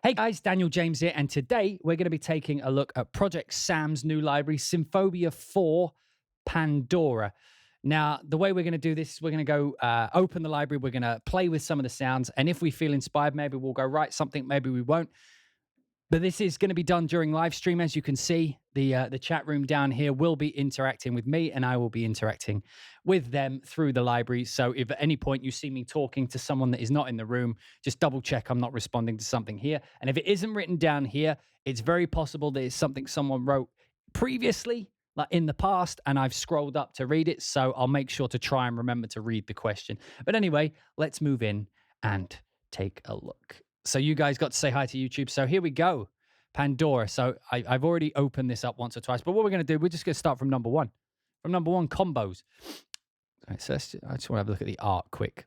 Hey guys, Daniel James here, and today we're going to be taking a look at ProjectSam's new library, Symphobia 4 Pandora. Now, the way we're going to do this, we're going to go open the library, we're going to play with some of the sounds, and if we feel inspired, maybe we'll go write something, maybe we won't. But this is going to be done during live stream. As you can see, the chat room down here will be interacting with me, and I will be interacting with them through the library. So if at any point you see me talking to someone that is not in the room, just double check I'm not responding to something here. And if it isn't written down here, it's very possible that it's something someone wrote previously, like in the past, and I've scrolled up to read it. So I'll make sure to try and remember to read the question. But anyway, let's move in and take a look. So you guys got to say hi to YouTube. So here we go, Pandora. So I've already opened this up once or twice, but what we're going to do, we're just going to start from number one. From number one, combos. All right, so I just want to have a look at the art quick.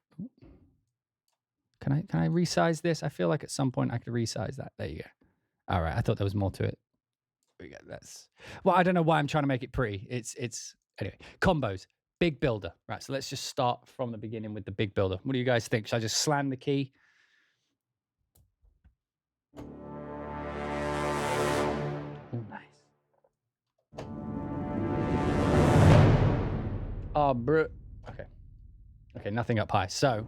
Can I resize this? I feel like at some point I could resize that. There you go. All right, I thought there was more to it. We got that's well, I don't know why I'm trying to make it pretty. It's anyway. Combos, big builder. Right, so let's just start from the beginning with the big builder. What do you guys think? Should I just slam the key? Oh, nice. Oh, bro. Okay, nothing up high. So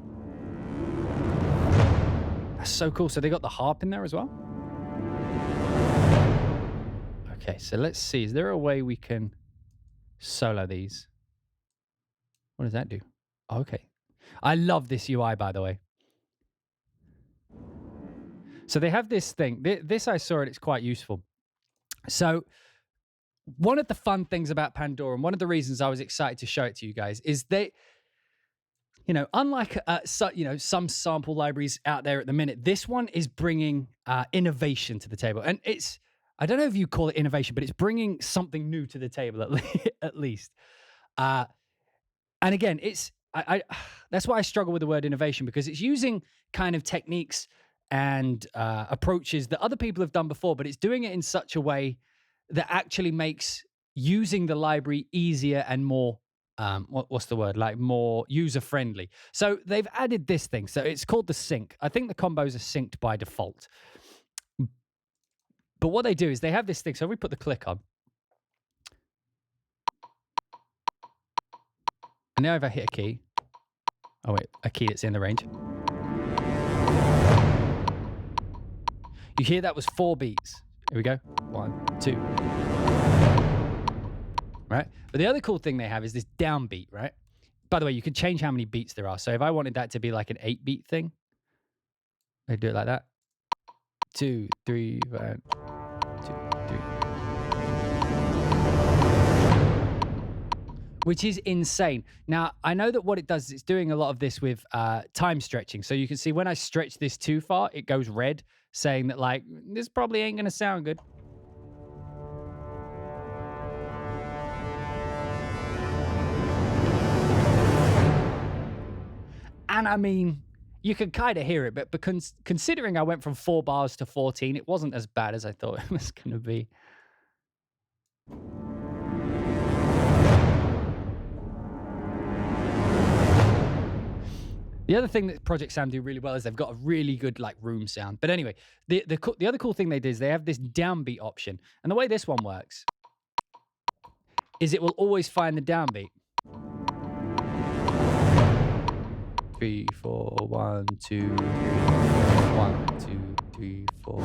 that's so cool. So they got the harp in there as well. Okay, so let's see. Is there a way we can solo these? What does that do? Okay. I love this UI, by the way. So they have this thing. This I saw it. It's quite useful. So one of the fun things about Pandora, and one of the reasons I was excited to show it to you guys, is they, unlike some sample libraries out there at the minute, this one is bringing innovation to the table. And it's, I don't know if you call it innovation, but it's bringing something new to the table at least. And again, it's that's why I struggle with the word innovation, because it's using kind of techniques and approaches that other people have done before, but it's doing it in such a way that actually makes using the library easier and more, what's the word? Like more user-friendly. So they've added this thing. So it's called the sync. I think the combos are synced by default. But what they do is they have this thing. So if we put the click on. And now if I hit a key. Oh, wait, a key that's in the range. You hear that was 4 beats. Here we go. 1, 2. Right? But the other cool thing they have is this downbeat, right? By the way, you can change how many beats there are. So if I wanted that to be like an 8-beat thing, I do it like that. 2, 3, 1, 2, 3. Which is insane. Now, I know that what it does is it's doing a lot of this with time stretching. So you can see when I stretch this too far, it goes red, saying that, like, this probably ain't going to sound good. And I mean, you can kind of hear it, but considering I went from 4 bars to 14, it wasn't as bad as I thought it was going to be. The other thing that ProjectSam do really well is they've got a really good like room sound. But anyway, the other cool thing they did is they have this downbeat option. And the way this one works is it will always find the downbeat. 3, 4, 1, 2, 1, 2, 3, 4.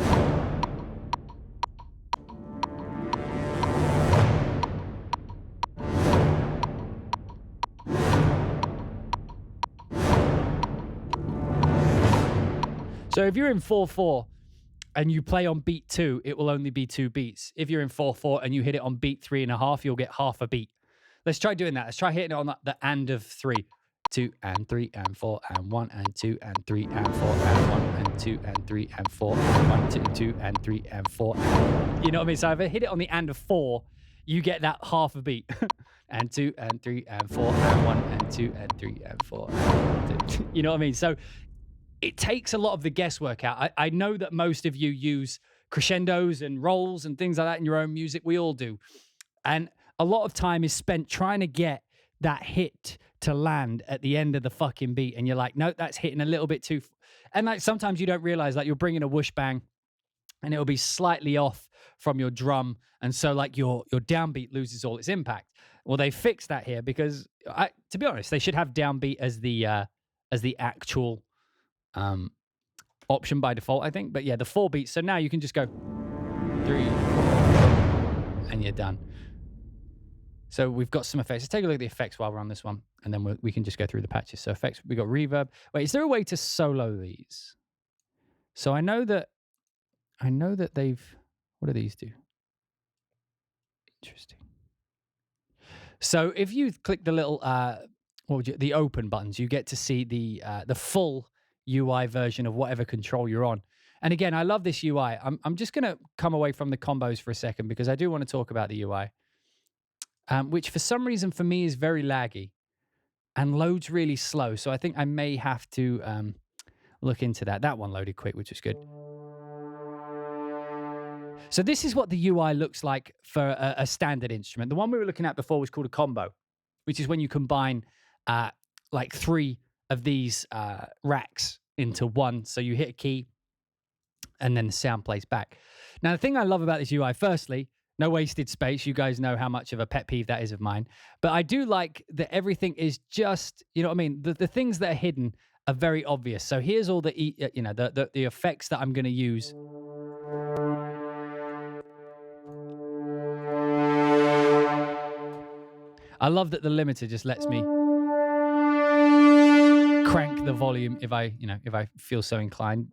So if you're in 4/4 and you play on beat 2, it will only be 2 beats. If you're in 4/4 and you hit it on beat 3.5, you'll get half a beat. Let's try doing that. Let's try hitting it on the and of 3. 2 and 3 and 4 and 1 and 2 and 3 and 4 and 1 and 2 and 3 and 4 and 1, 2, 2 and 3 and 4. You know what I mean? So if I hit it on the and of 4, you get that half a beat. And 2 and 3 and 4 and 1 and 2 and 3 and 4. You know what I mean? So it takes a lot of the guesswork out. I know that most of you use crescendos and rolls and things like that in your own music. We all do. And a lot of time is spent trying to get that hit to land at the end of the fucking beat. And you're like, no, that's hitting a little bit too. And like sometimes you don't realize like you're bringing a whoosh bang and it'll be slightly off from your drum, and so like your downbeat loses all its impact. Well, they fixed that here because, to be honest, they should have downbeat as the actual option by default, I think. But yeah, the 4 beats. So now you can just go 3, 4, and you're done. So we've got some effects. Let's take a look at the effects while we're on this one, and then we can just go through the patches. So effects, we got reverb. Wait, is there a way to solo these? So I know that they've. What do these do? Interesting. So if you click the little the open buttons, you get to see the full UI version of whatever control you're on. And again, I love this UI. I'm just going to come away from the combos for a second because I do want to talk about the UI, which for some reason for me is very laggy and loads really slow. So I think I may have to look into that. That one loaded quick, which is good. So this is what the UI looks like for a standard instrument. The one we were looking at before was called a combo, which is when you combine like 3 of these racks into one. So you hit a key and then the sound plays back. Now, the thing I love about this UI, firstly, no wasted space. You guys know how much of a pet peeve that is of mine. But I do like that everything is just, you know what I mean? The things that are hidden are very obvious. So here's all the effects that I'm going to use. I love that the limiter just lets me crank the volume if I feel so inclined.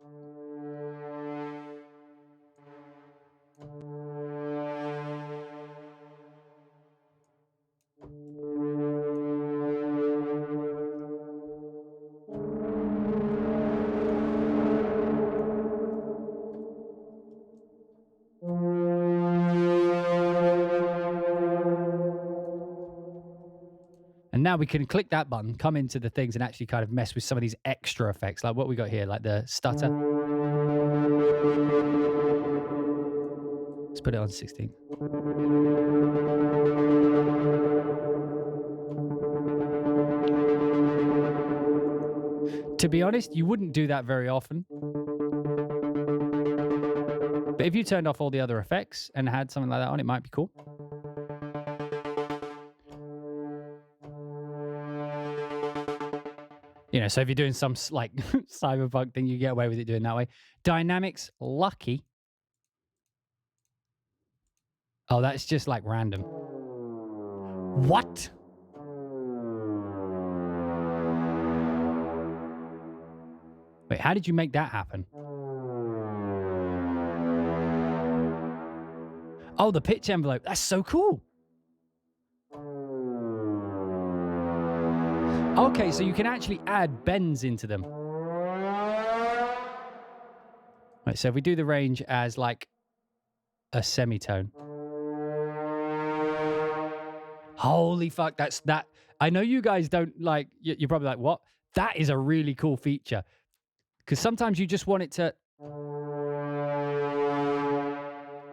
And now we can click that button, come into the things and actually kind of mess with some of these extra effects, like what we got here, like the stutter. Let's put it on 16. To be honest, you wouldn't do that very often. But if you turned off all the other effects and had something like that on, it might be cool. You know, so if you're doing some like cyberpunk thing, you get away with it doing that way. Dynamics, lucky. Oh, that's just like random. What? Wait, how did you make that happen? Oh, the pitch envelope. That's so cool. Okay, so you can actually add bends into them. Right, so if we do the range as like a semitone. Holy fuck, that's that. I know you guys don't like, you're probably like, what? That is a really cool feature. Because sometimes you just want it to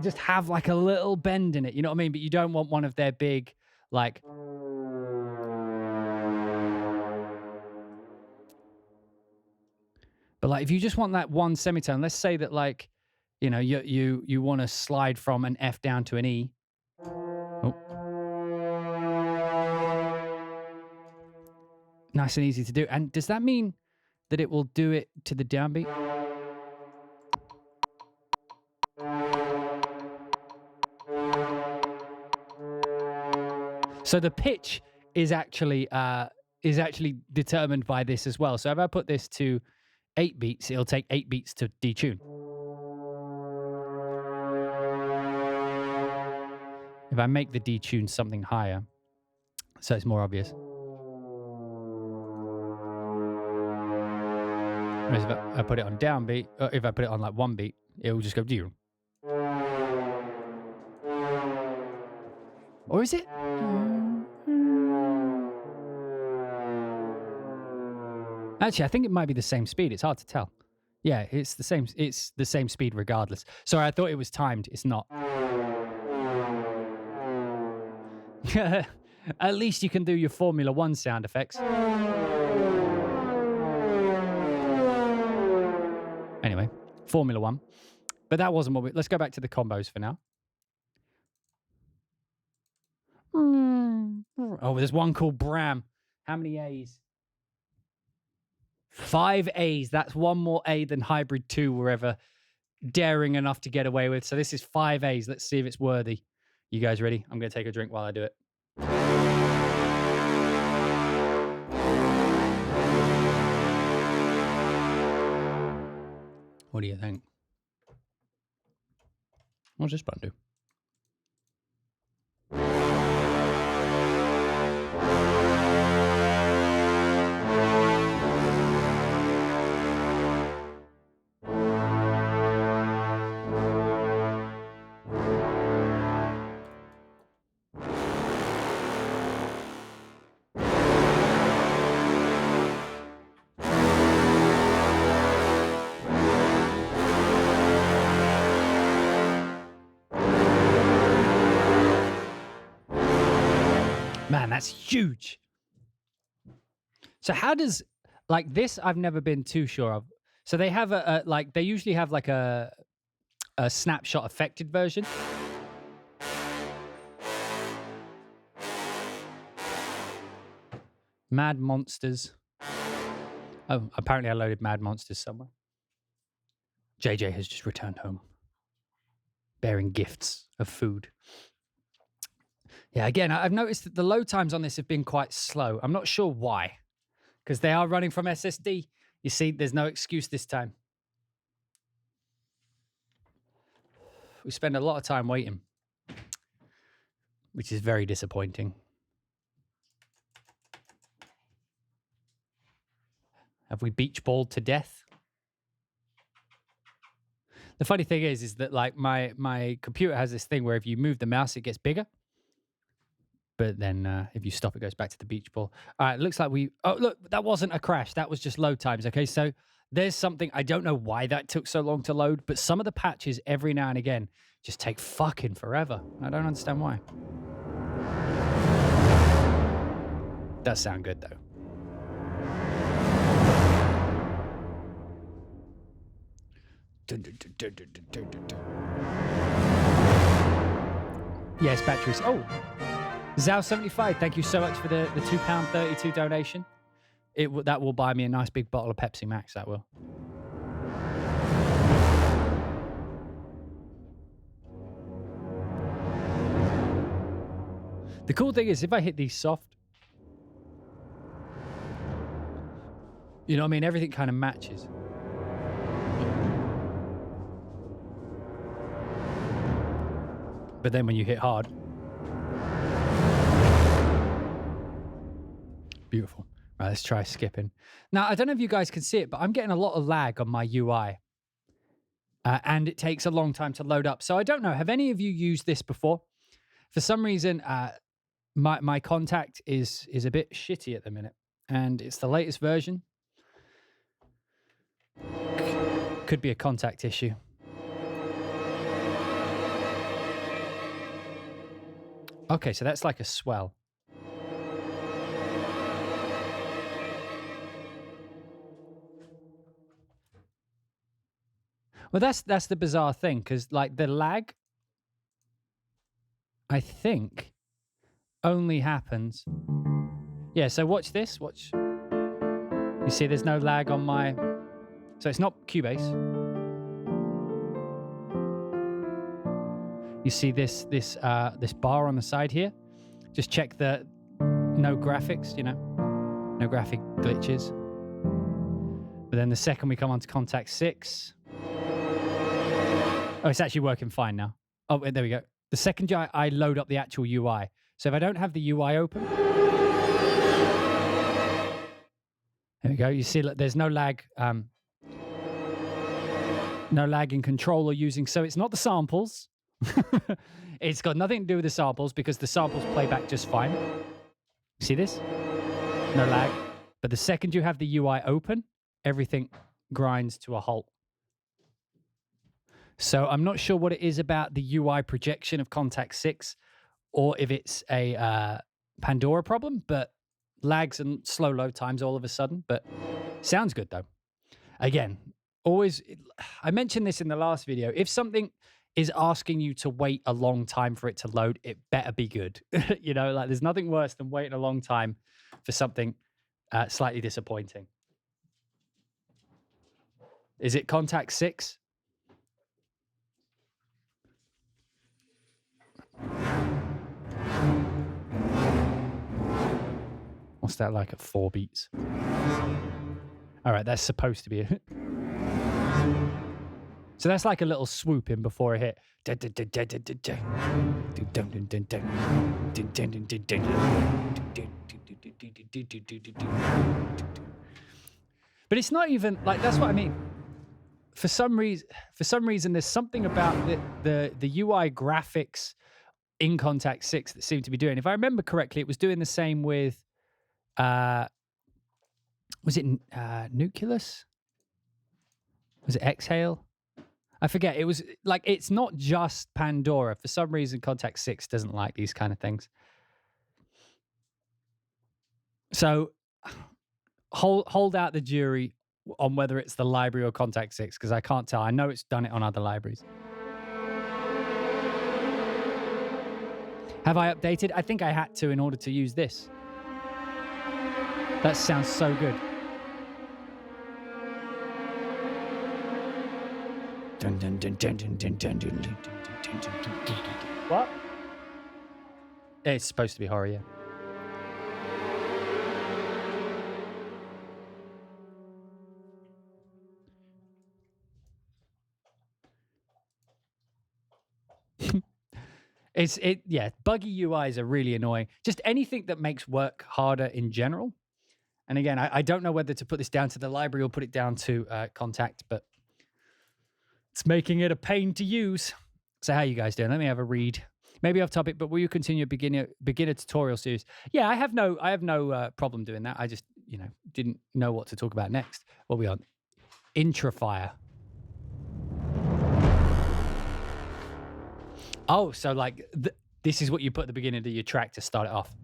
just have like a little bend in it, you know what I mean? But you don't want one of their big, like... But like, if you just want that one semitone, let's say that like, you know, you want to slide from an F down to an E. Oh. Nice and easy to do. And does that mean that it will do it to the downbeat? So the pitch is actually determined by this as well. So if I put this to 8 beats, it'll take 8 beats to detune. If I make the detune something higher, so it's more obvious. Whereas if I put it on downbeat, or if I put it on like 1 beat, it will just go do. Or is it? Actually, I think it might be the same speed. It's hard to tell. Yeah, it's the same. It's the same speed regardless. Sorry, I thought it was timed. It's not. At least you can do your Formula 1 sound effects. Anyway, Formula 1. But that wasn't what we... Let's go back to the combos for now. Oh, there's one called Bram. How many A's? 5 A's. That's one more A than Hybrid 2 were ever daring enough to get away with. So this is 5 A's. Let's see if it's worthy. You guys ready? I'm going to take a drink while I do it. What do you think? What's this button do? Man, that's huge. So how does, like this, I've never been too sure of. So they have they usually have like a snapshot affected version. Mad Monsters. Oh, apparently I loaded Mad Monsters somewhere. JJ has just returned home, bearing gifts of food. Yeah, again, I've noticed that the load times on this have been quite slow. I'm not sure why, because they are running from SSD. You see, there's no excuse this time. We spend a lot of time waiting, which is very disappointing. Have we beach balled to death? The funny thing is that like my computer has this thing where if you move the mouse, it gets bigger. But then if you stop, it goes back to the beach ball. All right, it looks like we... Oh, look, that wasn't a crash. That was just load times, okay? So there's something... I don't know why that took so long to load, but some of the patches every now and again just take fucking forever. I don't understand why. Does sound good, though. Yes, batteries. Oh, Zao75, thank you so much for the £2.32 donation. That will buy me a nice big bottle of Pepsi Max, that will. The cool thing is, if I hit these soft, you know what I mean? Everything kind of matches. But then when you hit hard, beautiful. Right, let's try skipping. Now, I don't know if you guys can see it, but I'm getting a lot of lag on my UI. And it takes a long time to load up. So I don't know. Have any of you used this before? For some reason, my contact is a bit shitty at the minute. And it's the latest version. Could be a contact issue. Okay, so that's like a swell. Well, that's the bizarre thing, because like the lag, I think, only happens. Yeah, so watch this. Watch. You see, there's no lag on my. So it's not Cubase. You see this bar on the side here. Just check the no graphics. You know, no graphic glitches. But then the second we come on to Contact 6. Oh, it's actually working fine now. Oh, there we go. The second I load up the actual UI. So if I don't have the UI open, there we go. You see, look, there's no lag. No lag in controller using. So it's not the samples. It's got nothing to do with the samples because the samples play back just fine. See this? No lag. But the second you have the UI open, everything grinds to a halt. So I'm not sure what it is about the UI projection of Contact 6 or if it's a Pandora problem, but lags and slow load times all of a sudden. But sounds good, though. Again, always, I mentioned this in the last video. If something is asking you to wait a long time for it to load, it better be good. You know, like there's nothing worse than waiting a long time for something slightly disappointing. Is it contact 6? What's that like at 4 beats? All right, that's supposed to be it. So that's like a little swoop in before a hit. But it's not even like, that's what I mean. For some reason, there's something about the UI graphics in Contact 6 that seem to be doing. If I remember correctly, it was doing the same with, was it Nucleus? Was it Exhale? I forget. It was like, it's not just Pandora. For some reason, Contact 6 doesn't like these kind of things. So hold out the jury on whether it's the library or Contact 6, because I can't tell. I know it's done it on other libraries. Have I updated? I think I had to in order to use this. That sounds so good. What? It's supposed to be horror, yeah. Yeah, buggy UIs are really annoying. Just anything that makes work harder in general. And again, I don't know whether to put this down to the library or put it down to Contact, but it's making it a pain to use. So how are you guys doing? Let me have a read. Maybe off topic, but will you continue a beginner tutorial series? Yeah, I have no problem doing that. I just, didn't know what to talk about next. What are we on? Intrafire. Oh, so like this is what you put at the beginning of your track to start it off.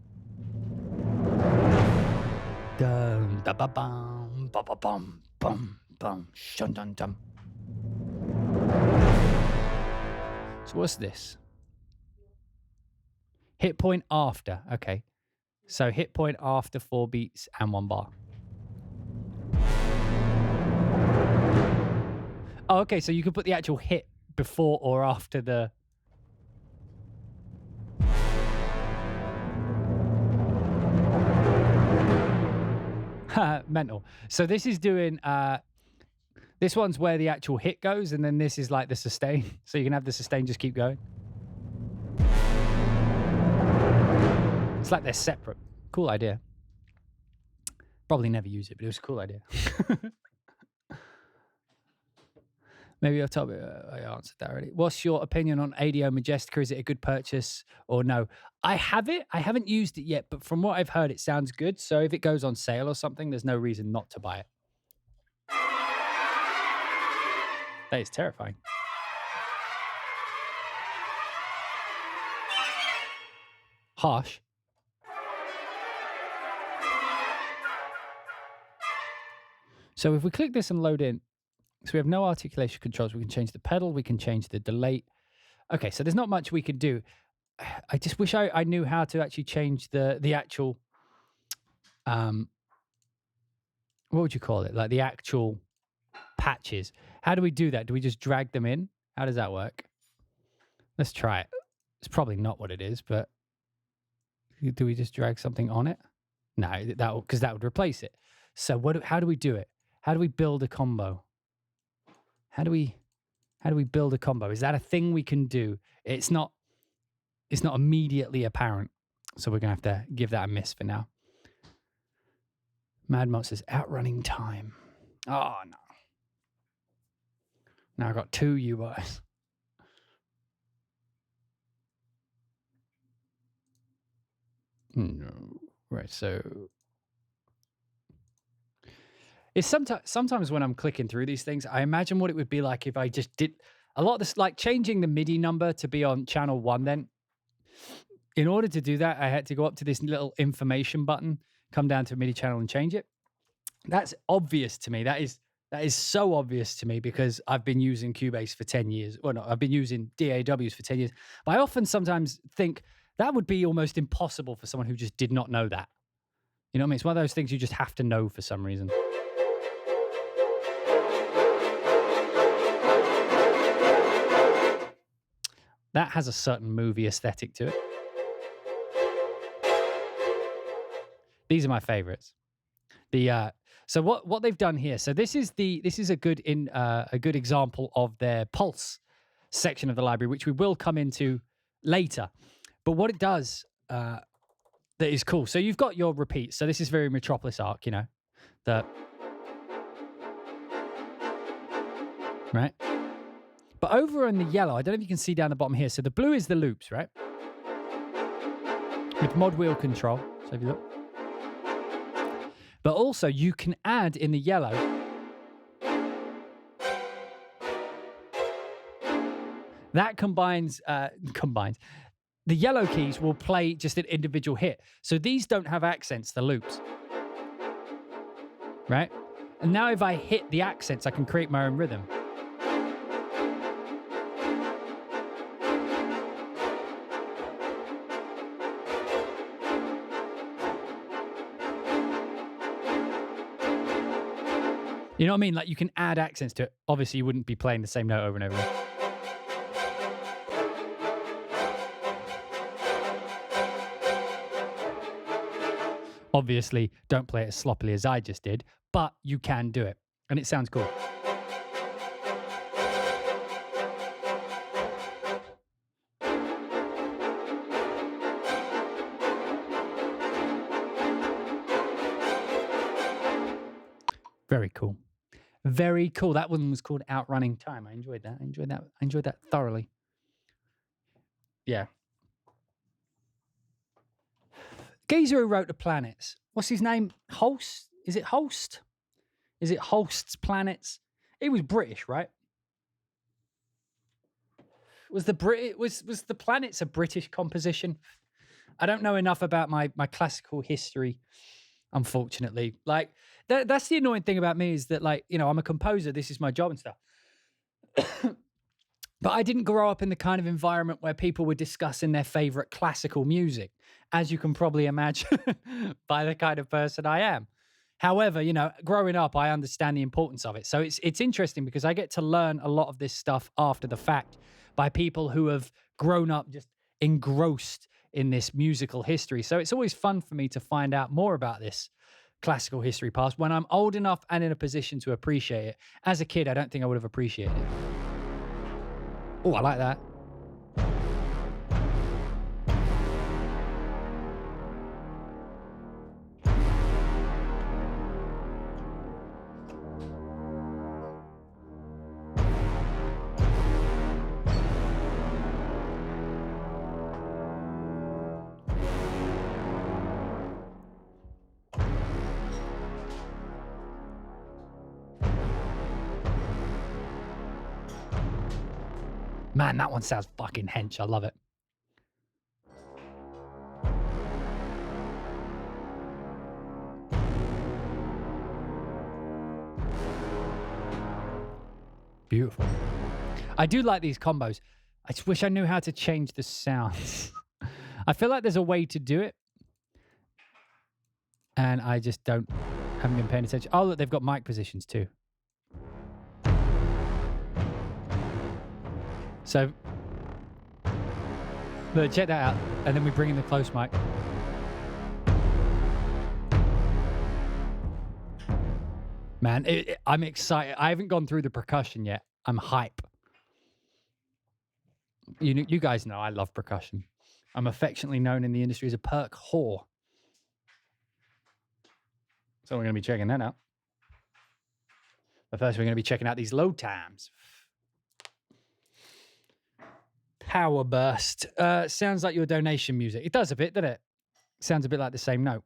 Dum da ba bum ba ba bum bum bum shun dun dum. So what's this? Hit point after. Okay. So hit point after 4 beats and 1 bar. Oh, okay. So you could put the actual hit before or after the... Mental. So this is doing... this one's where the actual hit goes, and then this is like the sustain. So you can have the sustain just keep going. It's like they're separate. Cool idea. Probably never use it, but it was a cool idea. Maybe off top, I answered that already. What's your opinion on ADO Majestica? Is it a good purchase or no? I have it. I haven't used it yet, but from what I've heard, it sounds good. So if it goes on sale or something, there's no reason not to buy it. That is terrifying. Harsh. So if we click this and load in, so we have no articulation controls. We can change the pedal. We can change the delay. Okay, so there's not much we could do. I just wish I knew how to actually change the actual, what would you call it? Like the actual patches. How do we do that? Do we just drag them in? How does that work? Let's try it. It's probably not what it is, but do we just drag something on it? No, because that would replace it. So how do we do it? How do we build a combo? How do we build a combo? Is that a thing we can do? It's not immediately apparent. So we're going to have to give that a miss for now. Mad Mott says, outrunning time. Oh, no. Now I've got 2 UIs. No. Right, so... It's sometimes when I'm clicking through these things, I imagine what it would be like if I just did a lot of this, like changing the MIDI number to be on channel 1 then. In order to do that, I had to go up to this little information button, come down to MIDI channel and change it. That's obvious to me. That is That is so obvious to me because I've been using Cubase for 10 years. Well, no, I've been using DAWs for 10 years. But I often sometimes think that would be almost impossible for someone who just did not know that. You know what I mean? It's one of those things you just have to know for some reason. That has a certain movie aesthetic to it. These are my favorites. So what they've done here. So this is a good example of their pulse section of the library, which we will come into later. But what it does that is cool. So you've got your repeats. So this is very Metropolis arc, you know, right. But over in the yellow, I don't know if you can see down the bottom here. So the blue is the loops, right? With mod wheel control. So if you look. But also you can add in the yellow that combines. The yellow keys will play just an individual hit. So these don't have accents, the loops. Right? And now if I hit the accents, I can create my own rhythm. You know what I mean? Like you can add accents to it. Obviously, you wouldn't be playing the same note over and over again. Obviously, don't play it as sloppily as I just did, but you can do it. And it sounds cool. Very cool. Very cool. That one was called Outrunning Time. I enjoyed that. I enjoyed that thoroughly. Yeah. Geezer who wrote the planets. What's his name? Holst? Is it Holst? Is it Holst's Planets? He was British, right? Was the planets a British composition? I don't know enough about my classical history, unfortunately. Like that's the annoying thing about me is that, like, you know, I'm a composer. This is my job and stuff. But I didn't grow up in the kind of environment where people were discussing their favorite classical music, as you can probably imagine by the kind of person I am. However, you know, growing up, I understand the importance of it. So it's interesting because I get to learn a lot of this stuff after the fact by people who have grown up just engrossed in this musical history. So it's always fun for me to find out more about this classical history past when I'm old enough and in a position to appreciate it. As a kid, I don't think I would have appreciated it. Oh, I like that. Man, that one sounds fucking hench. I love it. Beautiful. I do like these combos. I just wish I knew how to change the sounds. I feel like there's a way to do it. And I just haven't been paying attention. Oh, look, they've got mic positions too. So, look, check that out. And then we bring in the close mic. Man, I'm excited. I haven't gone through the percussion yet. I'm hype. You guys know I love percussion. I'm affectionately known in the industry as a perk whore. So we're going to be checking that out. But first, we're going to be checking out these load times. Power burst. Sounds like your donation music. It does a bit, doesn't it? Sounds a bit like the same note.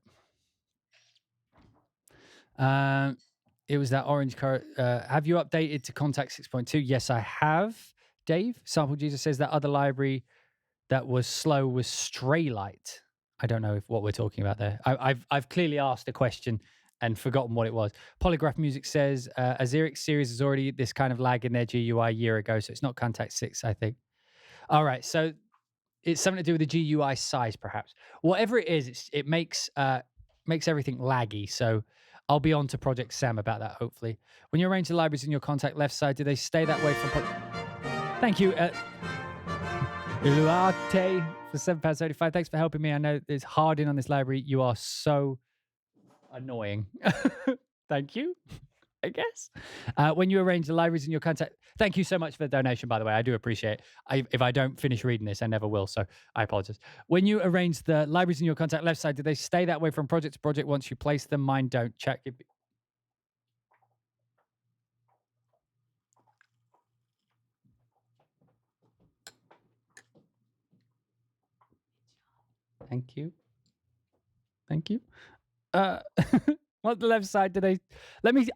It was that orange color. Have you updated to Contact 6.2? Yes, I have, Dave. Sample Jesus says that other library that was slow was Straylight. I don't know what we're talking about there. I've clearly asked a question and forgotten what it was. Polygraph Music says Azerix series is already this kind of lag in their GUI a year ago, so it's not Contact 6, I think. All right, so it's something to do with the GUI size, perhaps. Whatever it is, it makes everything laggy. So I'll be on to Project-Sam about that, hopefully. When you arrange the libraries in your Contact left side, do they stay that way from... Thank you, Iluarte for £7.35. Thanks for helping me. I know it's hard in on this library. You are so annoying. Thank you, I guess. When you arrange the libraries in your Contact... Thank you so much for the donation, by the way. I do appreciate it. If I don't finish reading this, I never will, so I apologize. When you arrange the libraries in your Contact left side, do they stay that way from project to project once you place them? Mine don't. Check. Thank you. Thank you. What the left side do they...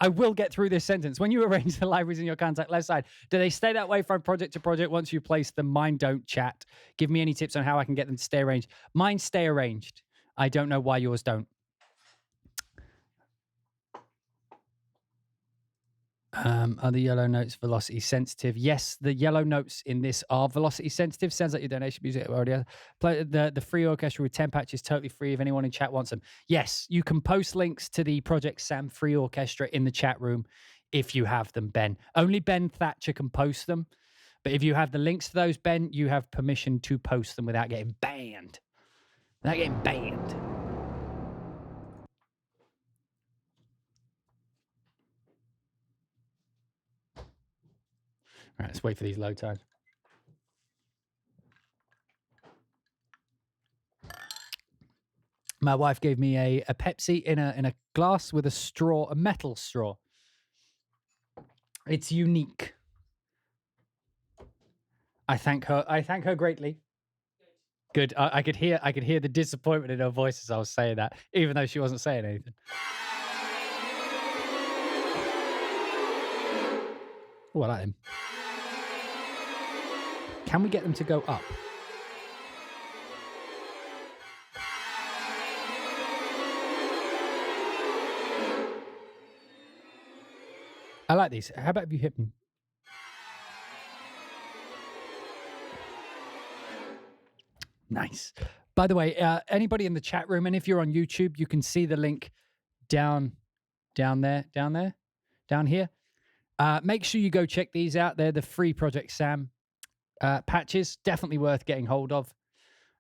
I will get through this sentence. When you arrange the libraries in your Contact left side, do they stay that way from project to project once you place them? Mine don't. Chat. Give me any tips on how I can get them to stay arranged. Mine stay arranged. I don't know why yours don't. Are the yellow notes velocity sensitive? Yes, the yellow notes in this are velocity sensitive. Sounds like your donation music already has. Play the free orchestra with 10 patches, totally free if anyone in chat wants them. Yes, you can post links to the Project-Sam free orchestra in the chat room if you have them, Ben. Only Ben Thatcher can post them. But if you have the links to those, Ben, you have permission to post them without getting banned. Without getting banned. All right, let's wait for these load times. My wife gave me a Pepsi in a glass with a straw, a metal straw. It's unique. I thank her greatly. Good. I could hear the disappointment in her voice as I was saying that, even though she wasn't saying anything. Oh, I like him. Can we get them to go up? I like these. How about if you hit them? Nice. By the way, anybody in the chat room, and if you're on YouTube, you can see the link down here. Make sure you go check these out. They're the free Project-Sam patches. Definitely worth getting hold of.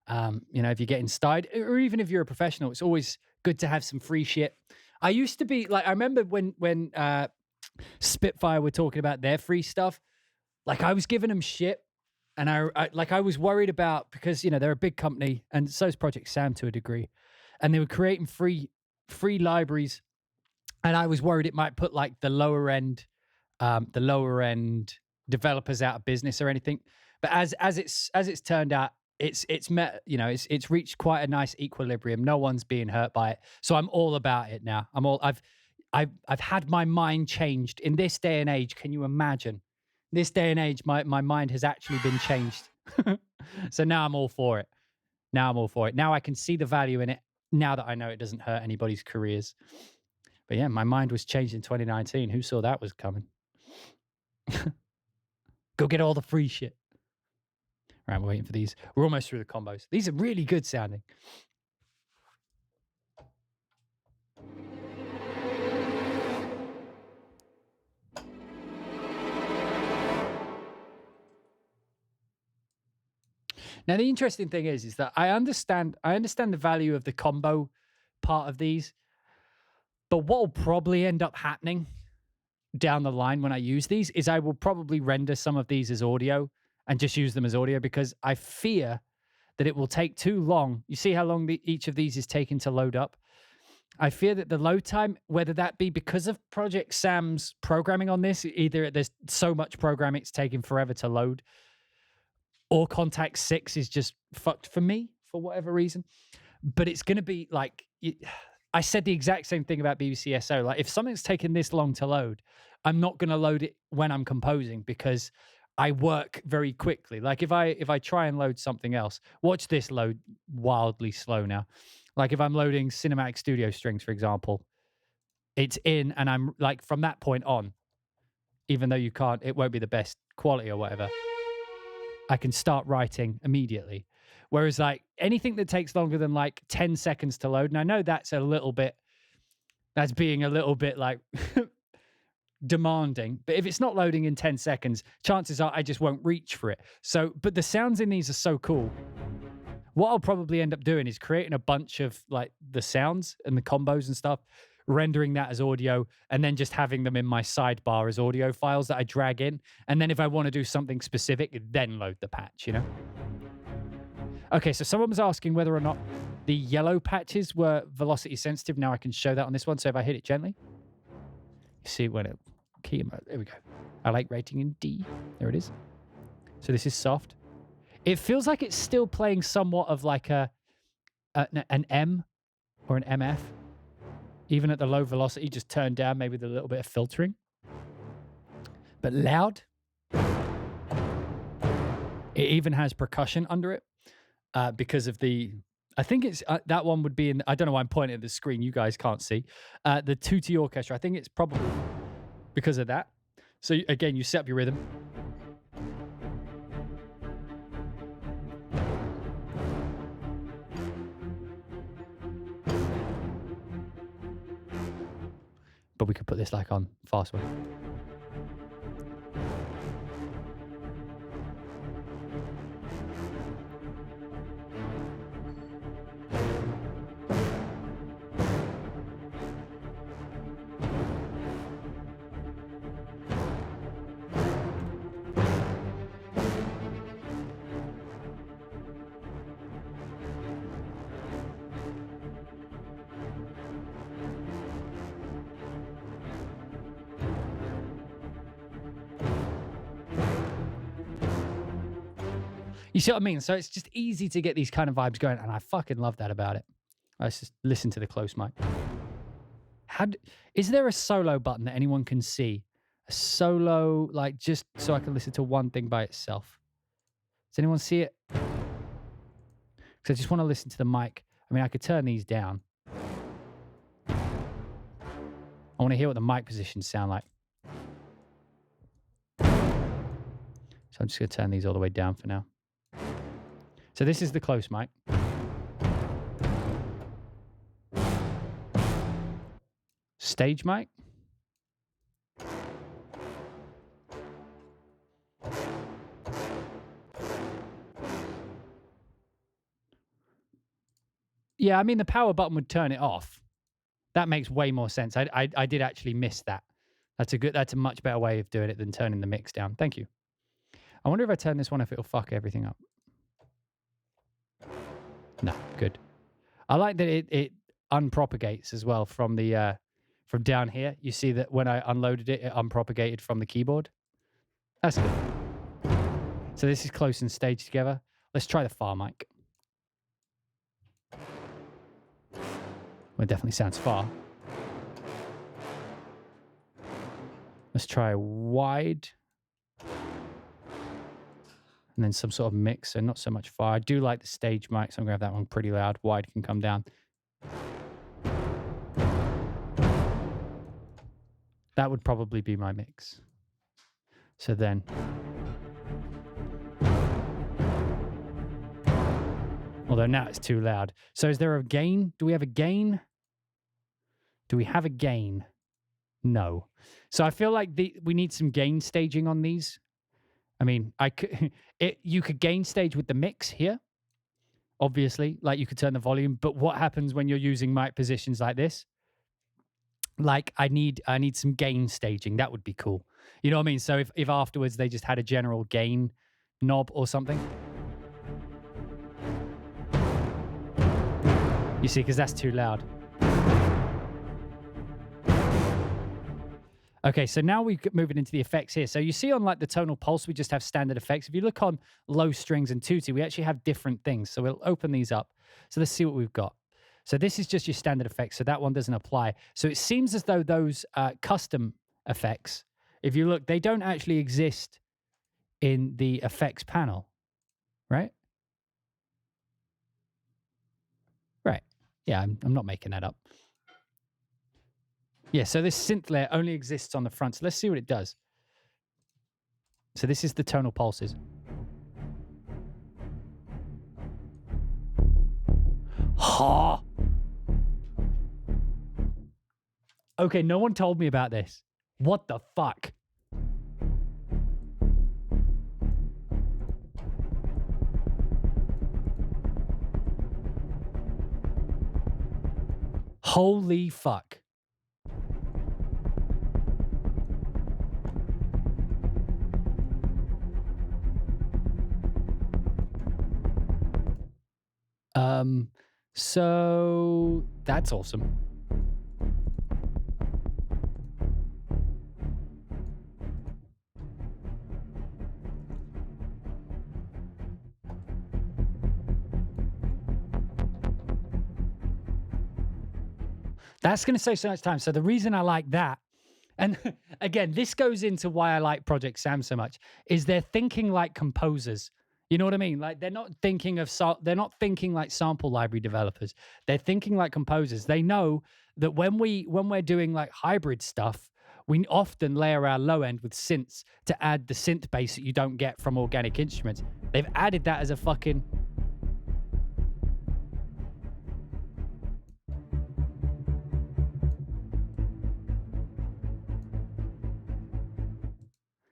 If you're getting started, or even if you're a professional, it's always good to have some free shit. I used to be like, I remember when Spitfire were talking about their free stuff. Like, I was giving them shit, and I was worried about, because they're a big company, and so is Project-Sam to a degree, and they were creating free libraries, and I was worried it might put like the lower end developers out of business or anything. But as it's turned out, it's met, it's reached quite a nice equilibrium. No one's being hurt by it, so I'm all about it now. I've had my mind changed in this day and age. Can you imagine? This day and age, my mind has actually been changed. So now I'm all for it. Now I can see the value in it, now that I know it doesn't hurt anybody's careers. But yeah, my mind was changed in 2019. Who saw that was coming? Go get all the free shit. Right, we're waiting for these. We're almost through the combos. These are really good sounding. Now, the interesting thing is that I understand the value of the combo part of these, but what will probably end up happening down the line when I use these is I will probably render some of these as audio and just use them as audio, because I fear that it will take too long. You see how long each of these is taking to load up? I fear that the load time, whether that be because of Project-Sam's programming on this, either there's so much programming it's taking forever to load, or Contact 6 is just fucked for me for whatever reason. But it's going to be like, I said the exact same thing about BBC SO. Like, if something's taking this long to load, I'm not going to load it when I'm composing, because I work very quickly. Like, if I try and load something else, watch this load wildly slow now. Like, if I'm loading Cinematic Studio Strings, for example, it's in, and I'm like, from that point on, even though it won't be the best quality or whatever, I can start writing immediately. Whereas like anything that takes longer than like 10 seconds to load, and I know that's being a little bit like demanding, but if it's not loading in 10 seconds, chances are I just won't reach for it. So, but the sounds in these are so cool. What I'll probably end up doing is creating a bunch of like the sounds and the combos and stuff, rendering that as audio, and then just having them in my sidebar as audio files that I drag in. And then if I want to do something specific, then load the patch, you know? Okay, so someone was asking whether or not the yellow patches were velocity sensitive. Now I can show that on this one. So if I hit it gently, you see when it key mode. There we go. I like rating in D. There it is. So this is soft. It feels like it's still playing somewhat of like an M or an MF. Even at the low velocity, just turned down maybe with a little bit of filtering. But loud. It even has percussion under it because of the... I think it's that one would be in... I don't know why I'm pointing at the screen. You guys can't see. The tutti orchestra. I think it's probably because of that. So again, you set up your rhythm. But we could put this like on fast one. You see what I mean? So it's just easy to get these kind of vibes going, and I fucking love that about it. Let's just listen to the close mic. Is there a solo button that anyone can see? A solo, like just so I can listen to one thing by itself. Does anyone see it? Because I just want to listen to the mic. I mean, I could turn these down. I want to hear what the mic positions sound like. So I'm just going to turn these all the way down for now. So this is the close mic. Stage mic. Yeah, I mean, the power button would turn it off. That makes way more sense. I did actually miss that. That's a much better way of doing it than turning the mix down. Thank you. I wonder if I turn this one, if it'll fuck everything up. No, good. I like that it unpropagates as well from the from down here. You see that when I unloaded it, it unpropagated from the keyboard. That's good. So this is close and staged together. Let's try the far mic. Well, it definitely sounds far. Let's try wide. And then some sort of mix, so not so much far. I do like the stage mic, so I'm going to have that one pretty loud. Wide can come down. That would probably be my mix. So then... although now it's too loud. So is there a gain? Do we have a gain? Do we have a gain? No. So I feel like we need some gain staging on these. I mean, you could gain stage with the mix here, obviously. Like you could turn the volume, but what happens when you're using mic positions like this? Like I need some gain staging. That would be cool. You know what I mean? So if afterwards they just had a general gain knob or something. You see, because that's too loud. Okay, so now we're moving into the effects here. So you see on like the tonal pulse, we just have standard effects. If you look on low strings and tutti, we actually have different things. So we'll open these up. So let's see what we've got. So this is just your standard effects. So that one doesn't apply. So it seems as though those custom effects, if you look, they don't actually exist in the effects panel, right? Right. Yeah, I'm not making that up. Yeah, so this synth layer only exists on the front. So let's see what it does. So this is the tonal pulses. Ha! Okay, no one told me about this. What the fuck? Holy fuck. So that's awesome. That's going to save so much time. So the reason I like that, and again, this goes into why I like ProjectSam so much, is they're thinking like composers. You know what I mean? Like they're not thinking like sample library developers. They're thinking like composers. They know that when we're doing like hybrid stuff, we often layer our low end with synths to add the synth bass that you don't get from organic instruments. They've added that as a fucking...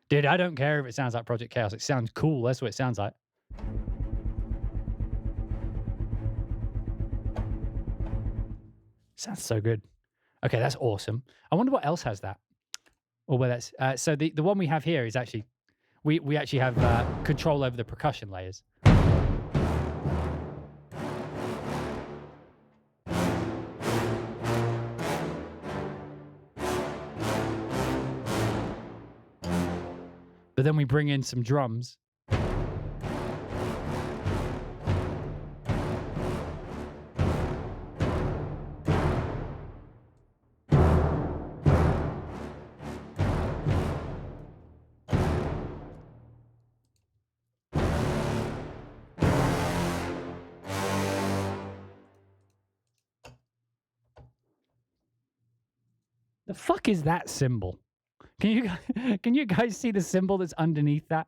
Dude, I don't care if it sounds like Project Chaos. It sounds cool. That's what it sounds like. Sounds so good. Okay, that's awesome. I wonder what else has that. Or where that's... so the one we have here is actually... We actually have control over the percussion layers. But then we bring in some drums. The fuck is that symbol? Can you guys see the symbol that's underneath that?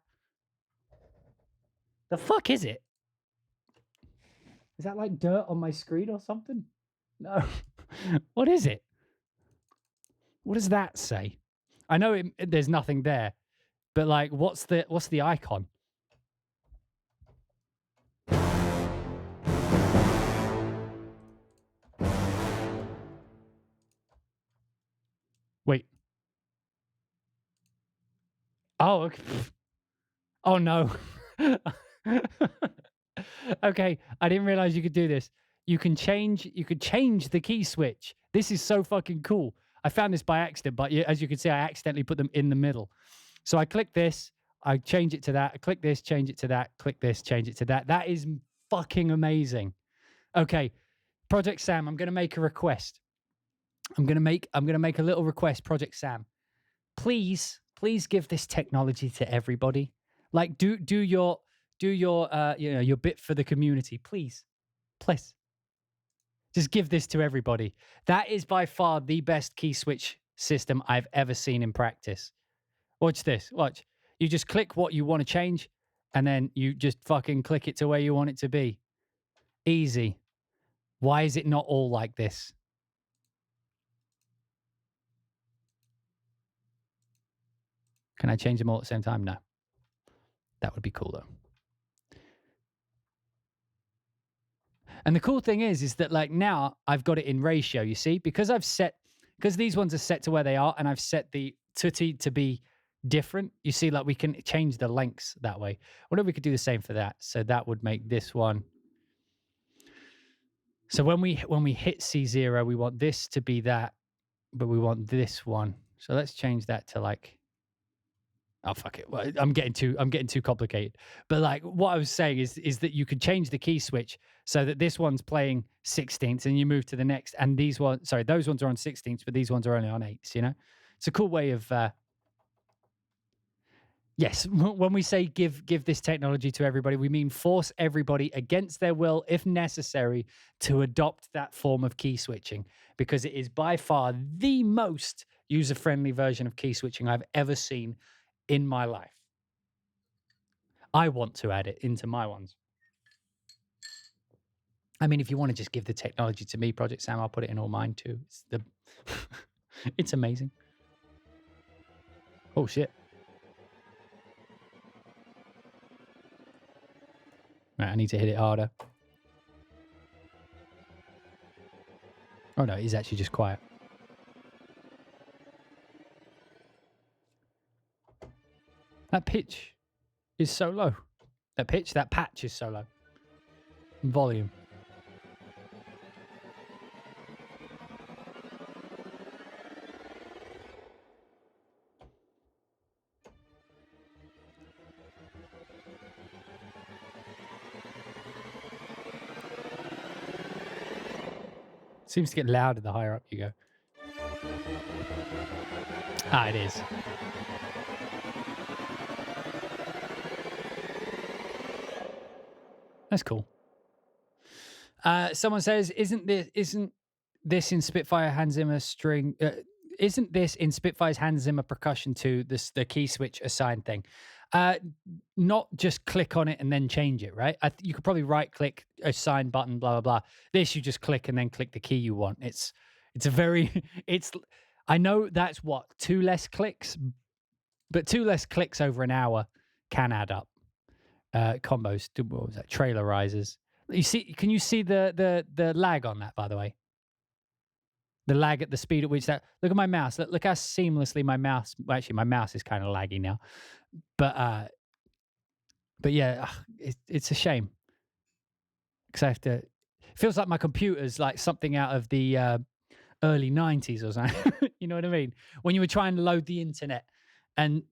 The fuck is it? Is that like dirt on my screen or something? No. What is it? What does that say? I know there's nothing there, but like, what's the icon? Wait. Oh, okay. Oh no. Okay, I didn't realize you could do this. You could change the key switch. This is so fucking cool. I found this by accident, but as you can see, I accidentally put them in the middle. So I click this, I change it to that, I click this, change it to that, click this, change it to that. That is fucking amazing. Okay, ProjectSam, I'm gonna make a request. I'm gonna make a little request, ProjectSam. Please give this technology to everybody. Like do your your bit for the community, please. Just give this to everybody. That is by far the best key switch system I've ever seen in practice. Watch this. Watch. You just click what you want to change, and then you just fucking click it to where you want it to be. Easy. Why is it not all like this? Can I change them all at the same time? No. That would be cool, though. And the cool thing is that like now I've got it in ratio, you see, because these ones are set to where they are, and I've set the tutti to be different. You see, like we can change the lengths that way. I wonder if we could do the same for that. So that would make this one. So when we hit C0, we want this to be that, but we want this one. So let's change that to like, oh fuck it. Well, I'm getting too complicated. But like what I was saying is that you could change the key switch so that this one's playing 16ths and you move to the next, and those ones are on 16ths, but these ones are only on 8ths, you know? It's a cool way of Yes, when we say give this technology to everybody, we mean force everybody against their will, if necessary, to adopt that form of key switching, because it is by far the most user-friendly version of key switching I've ever seen in my life. I want to add it into my ones. I mean, if you want to just give the technology to me, ProjectSam, I'll put it in all mine too. It's amazing. Oh, shit. Right, I need to hit it harder. Oh, no, he's actually just quiet. That pitch is so low. That patch is so low. Volume. Seems to get louder the higher up you go. Ah, it is. That's cool. Someone says, isn't this in Spitfire Hans Zimmer string? Isn't this in Spitfire's Hans Zimmer percussion too? The key switch assign thing. Not just click on it and then change it, right? You could probably right click, assign button, blah blah blah. This you just click and then click the key you want. It's a very I know that's what 2 less clicks, but 2 less clicks over an hour can add up. Combos, what was that? Trailer risers. You see? Can you see the lag on that? By the way, the lag at the speed at which that. Look at my mouse. Look how seamlessly my mouse. Well, actually, my mouse is kind of laggy now, but yeah, it's a shame because I have to. It feels like my computer's like something out of the early 90s or something. You know what I mean? When you were trying to load the internet and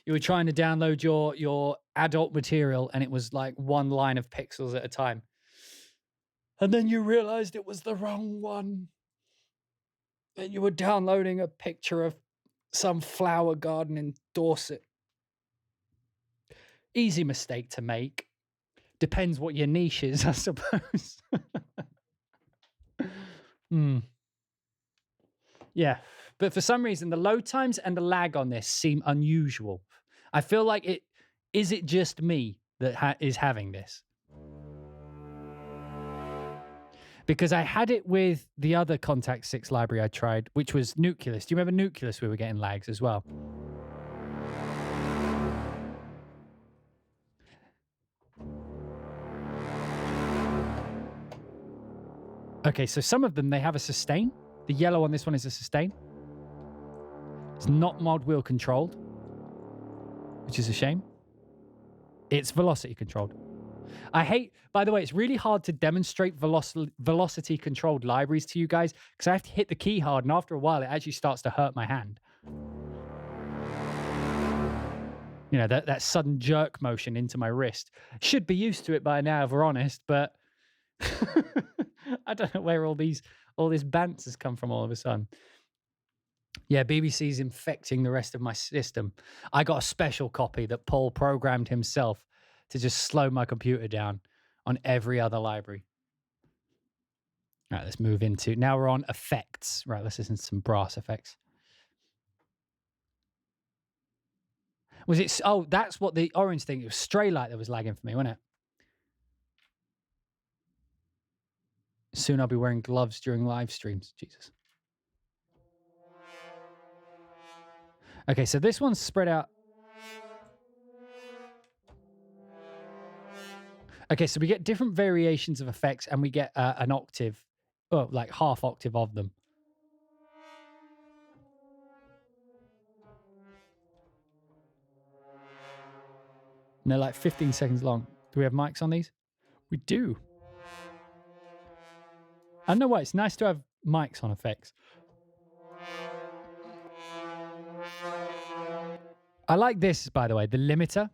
you were trying to download your adult material and it was like 1 line of pixels at a time. And then you realized it was the wrong one. And you were downloading a picture of some flower garden in Dorset. Easy mistake to make. Depends what your niche is, I suppose. Yeah. But for some reason, the load times and the lag on this seem unusual. I feel like is it just me that is having this? Because I had it with the other Contact 6 library I tried, which was Nucleus. Do you remember Nucleus? We were getting lags as well. Okay, so some of them, they have a sustain. The yellow on this one is a sustain. It's not mod wheel controlled, which is a shame. It's velocity controlled. I hate, by the way, it's really hard to demonstrate velocity controlled libraries to you guys because I have to hit the key hard, and after a while, it actually starts to hurt my hand. You know, that sudden jerk motion into my wrist. Should be used to it by now, if we're honest, but I don't know where all this bants has come from all of a sudden. Yeah, BBC's infecting the rest of my system. I got a special copy that Paul programmed himself to just slow my computer down on every other library. All right, let's move into, now we're on effects. Right, let's listen to some brass effects. Was it, oh, that's what the orange thing, it was Stray Light that was lagging for me, wasn't it? Soon I'll be wearing gloves during live streams. Jesus. Okay, so this one's spread out. Okay, so we get different variations of effects and we get an octave, or like half octave of them. And they're like 15 seconds long. Do we have mics on these? We do. I don't know why, it's nice to have mics on effects. I like this, by the way, the limiter.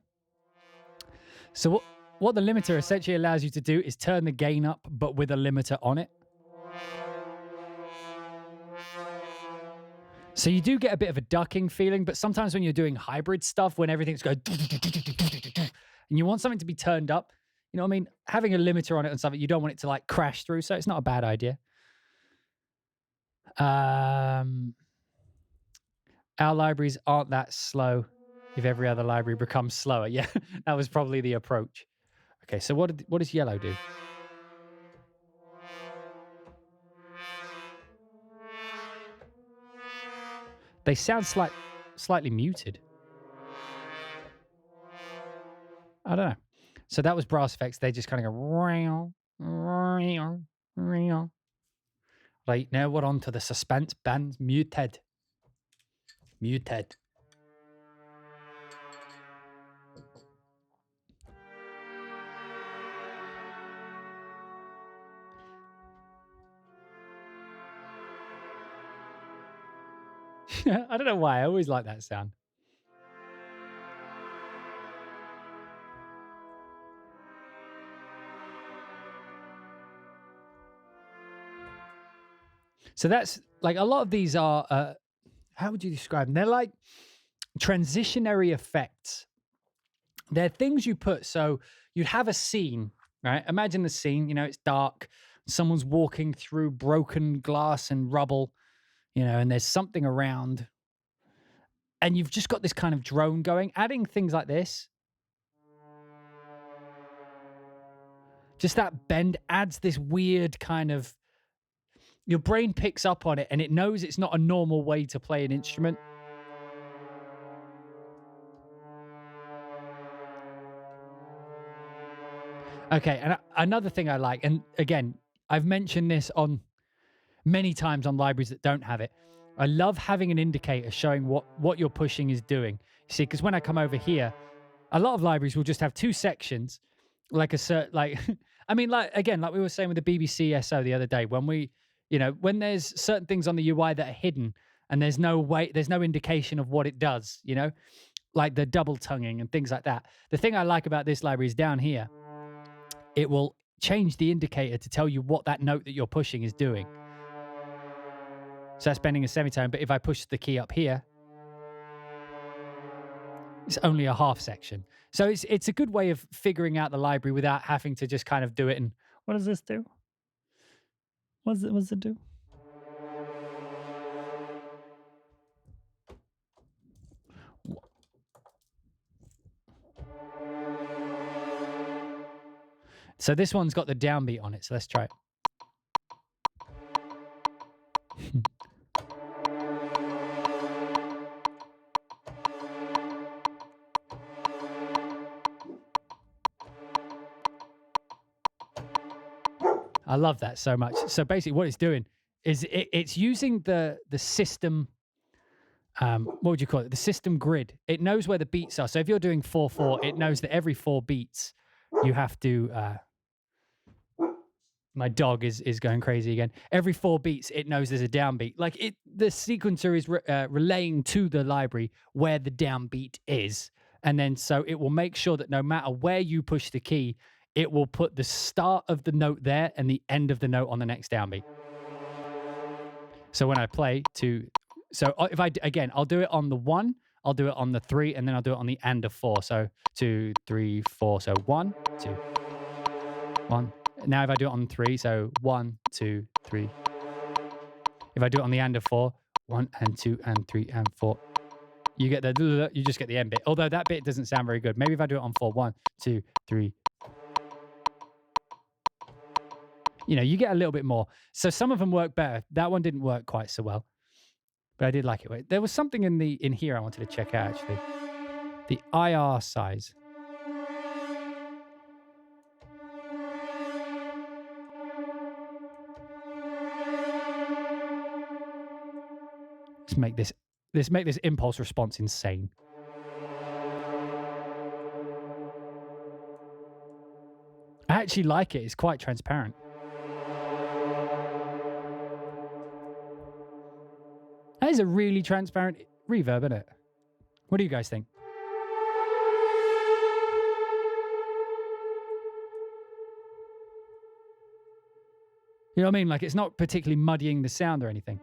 So what the limiter essentially allows you to do is turn the gain up, but with a limiter on it. So you do get a bit of a ducking feeling, but sometimes when you're doing hybrid stuff, when everything's going and you want something to be turned up, you know what I mean? Having a limiter on it and something, you don't want it to like crash through, so it's not a bad idea. Our libraries aren't that slow if every other library becomes slower. Yeah, that was probably the approach. Okay, so what does yellow do? They sound slightly muted. I don't know. So that was brass effects. They just kind of go right now. We're on to the suspense bands. Muted. I don't know why. I always like that sound. So that's like a lot of these are, how would you describe them? They're like transitionary effects. They're things you put. So you'd have a scene, right? Imagine the scene, you know, it's dark. Someone's walking through broken glass and rubble, you know, and there's something around. And you've just got this kind of drone going. Adding things like this, just that bend adds this weird kind of, your brain picks up on it and it knows it's not a normal way to play an instrument. Okay, and another thing I like, and again, I've mentioned this on many times on libraries that don't have it. I love having an indicator showing what you're pushing is doing. You see, because when I come over here, a lot of libraries will just have two sections, like a certain, like, I mean, like, again, like we were saying with the BBC SO the other day, when we, you know, when there's certain things on the UI that are hidden and there's no indication of what it does, you know, like the double tonguing and things like that. The thing I like about this library is down here, it will change the indicator to tell you what that note that you're pushing is doing. So that's bending a semitone, but if I push the key up here, it's only a half section. So it's a good way of figuring out the library without having to just kind of do it. And what does this do? What does it do? So this one's got the downbeat on it. So let's try it. I love that so much. So basically what it's doing is it's using the system, what would you call it? The system grid. It knows where the beats are. So if you're doing 4/4, it knows that every 4 beats you have to, my dog is going crazy again. Every 4 beats, it knows there's a downbeat. Like the sequencer is relaying to the library where the downbeat is. And then so it will make sure that no matter where you push the key, it will put the start of the note there and the end of the note on the next downbeat. So when I play so if I'll do it on the 1, I'll do it on the 3, and then I'll do it on the end of 4. So 2, 3, 4. So 1, 2, 1. Now if I do it on 3, so 1, 2, 3. If I do it on the end of 4, 1 and 2 and 3 and 4. You just get the end bit. Although that bit doesn't sound very good. Maybe if I do it on 4, 1, 2, 3. You know, you get a little bit more. So some of them work better. That one didn't work quite so well, but I did like it. There was something in here I wanted to check out, actually. The IR size. Let's make this impulse response insane. I actually like it. It's quite transparent. That is a really transparent reverb, isn't it? What do you guys think? You know what I mean? Like, it's not particularly muddying the sound or anything.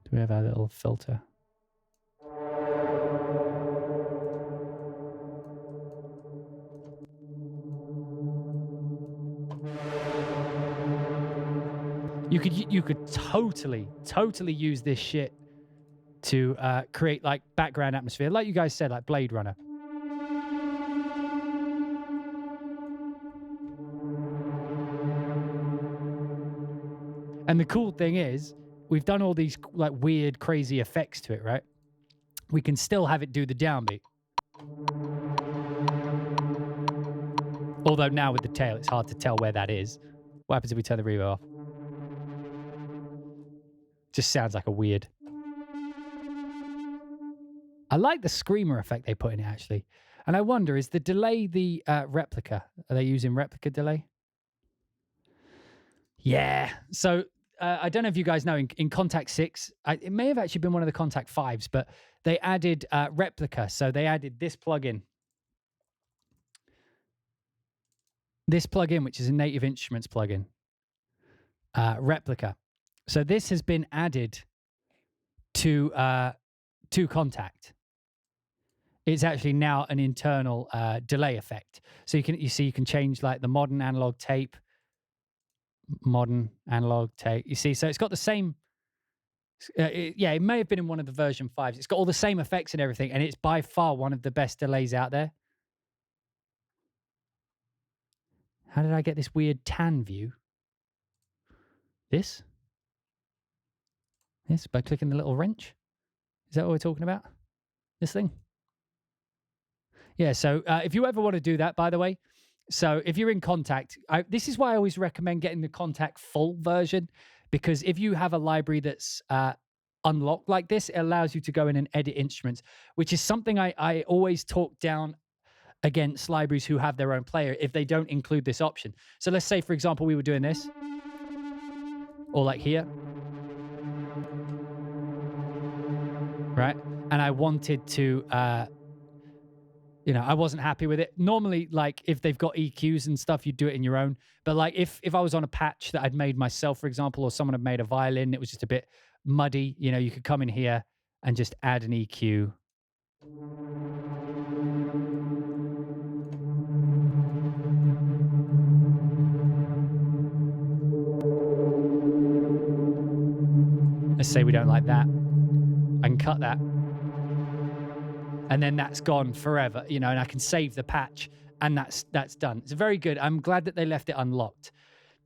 Do we have our little filter? You could totally use this shit to create like background atmosphere, like you guys said, like Blade Runner. And the cool thing is, we've done all these like weird, crazy effects to it, right? We can still have it do the downbeat. Although now with the tail, it's hard to tell where that is. What happens if we turn the reverb off? Just sounds like a weird. I like the screamer effect they put in it, actually. And I wonder, is the delay the replica? Are they using replica delay? Yeah. So I don't know if you guys know, in Contact 6, it may have actually been one of the Contact 5s, but they added replica. So they added this plugin. This plugin, which is a Native Instruments plugin. Replica. So this has been added to Contact. It's actually now an internal delay effect. So you can change like the modern analog tape. You see, so it's got the same. It may have been in one of the version 5s. It's got all the same effects and everything, and it's by far one of the best delays out there. How did I get this weird tan view? This by clicking the little wrench. Is that what we're talking about? This thing? Yeah, so if you ever want to do that, by the way, so if you're in Contact, this is why I always recommend getting the Contact full version, because if you have a library that's unlocked like this, it allows you to go in and edit instruments, which is something I always talk down against libraries who have their own player if they don't include this option. So let's say, for example, we were doing this, or like here, right? And I wanted to... I wasn't happy with it. Normally, like if they've got EQs and stuff, you do it in your own. But like if I was on a patch that I'd made myself, for example, or someone had made a violin, it was just a bit muddy, you could come in here and just add an EQ. Let's say we don't like that. I can cut that. And then that's gone forever, and I can save the patch, and that's done. It's very good. I'm glad that they left it unlocked.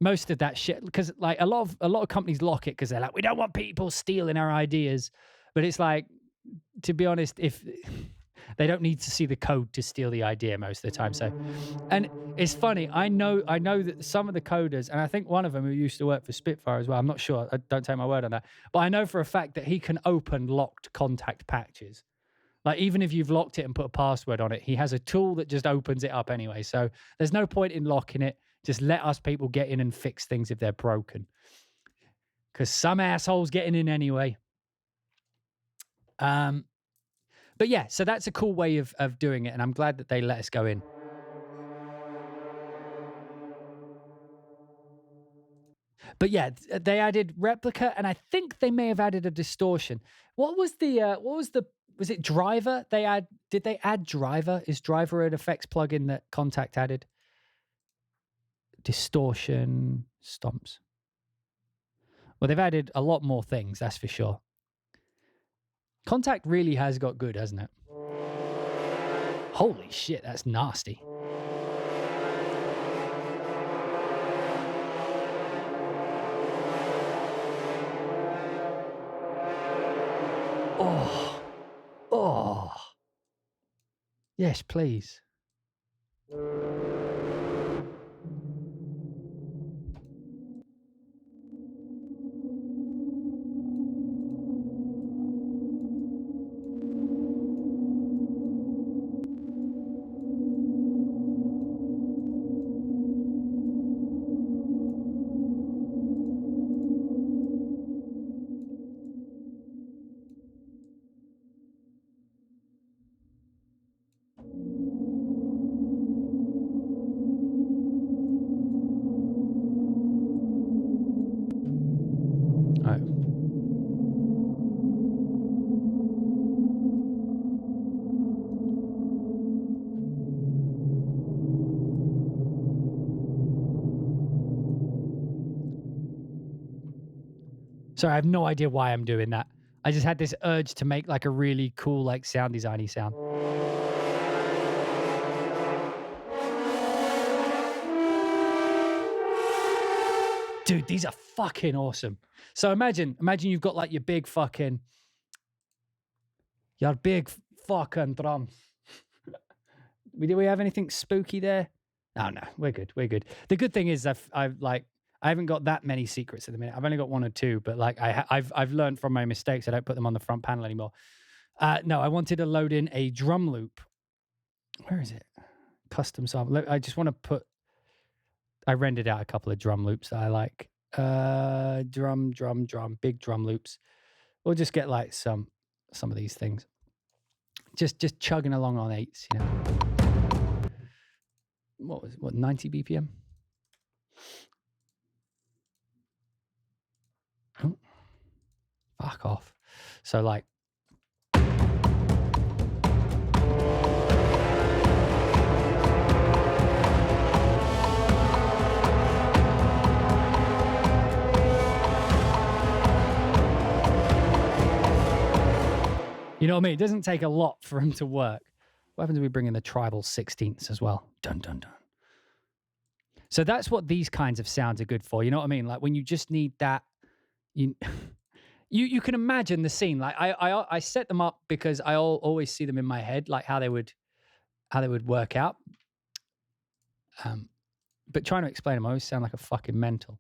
Most of that shit, because like a lot of companies lock it because they're like, we don't want people stealing our ideas. But it's like, to be honest, if they don't need to see the code to steal the idea most of the time. So, and it's funny. I know that some of the coders, and I think one of them who used to work for Spitfire as well. I'm not sure. Don't take my word on that. But I know for a fact that he can open locked Contact patches. Like, even if you've locked it and put a password on it, he has a tool that just opens it up anyway. So there's no point in locking it. Just let us people get in and fix things if they're broken. Because some assholes getting in anyway. But yeah, so that's a cool way of doing it. And I'm glad that they let us go in. But yeah, they added replica, and I think they may have added a distortion. Was it driver? Did they add driver? Is driver an effects plugin that Contact added? Distortion, stomps. Well, they've added a lot more things, that's for sure. Contact really has got good, hasn't it? Holy shit, that's nasty. Oh. Yes, please. Sorry, I have no idea why I'm doing that. I just had this urge to make like a really cool, like sound designy sound. Dude, these are fucking awesome. So imagine you've got like your big fucking drums. Do we have anything spooky there? Oh no, we're good. We're good. The good thing is I haven't got that many secrets at the minute. I've only got one or two, but like I've learned from my mistakes. I don't put them on the front panel anymore. No, I wanted to load in a drum loop. Where is it? Custom sample. I just want to put. I rendered out a couple of drum loops that I like. Drum, big drum loops. We'll just get like some of these things. Just chugging along on eights, you know. What was it? What, 90 BPM? Oh, fuck off. So like. You know what I mean? It doesn't take a lot for him to work. What happens if we bring in the tribal 16ths as well? Dun, dun, dun. So that's what these kinds of sounds are good for. You know what I mean? Like when you just need that, you can imagine the scene. Like I set them up because I always see them in my head, like how they would work out. But trying to explain them, I always sound like a fucking mental.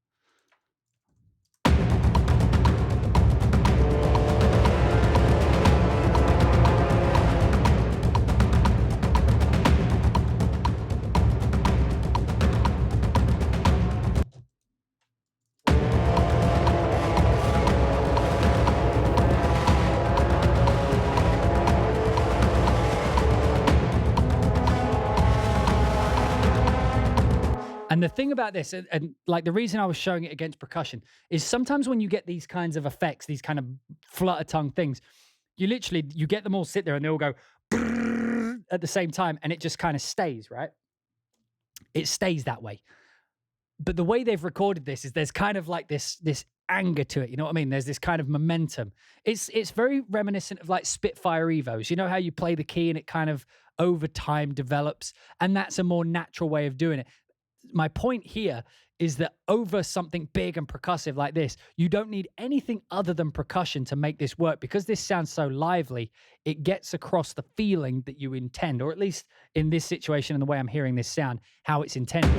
And the thing about this, and like the reason I was showing it against percussion, is sometimes when you get these kinds of effects, these kind of flutter tongue things, you get them all sit there and they all go at the same time, and it just kind of stays, right? It stays that way. But the way they've recorded this is there's kind of like this anger to it. You know what I mean? There's this kind of momentum. It's very reminiscent of like Spitfire Evos. You know how you play the key and it kind of over time develops, and that's a more natural way of doing it. My point here is that over something big and percussive like this, you don't need anything other than percussion to make this work, because this sounds so lively. It gets across the feeling that you intend, or at least in this situation and the way I'm hearing this sound, how it's intended.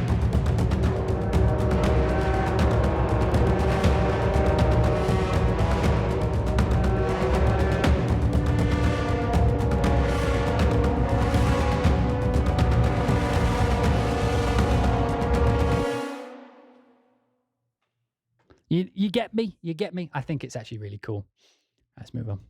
You get me? You get me? I think it's actually really cool. Let's move on.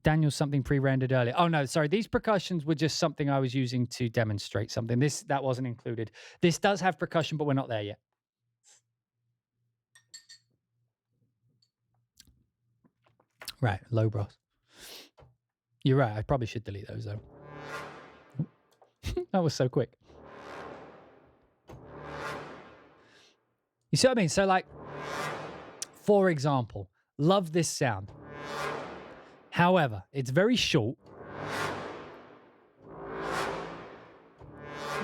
Daniel, something pre-rendered earlier. Oh, no, sorry. These percussions were just something I was using to demonstrate something. That wasn't included. This does have percussion, but we're not there yet. Right, low brass. You're right. I probably should delete those, though. That was so quick. You see what I mean? So like, for example, love this sound. However, it's very short.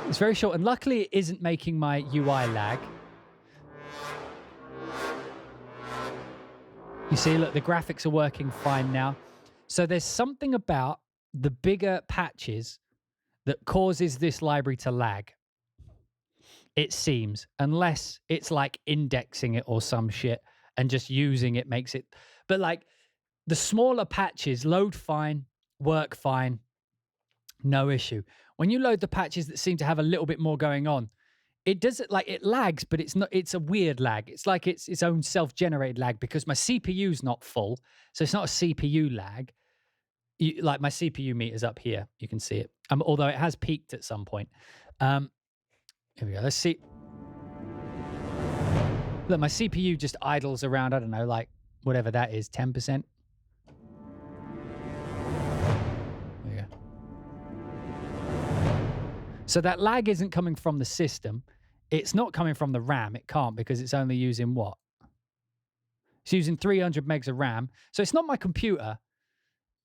It's very short, and luckily it isn't making my UI lag. You see, look, the graphics are working fine now. So there's something about the bigger patches that causes this library to lag. It seems, unless it's like indexing it or some shit and just using it makes it. But like the smaller patches load fine, work fine, no issue. When you load the patches that seem to have a little bit more going on, it does it like it lags, but it's not. It's a weird lag. It's like it's its own self-generated lag because my CPU's not full, so it's not a CPU lag. Like my CPU meter's up here, you can see it. Although it has peaked at some point. Here we go. Let's see. Look, my CPU just idles around, I don't know, like whatever that is, 10%. There we go. So that lag isn't coming from the system. it's not coming from the RAM. It can't, because it's only using what? It's using 300 megs of RAM. So it's not my computer.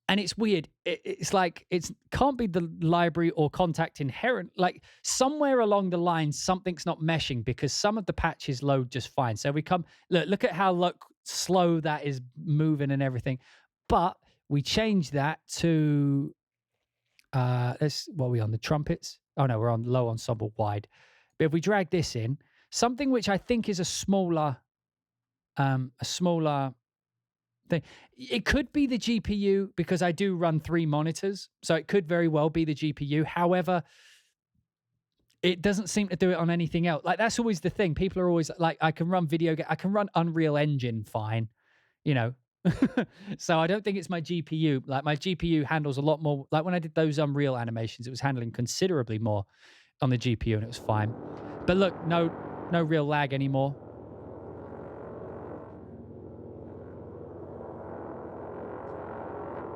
And it's weird. It's like, it can't be the library or Contact inherent. Like somewhere along the line, something's not meshing, because some of the patches load just fine. So we come, look at how slow that is moving and everything. But we change that to, what are we on? The trumpets? Oh no, we're on low ensemble wide. But if we drag this in, something which I think is a smaller thing. It could be the GPU, because I do run 3 monitors, so it could very well be the GPU. However, it doesn't seem to do it on anything else. Like that's always the thing. People are always like, I can run I can run Unreal Engine fine, you know. So I don't think it's my GPU. Like my GPU handles a lot more. Like when I did those Unreal animations, it was handling considerably more on the GPU, and it was fine. But look, no real lag anymore.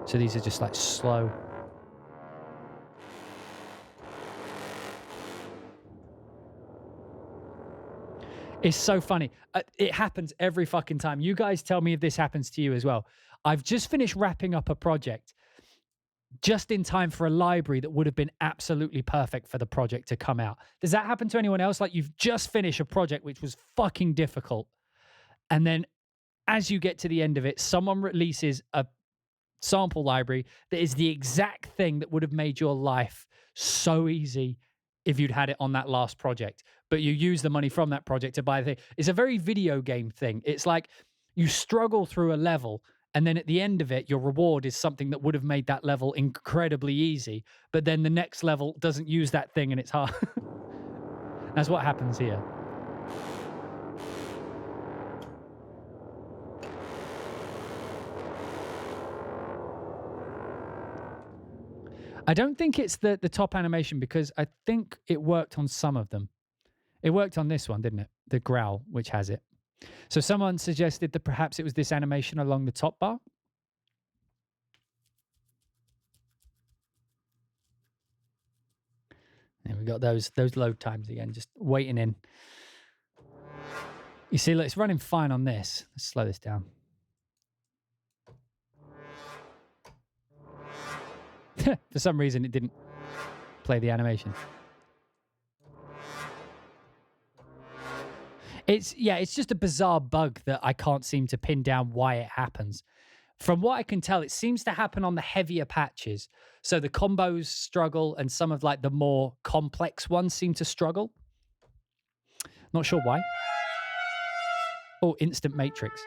So these are just like slow. It's so funny. It happens every fucking time. You guys tell me if this happens to you as well. I've just finished wrapping up a project just in time for a library that would have been absolutely perfect for the project to come out. Does that happen to anyone else? Like you've just finished a project which was fucking difficult, and then as you get to the end of it, someone releases a sample library that is the exact thing that would have made your life so easy if you'd had it on that last project, but you use the money from that project to buy the thing. It's a very video game thing. It's like you struggle through a level, and then at the end of it, your reward is something that would have made that level incredibly easy, but then the next level doesn't use that thing and it's hard. That's what happens here. I don't think it's the top animation, because I think it worked on some of them. It worked on this one, didn't it? The growl, which has it. So someone suggested that perhaps it was this animation along the top bar. And we got those load times again, just waiting in. You see, look, it's running fine on this. Let's slow this down. For some reason, it didn't play the animation. It's just a bizarre bug that I can't seem to pin down why it happens. From what I can tell, it seems to happen on the heavier patches. So the combos struggle, and some of like the more complex ones seem to struggle. Not sure why. Oh, Instant Matrix.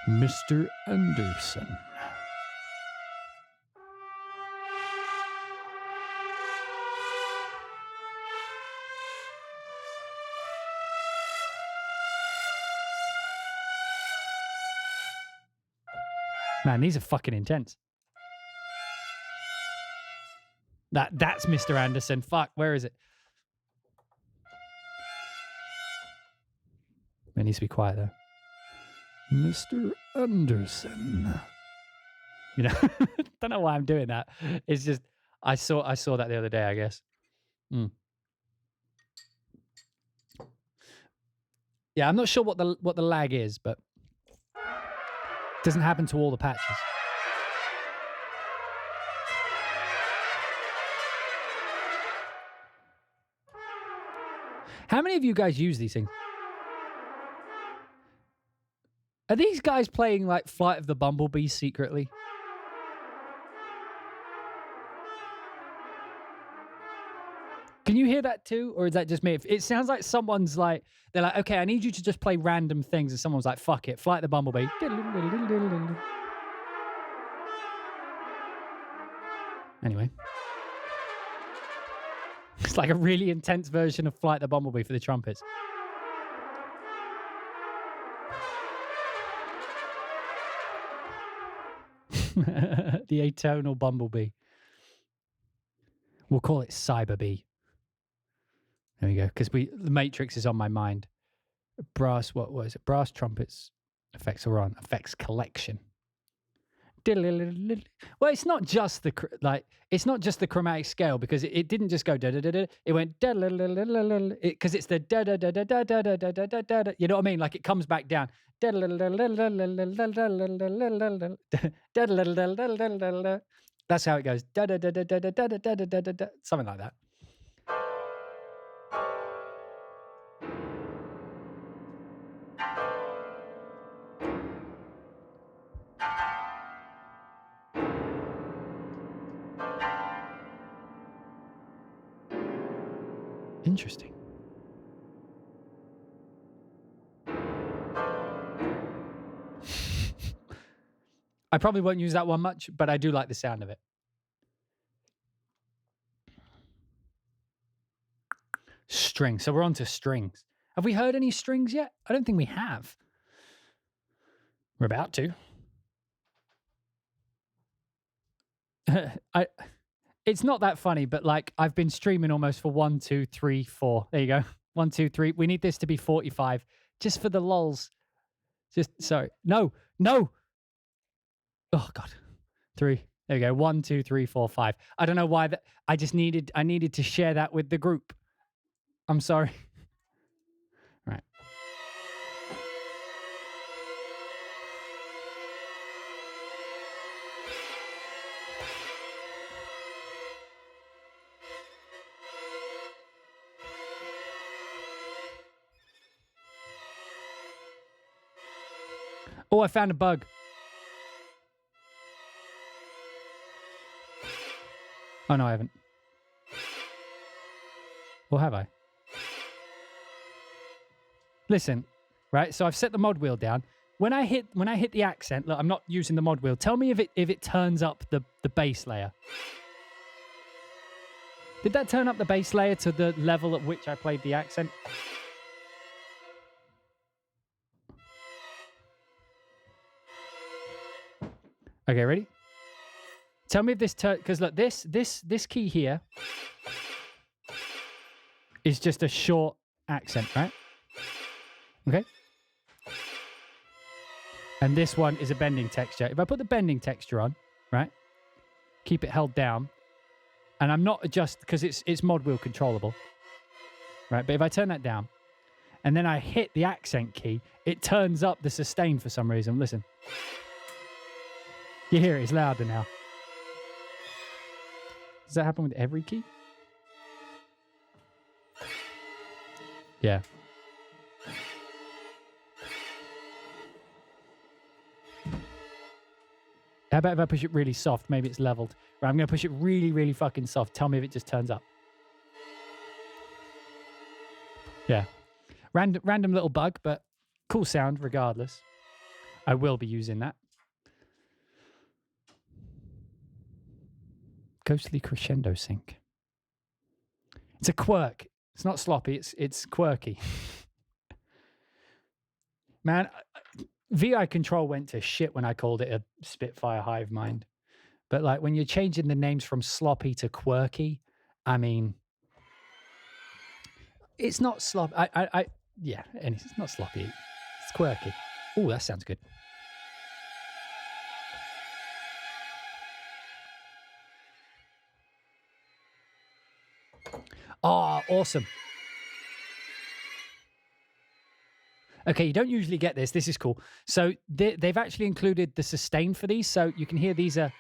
Mr. Anderson. Man, these are fucking intense. That's Mr. Anderson. Fuck, where is it? It needs to be quiet though. Mr. Anderson. You know, don't know why I'm doing that. It's just I saw that the other day, I guess. Yeah, I'm not sure what the lag is, but it doesn't happen to all the patches. How many of you guys use these things? Are these guys playing like Flight of the Bumblebee secretly? Can you hear that too? Or is that just me? It sounds like someone's like, they're like, okay, I need you to just play random things. And someone's like, fuck it, Flight of the Bumblebee. Anyway. It's like a really intense version of Flight the Bumblebee for the trumpets. The Atonal Bumblebee. We'll call it Cyber Bee. There we go. Because the Matrix is on my mind. Brass, what was it? Brass trumpets effects are on. Effects collection. Well, it's not just the it's not just the chromatic scale, because it didn't just go da da da da. It went da da da da da because it's the da da da da da da da da da da da. You know what I mean? Like it comes back down. That's how it goes. Da da da da da da da da da da da. Something like that. Interesting. I probably won't use that one much, but I do like the sound of it. Strings. So we're on to strings. Have we heard any strings yet? I don't think we have. We're about to. It's not that funny, but like I've been streaming almost for 1, 2, 3, 4. There you go. 1, 2, 3. We need this to be 45 just for the lulz. Just sorry. No. Oh God. 3. There you go. 1, 2, 3, 4, 5. I don't know why that. I needed to share that with the group. I'm sorry. Right. Oh, I found a bug. Oh no, I haven't. Or have I? Listen, right? So I've set the mod wheel down. When I hit the accent, look, I'm not using the mod wheel. Tell me if it turns up the bass layer. Did that turn up the bass layer to the level at which I played the accent? Okay, ready? Tell me if this because look, this key here is just a short accent, right? Okay. And this one is a bending texture. If I put the bending texture on, right? Keep it held down. And I'm not adjust because it's mod wheel controllable. Right? But if I turn that down and then I hit the accent key, it turns up the sustain for some reason. Listen. You hear it, it's louder now. Does that happen with every key? Yeah. How about if I push it really soft? Maybe it's leveled. Right, I'm going to push it really, really fucking soft. Tell me if it just turns up. Yeah. Random little bug, but cool sound regardless. I will be using that. Ghostly crescendo sync. It's a quirk. It's not sloppy. It's quirky. Man, VI control went to shit when I called it a Spitfire hive mind. But like when you're changing the names from sloppy to quirky, I mean, it's not sloppy. Yeah, and it's not sloppy. It's quirky. Oh, that sounds good. Oh, awesome. Okay, you don't usually get this. This is cool. So they've actually included the sustain for these. So you can hear these are...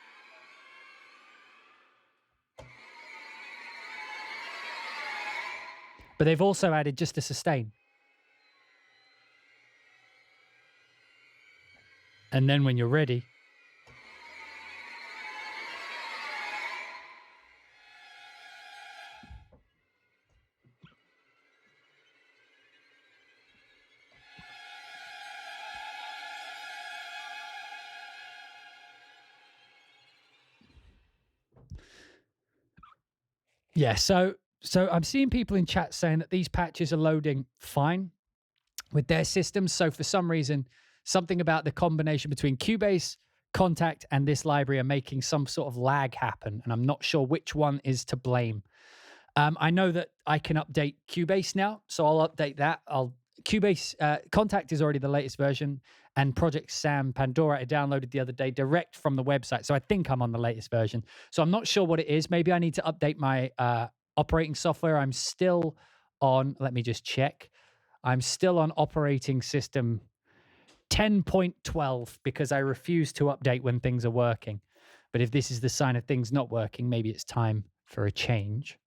But they've also added just a sustain. And then when you're ready... Yeah, so I'm seeing people in chat saying that these patches are loading fine with their systems. So for some reason, something about the combination between Cubase, Contact, and this library are making some sort of lag happen, and I'm not sure which one is to blame. I know that I can update Cubase now, so I'll update that. Cubase Contact is already the latest version, and ProjectSam Pandora I downloaded the other day direct from the website. So I think I'm on the latest version. So I'm not sure what it is. Maybe I need to update my operating software. I'm still on, let me just check. I'm still on operating system 10.12 because I refuse to update when things are working. But if this is the sign of things not working, maybe it's time for a change.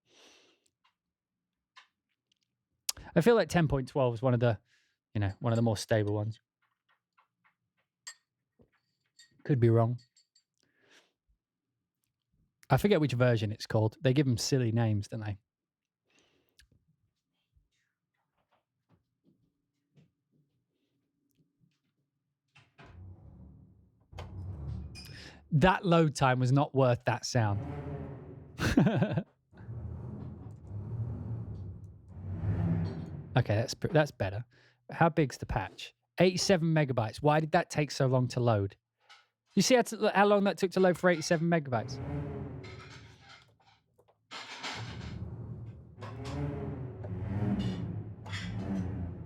I feel like 10.12 is one of the, one of the more stable ones. Could be wrong. I forget which version it's called. They give them silly names, don't they? That load time was not worth that sound. Okay, that's better. How big's the patch? 87 megabytes. Why did that take so long to load? You see how long that took to load for 87 megabytes?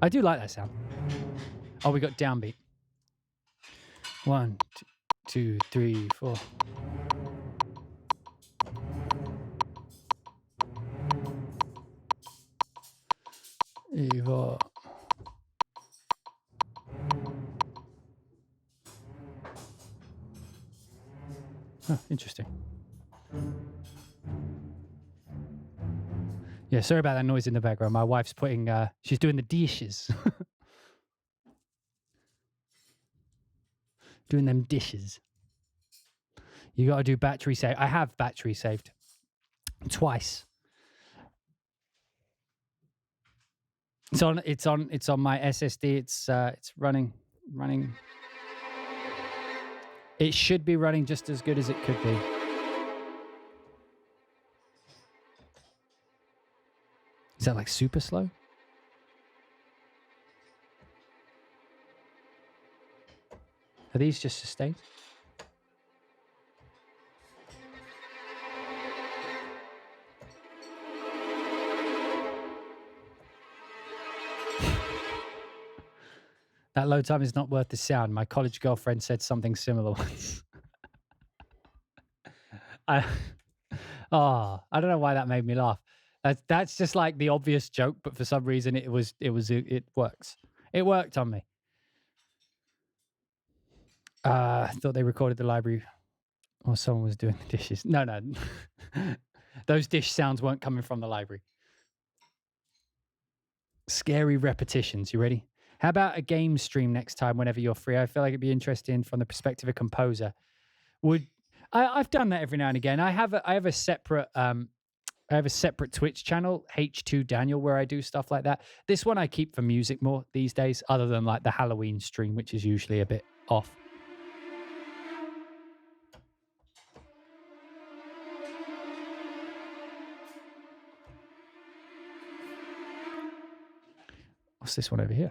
I do like that sound. Oh, we got downbeat. 1, 2, 3, 4. Eva. Oh, interesting. Yeah, sorry about that noise in the background. My wife's putting, she's doing the dishes. Doing them dishes. You got to do battery save. I have battery saved twice. It's on my SSD. It's running. It should be running just as good as it could be. Is that like super slow? Are these just sustained? That load time is not worth the sound. My college girlfriend said something similar once. I don't know why that made me laugh. That's just like the obvious joke, but for some reason it works. It worked on me. I thought they recorded the library or someone was doing the dishes. No. Those dish sounds weren't coming from the library. Scary repetitions. You ready? How about a game stream next time whenever you're free? I feel like it'd be interesting from the perspective of a composer. I've done that every now and again. I have a separate Twitch channel, H2 Daniel, where I do stuff like that. This one I keep for music more these days, other than like the Halloween stream, which is usually a bit off. What's this one over here?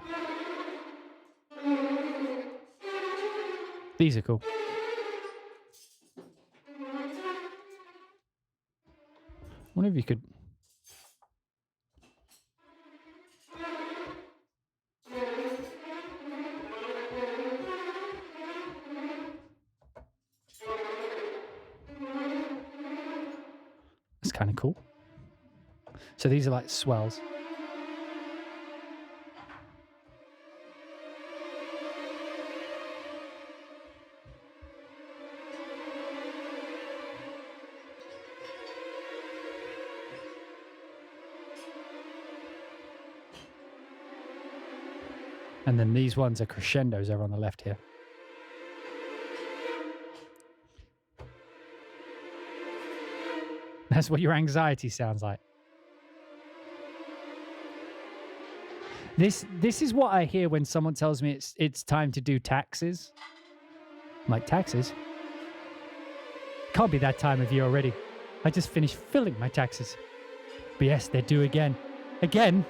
These are cool. I wonder if you could... That's kind of cool. So these are like swells. And then these ones are crescendos over on the left here. That's what your anxiety sounds like. This is what I hear when someone tells me it's time to do taxes. I'm like, taxes? Can't be that time of year already. I just finished filling my taxes. But yes, they're due again. Again?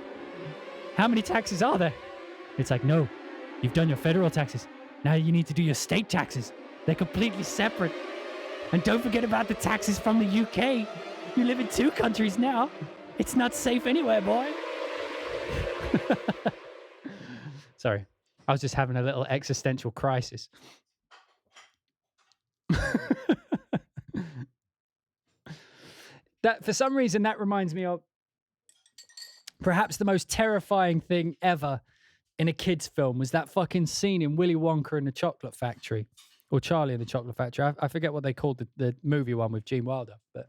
How many taxes are there? It's like, no, you've done your federal taxes. Now you need to do your state taxes. They're completely separate. And don't forget about the taxes from the UK. You live in 2 countries now. It's not safe anywhere, boy. Sorry. I was just having a little existential crisis. That, for some reason, that reminds me of perhaps the most terrifying thing ever in a kid's film was that fucking scene in Willy Wonka and the Chocolate Factory, or Charlie and the Chocolate Factory. I forget what they called the movie one with Gene Wilder, but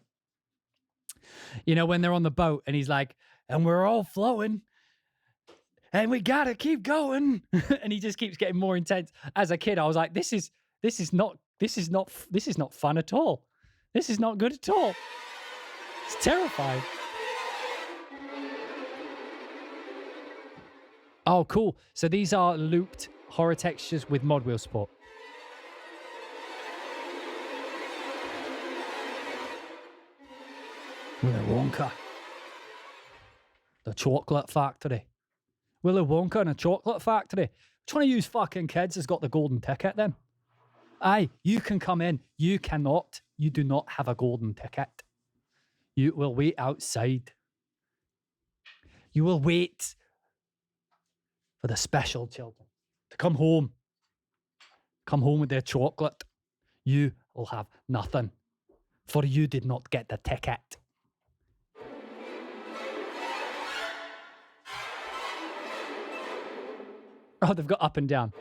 you know, when they're on the boat and he's like, and we're all flowing and we gotta keep going. And he just keeps getting more intense. As a kid, I was like, this is not fun at all. This is not good at all. It's terrifying. Oh, cool. So these are looped horror textures with mod wheel support. Willy Wonka. The Chocolate Factory. Willy Wonka and a Chocolate Factory. Which one of you fucking kids has got the golden ticket then? Aye, you can come in. You cannot. You do not have a golden ticket. You will wait outside. You will wait for the special children to come home. Come home with their chocolate. You will have nothing, for you did not get the ticket. Oh, they've got up and down.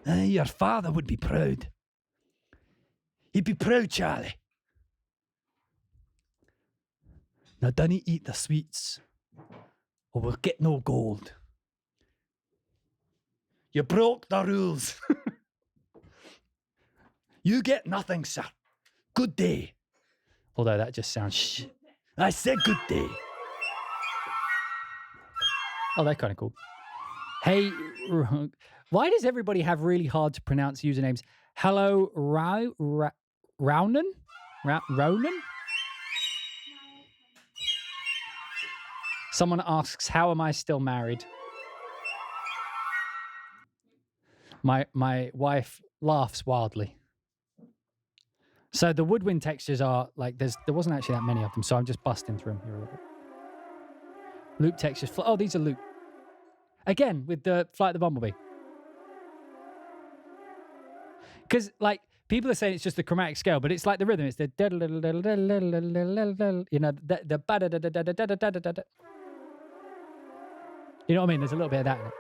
Your father would be proud. He'd be proud, Charlie. Now, don't eat the sweets, or we'll get no gold. You broke the rules. You get nothing, sir. Good day. Although that just sounds I said good day. Oh, that's kind of cool. Hey, why does everybody have really hard to pronounce usernames? Hello, Raunen? Ronan? Someone asks, how am I still married? My wife laughs wildly. So the woodwind textures are like, there wasn't actually that many of them, so I'm just busting through them here a little bit. Loop textures. Oh, these are loop. Again, with the Flight of the Bumblebee. Because, like, people are saying it's just the chromatic scale, but it's like the rhythm. It's the... You know, the... You know what I mean? There's a little bit of that in it.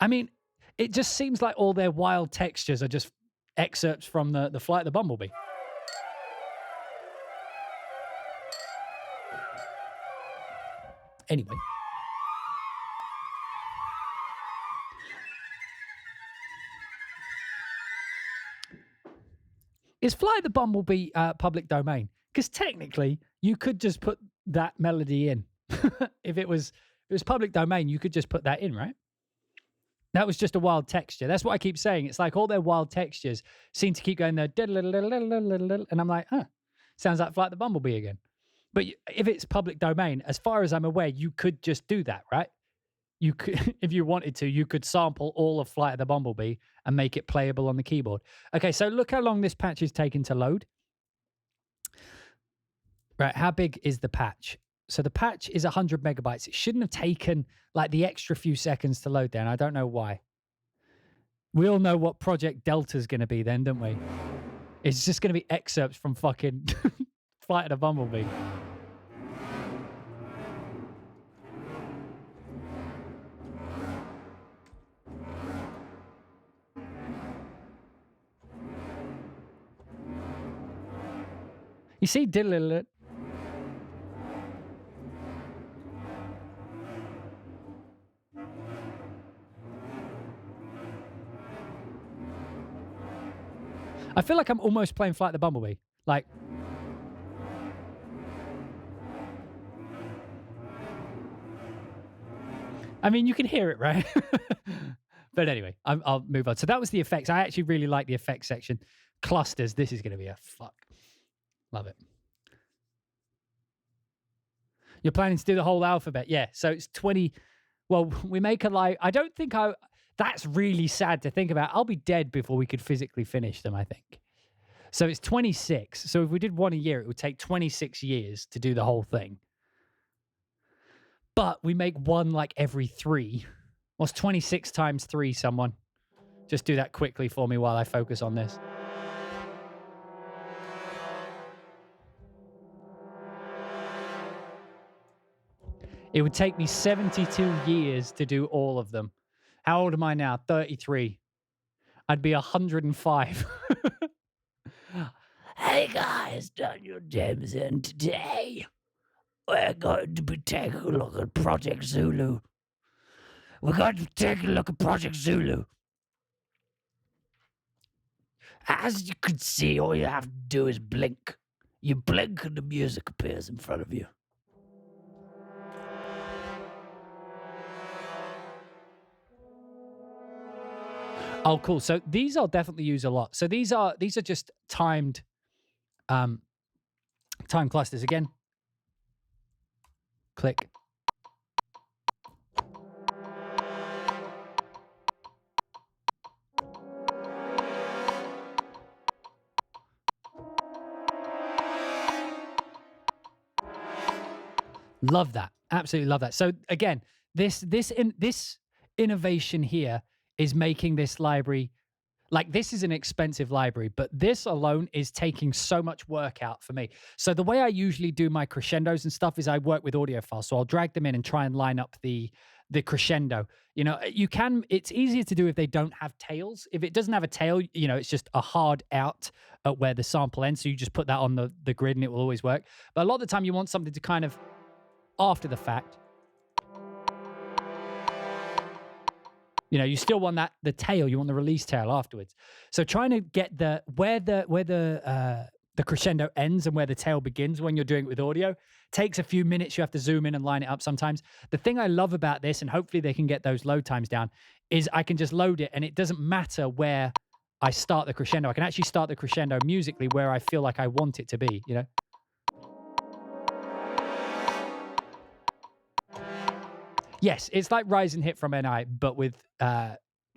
I mean, it just seems like all their wild textures are just excerpts from the Flight of the Bumblebee. Anyway. Is Flight of the Bumblebee public domain? Because technically, you could just put that melody in. If it was public domain, you could just put that in, right? That was just a wild texture. That's what I keep saying. It's like all their wild textures seem to keep going there. And I'm like, sounds like Flight the Bumblebee again. But if it's public domain, as far as I'm aware, you could just do that, right? You could, if you wanted to, you could sample all of Flight of the Bumblebee and make it playable on the keyboard. Okay, so look how long this patch is taking to load. Right, how big is the patch? So the patch is 100 megabytes. It shouldn't have taken like the extra few seconds to load there, and I don't know why. We all know what Project Delta's going to be then, don't we? It's just going to be excerpts from fucking Flight of the Bumblebee. You see, diddle. I feel like I'm almost playing Flight the Bumblebee. Like, I mean, you can hear it, right? But anyway, I'll move on. So that was the effects. I actually really like the effects section. Clusters. This is going to be a fuck. Love it. You're planning to do the whole alphabet? Yeah. So it's 20. Well, we make a live. I don't think That's really sad to think about. I'll be dead before we could physically finish them, I think. So it's 26. So if we did one a year, it would take 26 years to do the whole thing. But we make one like every 3. What's 26 times 3, someone? Just do that quickly for me while I focus on this. It would take me 72 years to do all of them. How old am I now? 33. I'd be 105. Hey guys, Daniel James, and today we're going to be taking a look at Project Zulu. We're going to take a look at Project Zulu. As you can see, all you have to do is blink. You blink and the music appears in front of you. Oh, cool. So these I'll definitely use a lot. So these are just timed time clusters. Again, click. Love that. Absolutely love that. So again, this innovation here is making this library, like, this is an expensive library, but this alone is taking so much work out for me. So the way I usually do my crescendos and stuff is I work with audio files. So I'll drag them in and try and line up the crescendo. You know, it's easier to do if they don't have tails. If it doesn't have a tail, you know, it's just a hard out at where the sample ends. So you just put that on the grid and it will always work. But a lot of the time you want something to kind of, after the fact, you know, you still want the tail. You want the release tail afterwards. So trying to get where the crescendo ends and where the tail begins when you're doing it with audio takes a few minutes. You have to zoom in and line it up sometimes. The thing I love about this, and hopefully they can get those load times down, is I can just load it and it doesn't matter where I start the crescendo. I can actually start the crescendo musically where I feel like I want it to be, you know? Yes, it's like Rise and Hit from NI, but with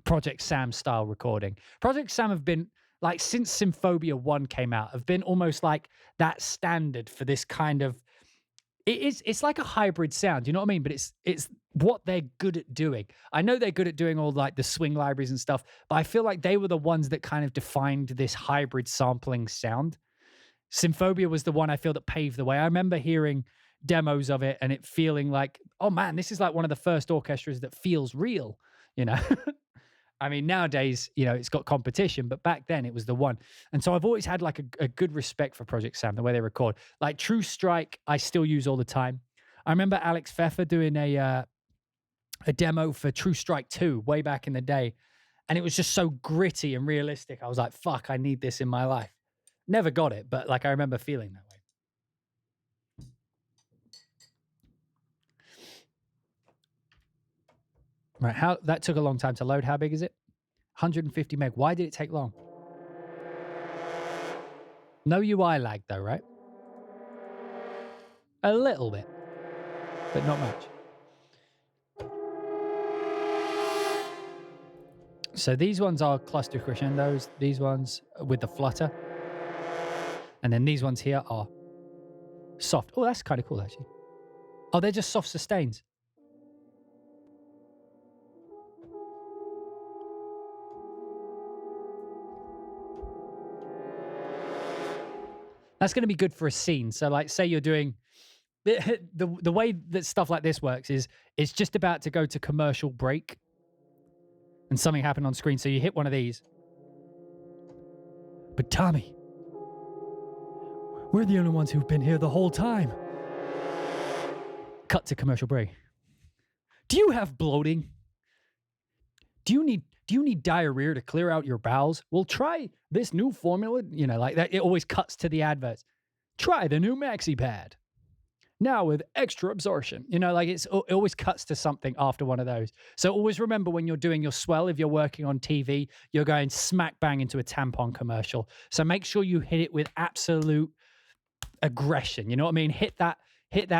ProjectSam style recording. ProjectSam have been, like, since Symphobia 1 came out, have been almost like that standard for this kind of, it's like a hybrid sound, you know what I mean? But it's what they're good at doing. I know they're good at doing all like the swing libraries and stuff, but I feel like they were the ones that kind of defined this hybrid sampling sound. Symphobia was the one I feel that paved the way. I remember hearing demos of it and it feeling like, oh man, this is like one of the first orchestras that feels real, you know? I mean, nowadays, you know, it's got competition, but back then it was the one. And so I've always had like a good respect for ProjectSam, the way they record. Like True Strike, I still use all the time. I remember Alex Pfeffer doing a demo for True Strike 2 way back in the day. And it was just so gritty and realistic. I was like, fuck, I need this in my life. Never got it, but like I remember feeling that way. Right, that took a long time to load. How big is it? 150 meg. Why did it take long? No UI lag though, right? A little bit, but not much. So these ones are cluster crescendos. These ones with the flutter. And then these ones here are soft. Oh, that's kind of cool, actually. Oh, they're just soft sustains. That's going to be good for a scene. So like, say you're doing, the way that stuff like this works is it's just about to go to commercial break and something happened on screen. So you hit one of these. But Tommy, we're the only ones who've been here the whole time. Cut to commercial break. Do you have bloating? Do you need diarrhea to clear out your bowels? Well, try this new formula. You know, like that. It always cuts to the adverts. Try the new Maxi Pad. Now with extra absorption. You know, like it always cuts to something after one of those. So always remember when you're doing your swell, if you're working on TV, you're going smack bang into a tampon commercial. So make sure you hit it with absolute aggression. You know what I mean? Hit that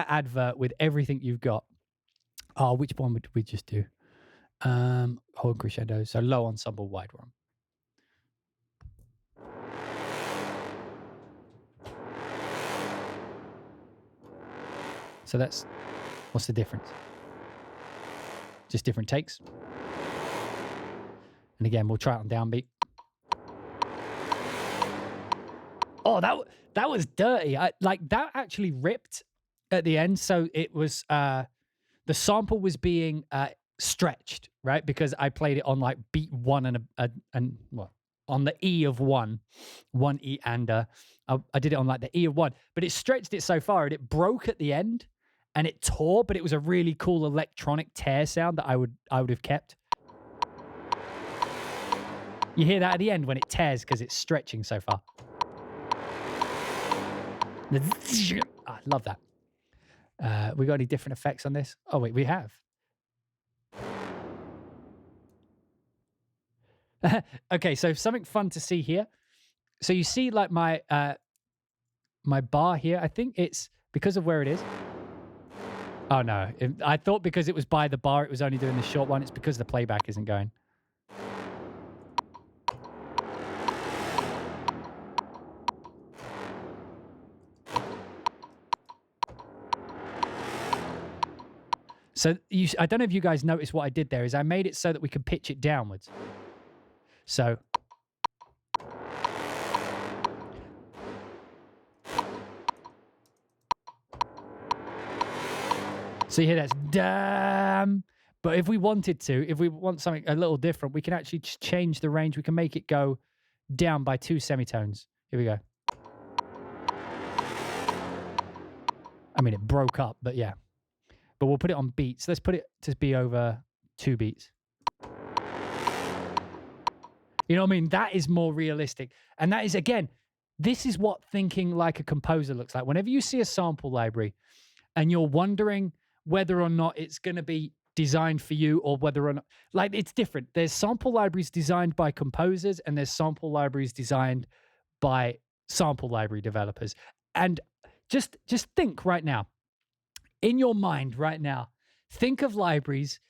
advert with everything you've got. Oh, which one would we just do? Chord crescendo, so low ensemble, wide one. So that's, what's the difference? Just different takes. And again, we'll try it on downbeat. Oh, that was dirty. Like that actually ripped at the end. So it was the sample was being stretched, right? Because I played it on like beat one and what, on the E of one E, and I did it on like the E of one, but it stretched it so far and it broke at the end and it tore, but it was a really cool electronic tear sound that I would have kept. You hear that at the end when it tears because it's stretching so far. I love that. We got any different effects on this? Oh wait, we have. Okay, so something fun to see here. So you see like my my bar here. I think it's because of where it is. Oh no, I thought because it was by the bar it was only doing the short one. It's because the playback isn't going. So I don't know if you guys noticed what I did there is I made it so that we could pitch it downwards. So you hear that's damn. But if we wanted to, if we want something a little different, we can actually just change the range. We can make it go down by 2 semitones. Here we go. I mean, it broke up, but yeah. But we'll put it on beats. Let's put it to be over 2 beats. You know what I mean? That is more realistic. And that is, again, this is what thinking like a composer looks like. Whenever you see a sample library and you're wondering whether or not it's going to be designed for you or whether or not, like, it's different. There's sample libraries designed by composers and there's sample libraries designed by sample library developers. And just think right now, in your mind right now, think of libraries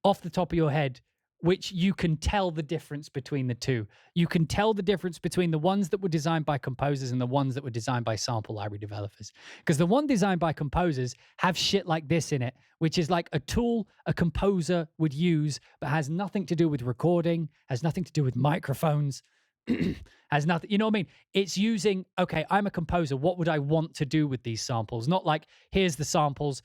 off the top of your head, which you can tell the difference between the two. You can tell the difference between the ones that were designed by composers and the ones that were designed by sample library developers. Because the one designed by composers have shit like this in it, which is like a tool a composer would use, but has nothing to do with recording, has nothing to do with microphones, has nothing, you know what I mean? It's using, okay, I'm a composer. What would I want to do with these samples? Not like, here's the samples,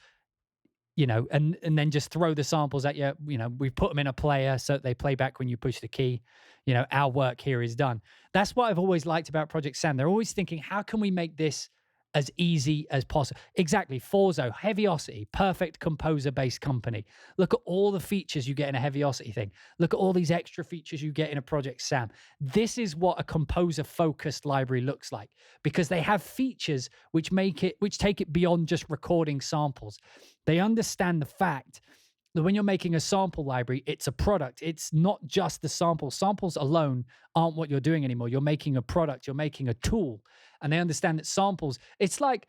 you know, and then just throw the samples at you. You know, we put them in a player so that they play back when you push the key. You know, our work here is done. That's what I've always liked about Project Sam. They're always thinking, how can we make this as easy as possible? Exactly. Forzo, Heaviosity, perfect composer-based company. Look at all the features you get in a Heaviosity thing. Look at all these extra features you get in a Project Sam. This is what a composer-focused library looks like, because they have features which take it beyond just recording samples. They understand the fact that when you're making a sample library, it's a product. It's not just the samples. Samples alone aren't what you're doing anymore. You're making a product. You're making a tool. And they understand that samples, it's like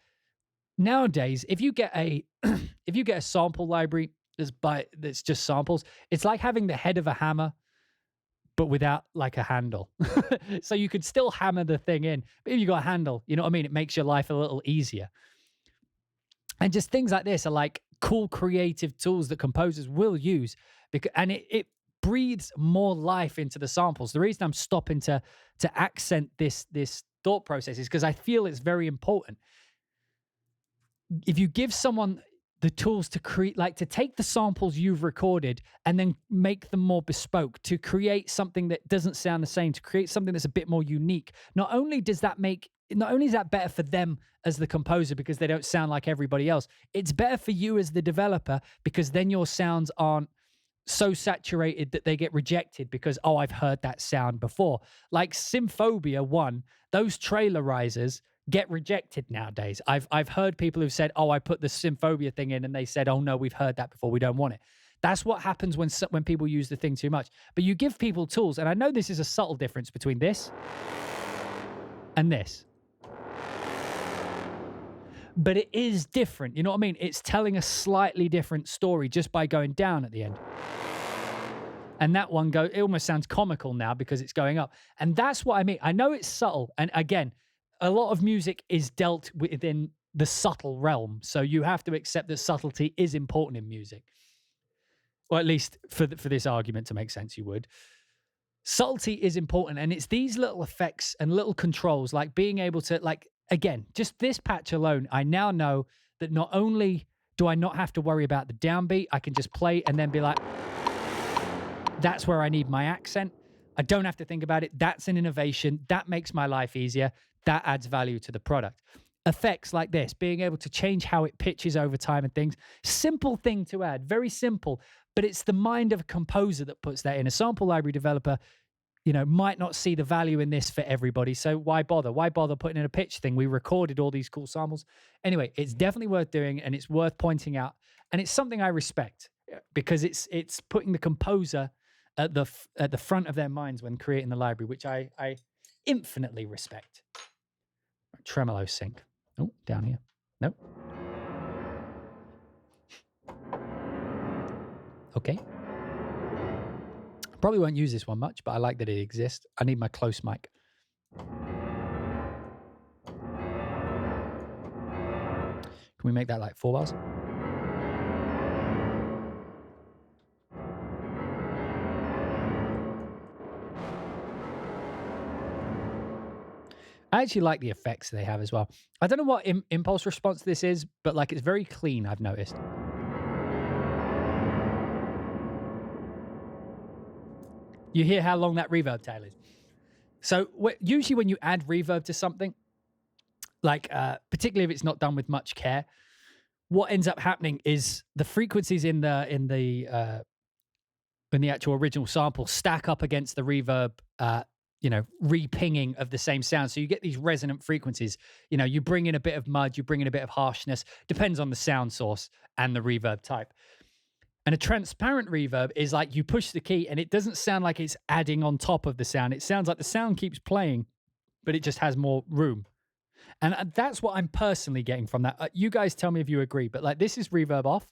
nowadays, if you get a sample library that's just samples, it's like having the head of a hammer, but without like a handle. So you could still hammer the thing in, but if you got a handle, you know what I mean? It makes your life a little easier. And just things like this are like cool creative tools that composers will use, and it breathes more life into the samples. The reason I'm stopping to accent this thought process is because I feel it's very important. If you give someone the tools to create, like to take the samples you've recorded and then make them more bespoke, to create something that doesn't sound the same, to create something that's a bit more unique, not only is that better for them as the composer because they don't sound like everybody else, it's better for you as the developer because then your sounds aren't so saturated that they get rejected because, oh, I've heard that sound before. Like Symphobia 1, those trailer risers get rejected nowadays. I've heard people who've said, oh, I put the Symphobia thing in and they said, oh no, we've heard that before, we don't want it. That's what happens when people use the thing too much. But you give people tools, and I know this is a subtle difference between this and this, but it is different. You know what I mean? It's telling a slightly different story just by going down at the end. And that one it almost sounds comical now because it's going up. And that's what I mean. I know it's subtle. And again, a lot of music is dealt within the subtle realm. So you have to accept that subtlety is important in music. Or at least for this argument to make sense, you would. Subtlety is important. And it's these little effects and little controls, like being able to, like, again, just this patch alone, I now know that not only do I not have to worry about the downbeat, I can just play and then be like, that's where I need my accent. I don't have to think about it. That's an innovation. That makes my life easier. That adds value to the product. Effects like this, being able to change how it pitches over time and things. Simple thing to add, very simple, but it's the mind of a composer that puts that in. A sample library developer, you know, might not see the value in this for everybody. So why bother? Why bother putting in a pitch thing? We recorded all these cool samples. Anyway, it's definitely worth doing and it's worth pointing out. And it's something I respect because it's putting the composer at the front of their minds when creating the library, which I infinitely respect. Tremolo sync. Oh, down here. Nope. Okay. Probably won't use this one much, but I like that it exists. I need my close mic. Can we make that like 4 bars? I actually like the effects they have as well. I don't know what impulse response this is, but like it's very clean, I've noticed. You hear how long that reverb tail is. So usually when you add reverb to something, like particularly if it's not done with much care, what ends up happening is the frequencies in the actual original sample stack up against the reverb, re-pinging of the same sound. So you get these resonant frequencies. You know, you bring in a bit of mud, you bring in a bit of harshness, depends on the sound source and the reverb type. And a transparent reverb is like you push the key and it doesn't sound like it's adding on top of the sound. It sounds like the sound keeps playing, but it just has more room. And that's what I'm personally getting from that. You guys tell me if you agree, but like this is reverb off.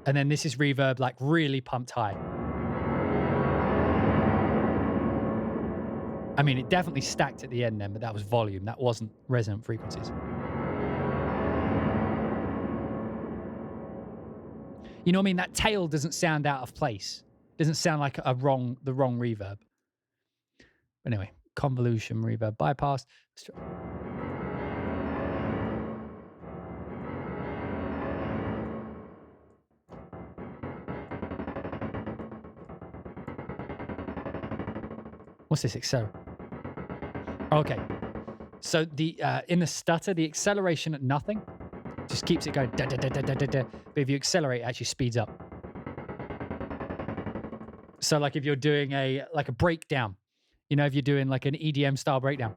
And then this is reverb like really pumped high. I mean, it definitely stacked at the end then, but that was volume. That wasn't resonant frequencies. You know what I mean? That tail doesn't sound out of place. Doesn't sound like the wrong reverb. But anyway, convolution, reverb, bypass. What's this accelerate? Okay. So the in the stutter, the acceleration at nothing just keeps it going. Da, da, da, da, da, da, da. But if you accelerate, it actually speeds up. So like if you're doing a breakdown, you know, if you're doing like an EDM style breakdown.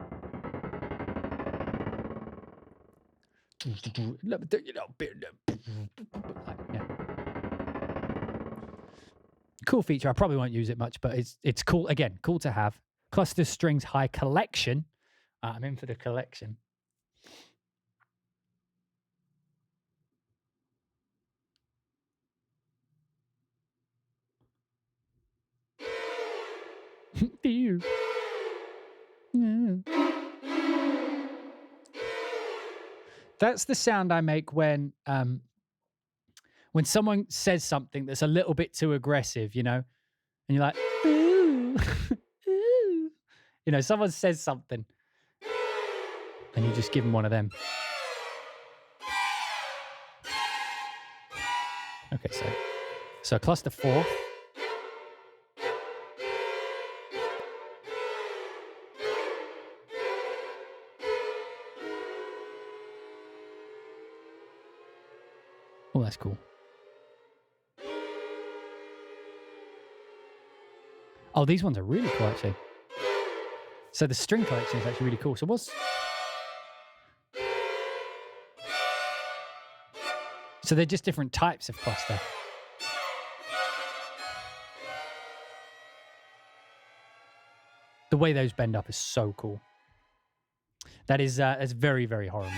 Yeah. Cool feature. I probably won't use it much, but it's cool. Again, cool to have. Cluster strings high collection. I'm in for the collection. That's the sound I make when someone says something that's a little bit too aggressive, you know, and you're like, ooh, ooh. You know, someone says something, and you just give them one of them. Okay, so cluster 4. Oh, that's cool. Oh, these ones are really cool, actually. So the string collection is actually really cool. So So they're just different types of cluster. The way those bend up is so cool. That is that's very, very horror movie.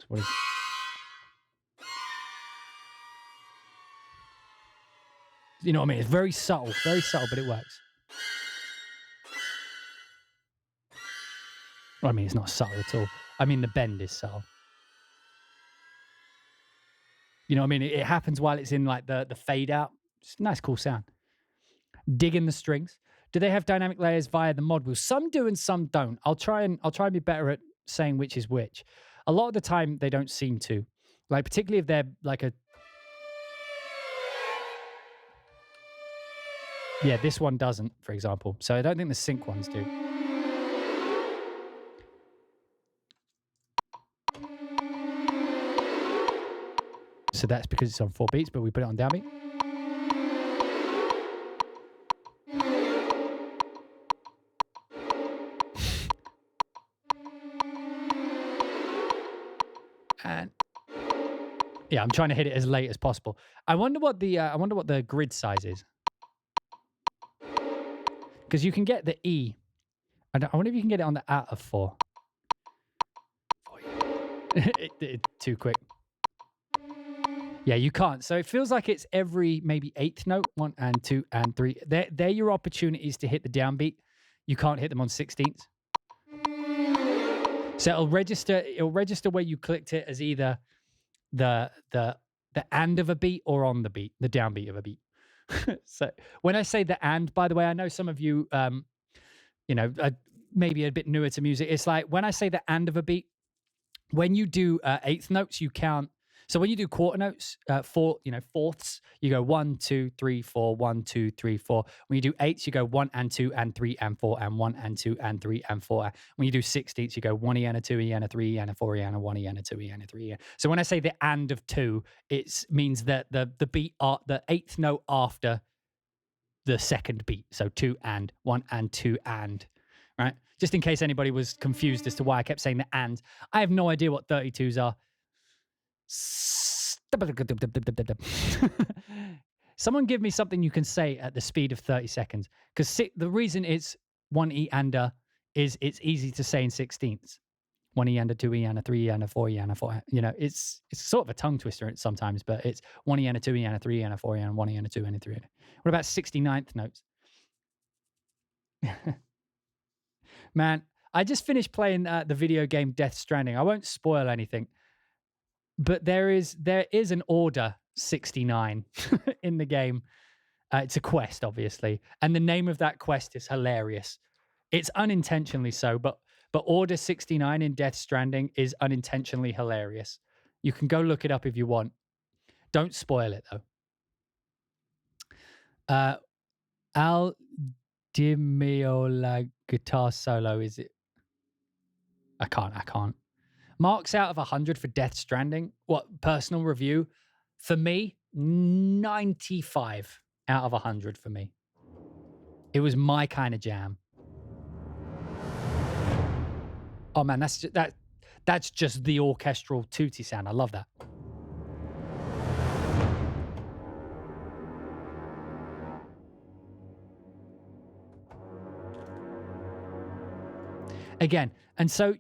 What is... You know what I mean? It's very subtle, but it works. Well, I mean, it's not subtle at all. I mean, the bend is subtle. You know what I mean? It happens while it's in like the fade out. It's a nice, cool sound. Digging the strings. Do they have dynamic layers via the mod wheel? Some do and some don't. I'll try and be better at saying which is which. A lot of the time, they don't seem to. Like, particularly if they're like a... Yeah, this one doesn't, for example. So I don't think the sync ones do. So that's because it's on 4 beats, but we put it on downbeat. And yeah, I'm trying to hit it as late as possible. I wonder what the grid size is, because you can get the E. I wonder if you can get it on the out of 4. Too quick. Yeah, you can't. So it feels like it's every maybe 8th note, 1 and 2 and 3. They're your opportunities to hit the downbeat. You can't hit them on 16ths. So it'll register where you clicked it as either the and of a beat or on the beat, the downbeat of a beat. So when I say the and, by the way, I know some of you, maybe a bit newer to music. It's like when I say the and of a beat, when you do 8th notes, you count. So when you do quarter notes, fourths, you go 1, 2, 3, 4, 1, 2, 3, 4. When you do 8ths, you go 1 and 2 and 3 and 4 and 1 and 2 and 3 and 4. When you do 16ths, you go 1 E and a 2 E and a 3 E and a 4 E and a 1 E and a 2 E and a 3 E. So when I say the and of 2, it means that the beat are the 8th note after the second beat. So 2 and 1 and 2 and, right? Just in case anybody was confused as to why I kept saying the and. I have no idea what 32s are. Someone give me something you can say at the speed of 30 seconds. Because the reason it's 1 E and a is it's easy to say in 16ths. 1 E and a 2 E and a 3 E and a 4 E and a 4. You know, it's sort of a tongue twister sometimes, but it's 1 E and a 2 E and a 3 E and a 4 E and 1 E and a 2 and a 3. What about 69th notes? Man, I just finished playing the video game Death Stranding. I won't spoil anything. But there is an order 69 in the game. It's a quest, obviously, and the name of that quest is hilarious. It's unintentionally so, but order 69 in Death Stranding is unintentionally hilarious. You can go look it up if you want. Don't spoil it though. Al Dimiola guitar solo, is it? I can't. Marks out of 100 for Death Stranding. What, personal review? For me, 95 out of 100 for me. It was my kind of jam. Oh man, that's just the orchestral tooty sound. I love that. Again, and so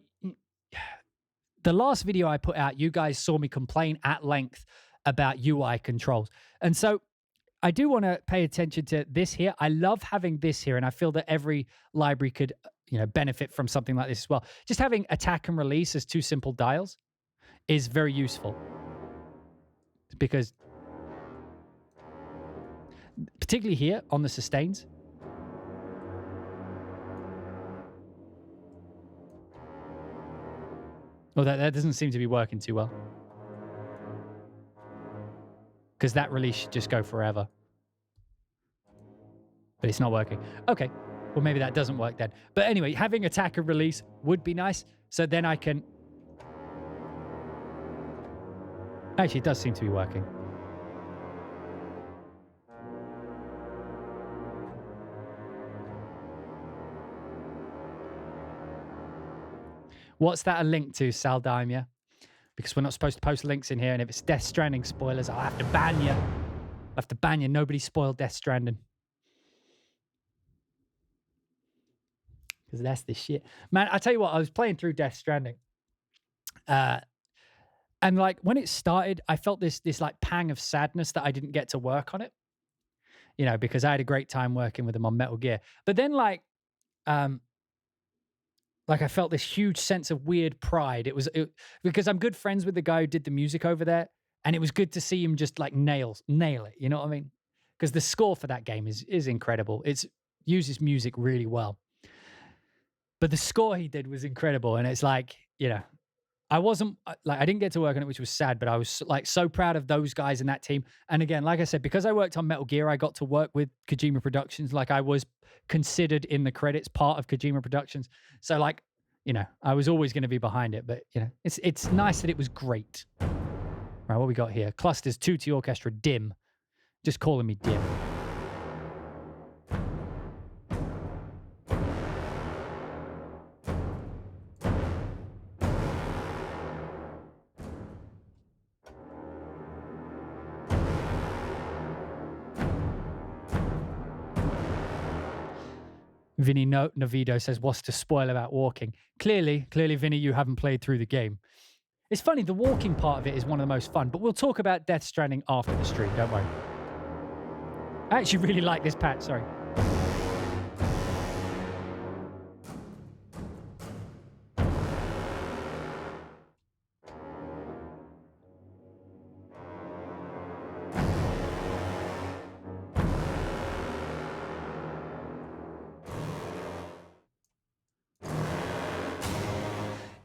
the last video I put out, you guys saw me complain at length about UI controls. And so I do want to pay attention to this here. I love having this here, and I feel that every library could, benefit from something like this as well. Just having attack and release as 2 simple dials is very useful. Because particularly here on the sustains, well, that doesn't seem to be working too well. Because that release should just go forever. But it's not working. Okay. Well, maybe that doesn't work then. But anyway, having attack and release would be nice. So then I can... Actually, it does seem to be working. What's that a link to, Saldimia? Because we're not supposed to post links in here, and if it's Death Stranding spoilers, I'll have to ban you. I'll have to ban you. Nobody spoiled Death Stranding. Because that's the shit. Man, I tell you what, I was playing through Death Stranding. And like when it started, I felt this like pang of sadness that I didn't get to work on it, because I had a great time working with them on Metal Gear. But then like I felt this huge sense of weird pride. Because I'm good friends with the guy who did the music over there, and it was good to see him just like nail it. You know what I mean? Because the score for that game is incredible. It uses music really well. But the score he did was incredible, and it's like, I didn't get to work on it, which was sad, but I was like so proud of those guys in that team. And again, like I said, because I worked on Metal Gear, I got to work with Kojima Productions. Like I was considered in the credits part of Kojima Productions. So like, I was always going to be behind it, but it's nice that it was great. Right, what we got here? Clusters, Tutti Orchestra, Dim. Just calling me Dim. Vinny Novido says, what's to spoil about walking? Clearly, Vinny, you haven't played through the game. It's funny, the walking part of it is one of the most fun, but we'll talk about Death Stranding after the stream, don't worry. I actually really like this patch, sorry.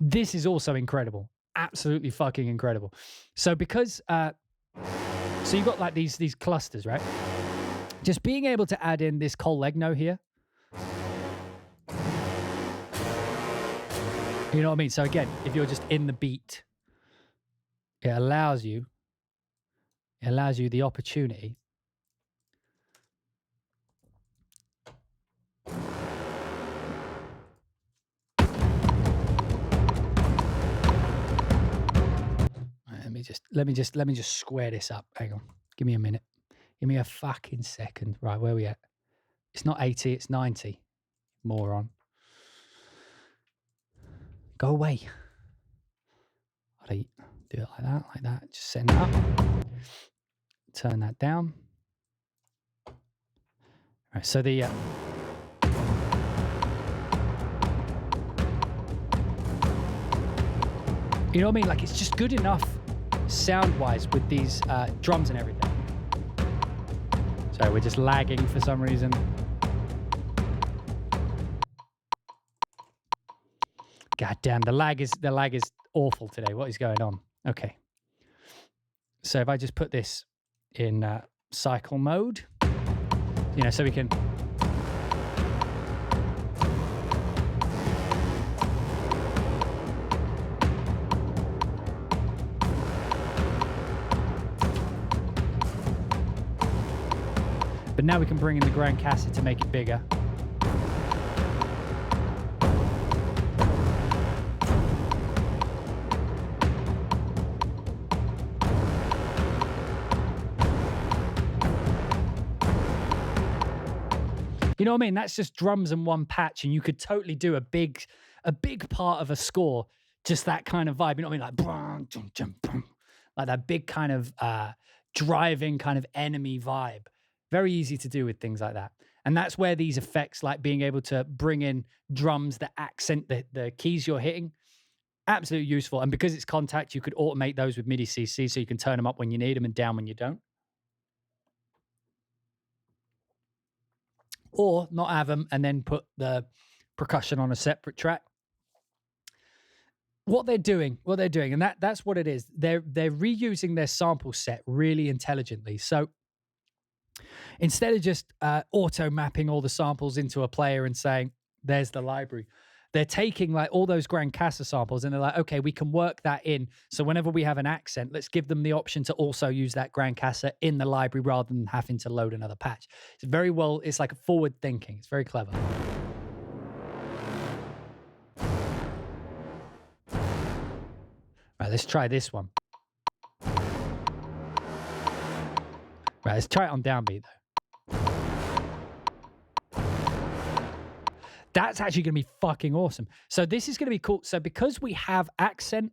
This is also incredible. Absolutely fucking incredible. So because, so you've got like these clusters, right? Just being able to add in this Collegno here. You know what I mean? So again, if you're just in the beat, it allows you the opportunity Let me just square this up. Hang on. Give me a minute. Give me a fucking second. Right, where are we at? It's not 80, it's 90. Moron. Go away. I'll do it like that. Just send it up. Turn that down. All right, so the you know what I mean? Like, it's just good enough sound-wise with these drums and everything. So we're just lagging for some reason. God damn, the lag is awful today. What is going on? Okay. So if I just put this in cycle mode, so we can. But now we can bring in the Grand Cassette to make it bigger. You know what I mean? That's just drums and one patch, and you could totally do a big part of a score, just that kind of vibe. You know what I mean? Like that big kind of driving kind of enemy vibe. Very easy to do with things like that. And that's where these effects, like being able to bring in drums that accent the keys you're hitting, absolutely useful. And because it's contact, you could automate those with MIDI CC, so you can turn them up when you need them and down when you don't. Or not have them and then put the percussion on a separate track. What they're doing, and that's what it is. They're reusing their sample set really intelligently. So instead of just auto mapping all the samples into a player and saying, there's the library, they're taking like all those Grand Casa samples and they're like, okay, we can work that in. So whenever we have an accent, let's give them the option to also use that Grand Casa in the library rather than having to load another patch. It's very well, it's like forward thinking. It's very clever. Right, let's try this one. Right, let's try it on downbeat though. That's actually going to be fucking awesome. So this is going to be cool. So because we have accent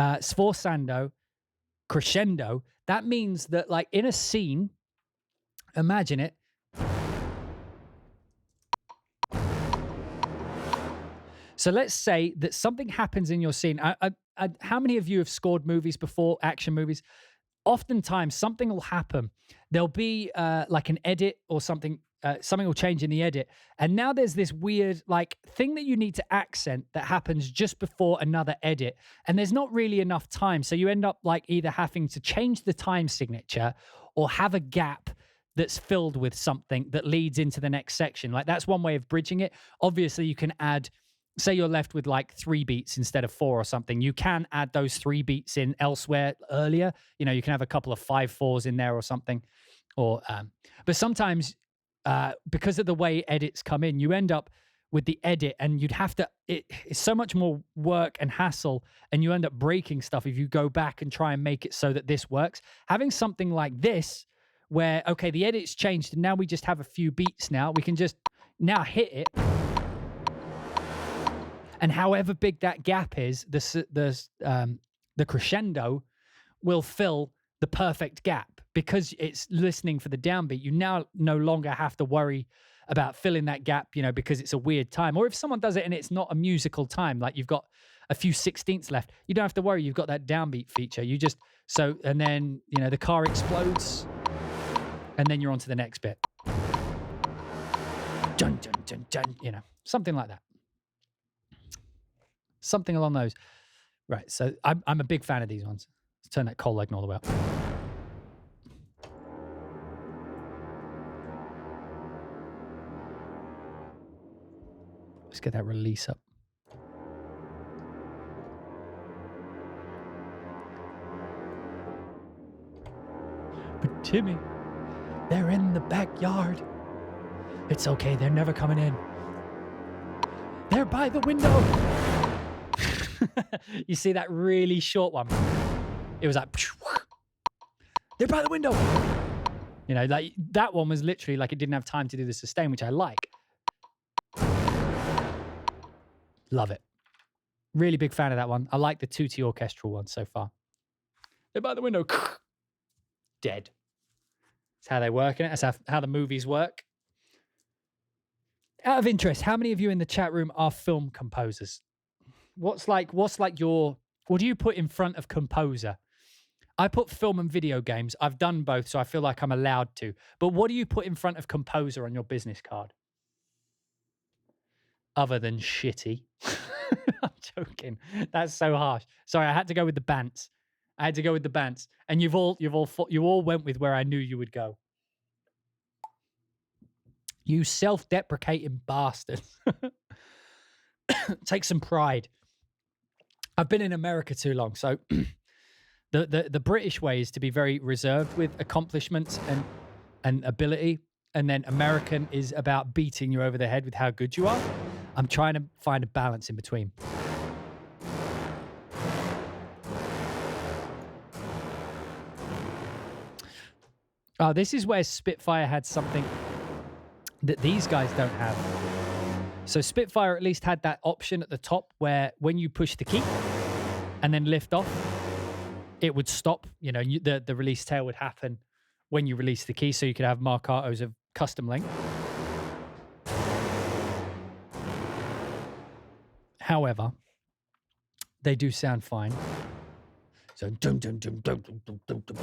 sforzando, crescendo. That means that, like, in a scene, imagine it. So let's say that something happens in your scene. How many of you have scored movies before, action movies? Oftentimes, something will happen. There'll be like an edit or something. Something will change in the edit. And now there's this weird like thing that you need to accent that happens just before another edit. And there's not really enough time. So you end up like either having to change the time signature or have a gap that's filled with something that leads into the next section. Like that's one way of bridging it. Obviously, you can add, say you're left with like 3 beats instead of 4 or something. You can add those 3 beats in elsewhere earlier. You know, you can have a couple of 5/4s in there or something. Or, but sometimes because of the way edits come in, you end up with the edit and you'd have to, it's so much more work and hassle, and you end up breaking stuff if you go back and try and make it so that this works. Having something like this where, okay, the edit's changed and now we just have a few beats now, we can just now hit it. And however big that gap is, the crescendo will fill the perfect gap. Because it's listening for the downbeat, you now no longer have to worry about filling that gap, you know, because it's a weird time. Or if someone does it and it's not a musical time, like you've got a few 16ths left, you don't have to worry, you've got that downbeat feature. You just, so, and then, you know, the car explodes and then you're on to the next bit. Dun, dun, dun, dun, you know, something like that. Something along those. Right, so I'm a big fan of these ones. Let's turn that cold leg all the way up. Let's get that release up. But Timmy, they're in the backyard. It's okay, they're never coming in. They're by the window. You see that really short one? It was like, they're by the window. You know, like that one was literally like it didn't have time to do the sustain, which I like. Love it. Really big fan of that one. I like the tutti orchestral one so far. They're by the window. Dead. That's how they work in it. That's how the movies work. Out of interest, how many of you in the chat room are film composers? What's like your, what do you put in front of composer? I put film and video games. I've done both, so I feel like I'm allowed to. But what do you put in front of composer on your business card? Other than shitty. I'm joking. That's so harsh. Sorry, I had to go with the bants. And you all went with where I knew you would go. You self-deprecating bastards. Take some pride. I've been in America too long, so the British way is to be very reserved with accomplishments and ability, and then American is about beating you over the head with how good you are. I'm trying to find a balance in between. Oh, this is where Spitfire had something that these guys don't have. So Spitfire at least had that option at the top where when you push the key and then lift off, it would stop. You know, the release tail would happen when you release the key, so you could have marcatos of custom length. However, they do sound fine. So dum dum dum dum dum dum dum dum.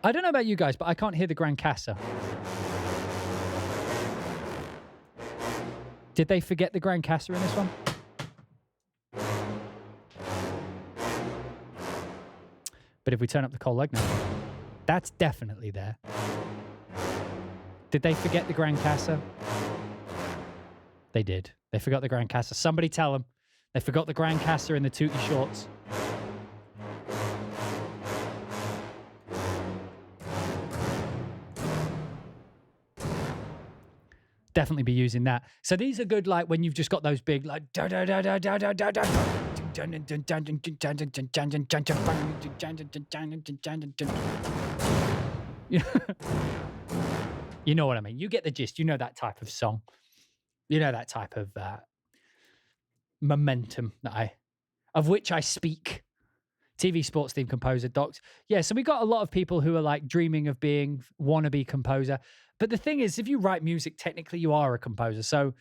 I don't know about you guys, but I can't hear the Gran Casa. Did they forget the Gran Casa in this one? But if we turn up the cold leg now, that's definitely there. Did they forget the Gran Casa? They did. They forgot the Gran Casa. Somebody tell them. They forgot the Gran Casa in the Tootie shorts. Definitely be using that. So these are good, like when you've just got those big, like da da da da da da da da. You know what I mean. You get the gist. You know that type of song. You know that type of momentum of which I speak. TV sports theme composer, docs. Yeah, so we got a lot of people who are like dreaming of being wannabe composer. But the thing is, if you write music, technically you are a composer. So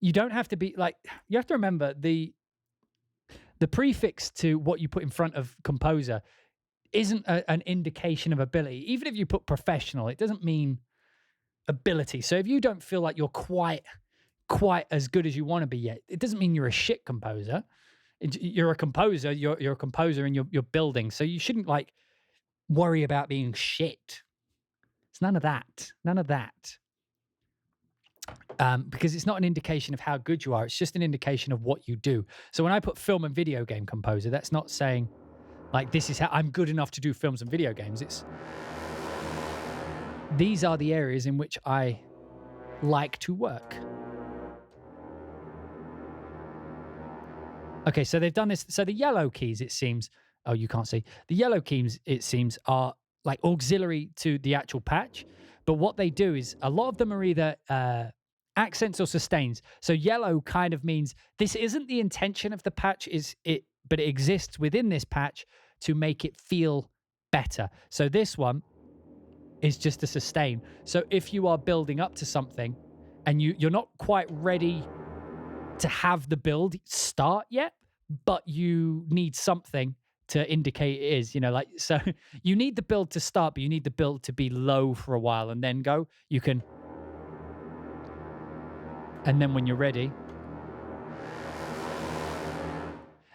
you don't have to be like, you have to remember the prefix to what you put in front of composer isn't an indication of ability. Even if you put professional, it doesn't mean ability. So if you don't feel like you're quite as good as you want to be yet, it doesn't mean you're a shit composer. You're a composer. You're a composer, and you're building. So you shouldn't like worry about being shit. It's none of that. None of that. Because it's not an indication of how good you are. It's just an indication of what you do. So when I put film and video game composer, that's not saying like this is how I'm good enough to do films and video games. These are the areas in which I like to work. Okay, so they've done this. So the yellow keys, it seems, oh, you can't see. The yellow keys, it seems, are like auxiliary to the actual patch. But what they do is a lot of them are either accents or sustains. So yellow kind of means this isn't the intention of the patch, but it exists within this patch to make it feel better. So this one is just a sustain. So if you are building up to something and you're not quite ready to have the build start yet, but you need something to indicate it is, like, so you need the build to start, but you need the build to be low for a while and then go. You can, and then when you're ready,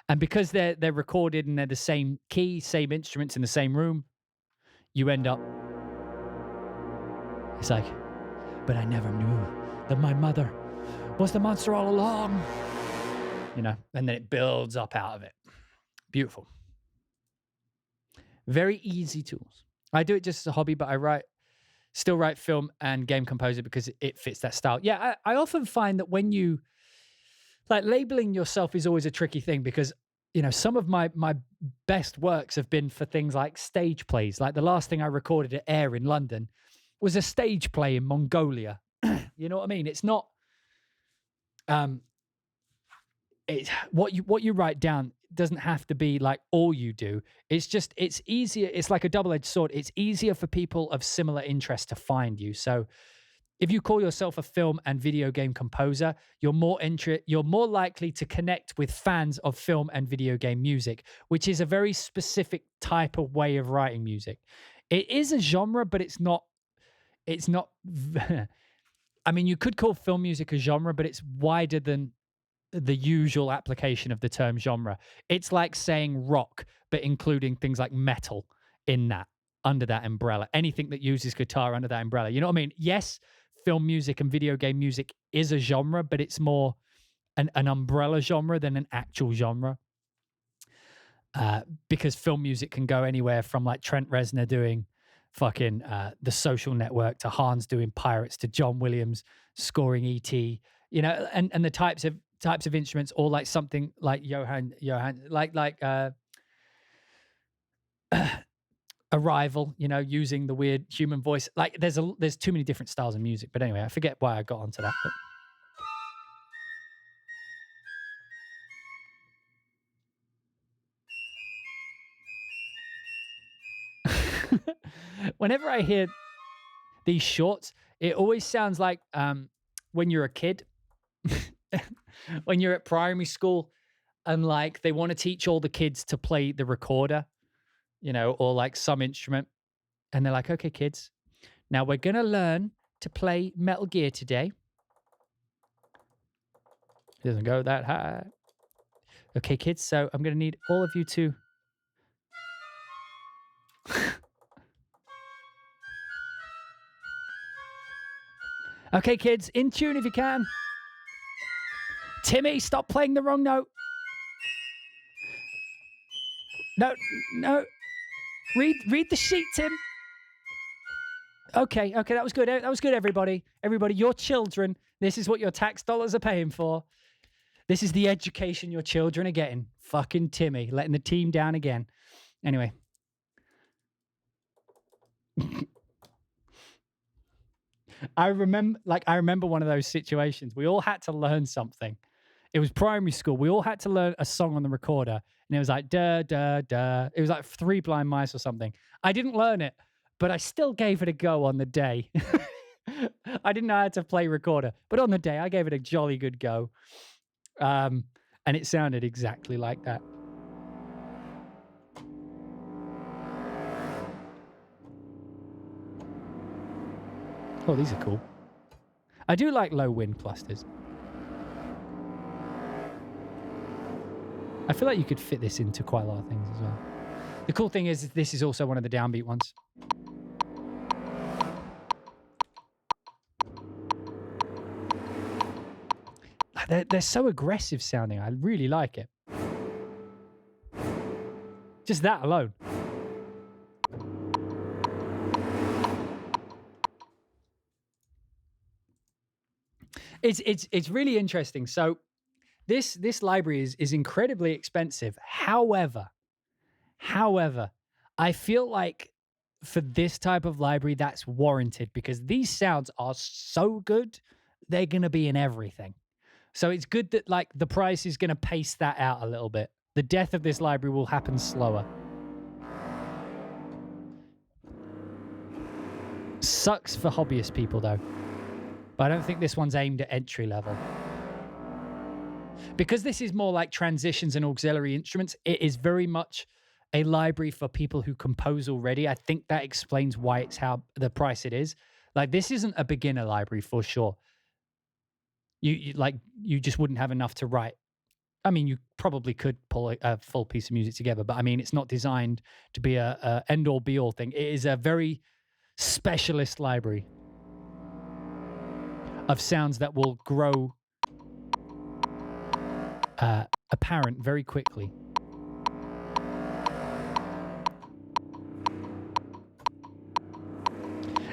and because they're recorded and they're the same key, same instruments in the same room, you end up, it's like, but I never knew that my mother was the monster all along, and then it builds up out of it. Beautiful. Very easy tools. I do it just as a hobby, but I still write film and game composer because it fits that style. Yeah, I often find that when you, like, labeling yourself is always a tricky thing because, some of my best works have been for things like stage plays. Like the last thing I recorded at Air in London was a stage play in Mongolia. You know what I mean? It's not, what you write down doesn't have to be like all you do. It's easier. It's like a double-edged sword. It's easier for people of similar interest to find you. So if you call yourself a film and video game composer, you're more likely to connect with fans of film and video game music, which is a very specific type of way of writing music. It is a genre, but it's not I mean, you could call film music a genre, but it's wider than the usual application of the term genre. It's like saying rock, but including things like metal under that umbrella. Anything that uses guitar under that umbrella. You know what I mean? Yes, film music and video game music is a genre, but it's more an umbrella genre than an actual genre. Because film music can go anywhere from like Trent Reznor doing fucking The Social Network to Hans doing Pirates to John Williams scoring E.T., and the types of instruments, or like something like Johann like Arrival, using the weird human voice. Like there's too many different styles of music. But anyway, I forget why I got onto that. But whenever I hear these shorts, it always sounds like when you're a kid, when you're at primary school, and like they want to teach all the kids to play the recorder, or like some instrument, and they're like, okay, kids, now we're gonna learn to play Metal Gear today. It doesn't go that high. Okay, kids, so I'm gonna need all of you to okay, kids, in tune if you can. Timmy, stop playing the wrong note. No. Read the sheet, Tim. Okay, that was good. That was good, everybody. Everybody, your children, this is what your tax dollars are paying for. This is the education your children are getting. Fucking Timmy, letting the team down again. Anyway. I remember one of those situations. We all had to learn something. It was primary school. We all had to learn a song on the recorder. And it was like, da, da, da. It was like Three Blind Mice or something. I didn't learn it, but I still gave it a go on the day. I didn't know how to play recorder, but on the day, I gave it a jolly good go. And it sounded exactly like that. Oh, these are cool. I do like low wind clusters. I feel like you could fit this into quite a lot of things as well. The cool thing is this is also one of the downbeat ones. They're so aggressive sounding. I really like it. Just that alone. It's really interesting. So this library is incredibly expensive. However, I feel like for this type of library, that's warranted because these sounds are so good, they're going to be in everything. So it's good that like the price is going to pace that out a little bit. The death of this library will happen slower. Sucks for hobbyist people though. But I don't think this one's aimed at entry level. Because this is more like transitions and auxiliary instruments, it is very much a library for people who compose already. I think that explains why it's how the price it is. Like this isn't a beginner library for sure. You just wouldn't have enough to write. I mean, you probably could pull a full piece of music together, but I mean, it's not designed to be a end-all be-all thing. It is a very specialist library of sounds that will grow apparent very quickly.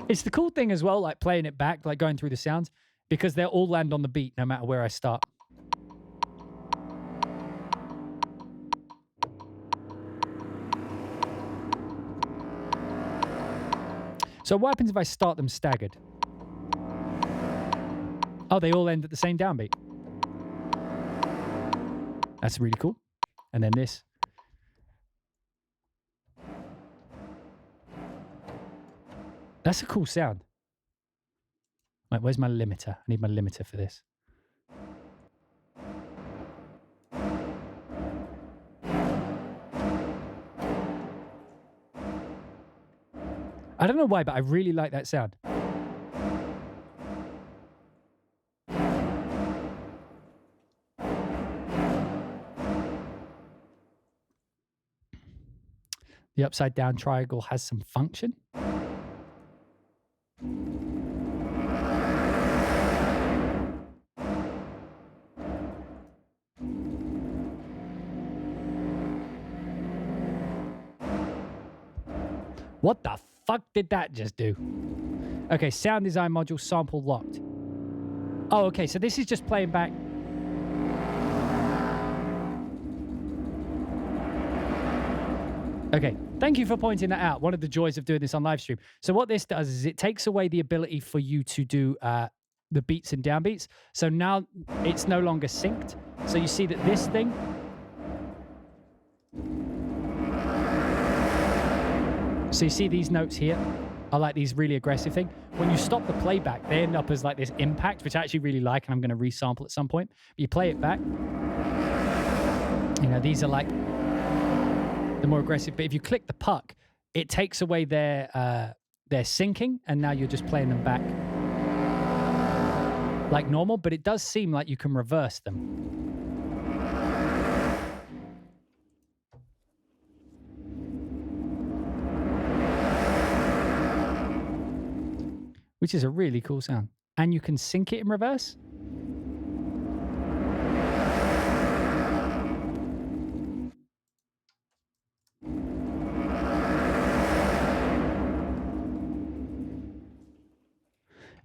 It's the cool thing as well, like playing it back, like going through the sounds, because they'll all land on the beat no matter where I start. So what happens if I start them staggered? Oh, they all end at the same downbeat. That's really cool. And then this. That's a cool sound. Wait, where's my limiter? I need my limiter for this. I don't know why, but I really like that sound. The upside down triangle has some function. What the fuck did that just do? Okay, sound design module sample locked. Oh, okay, so this is just playing back. Okay, thank you for pointing that out. One of the joys of doing this on live stream. So what this does is it takes away the ability for you to do the beats and downbeats. So now it's no longer synced. So you see that this thing, so you see these notes here are like these really aggressive thing. When you stop the playback, they end up as like this impact, which I actually really like, and I'm going to resample at some point. But you play it back. You know, these are like the more aggressive. But if you click the puck, it takes away their syncing, and now you're just playing them back like normal. But it does seem like you can reverse them. Which is a really cool sound. And you can sync it in reverse.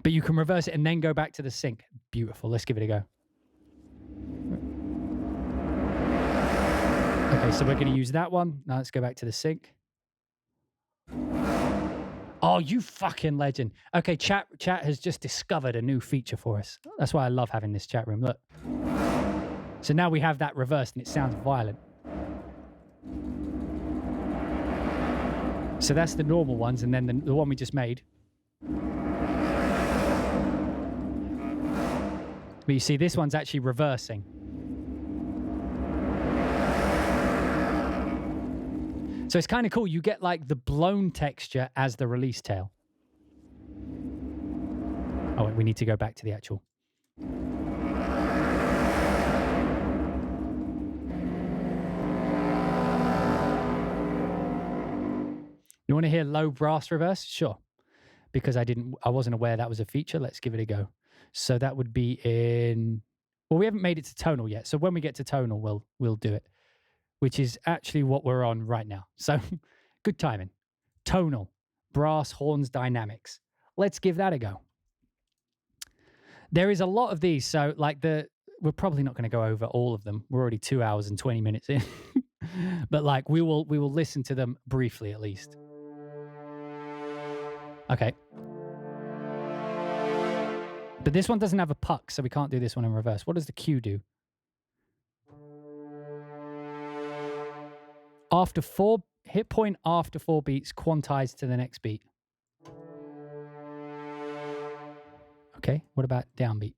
But you can reverse it and then go back to the sync. Beautiful. Let's give it a go. Okay, so we're going to use that one. Now let's go back to the sync. Oh, you fucking legend. Okay, chat has just discovered a new feature for us. That's why I love having this chat room. Look. So now we have that reversed and it sounds violent. So that's the normal ones, and then the one we just made. But you see, this one's actually reversing. So it's kind of cool. You get like the blown texture as the release tail. Oh, wait, we need to go back to the actual. You want to hear low brass reverse? Sure. Because I wasn't aware that was a feature. Let's give it a go. So that would be in, well, we haven't made it to tonal yet. So when we get to tonal, we'll do it, which is actually what we're on right now. So good timing. Tonal, brass, horns, dynamics. Let's give that a go. There is a lot of these. So like we're probably not going to go over all of them. We're already 2 hours and 20 minutes in, but like we will listen to them briefly at least. Okay. But this one doesn't have a puck, so we can't do this one in reverse. What does the cue do? After hit point after 4 beats, quantize to the next beat. Okay, what about downbeat?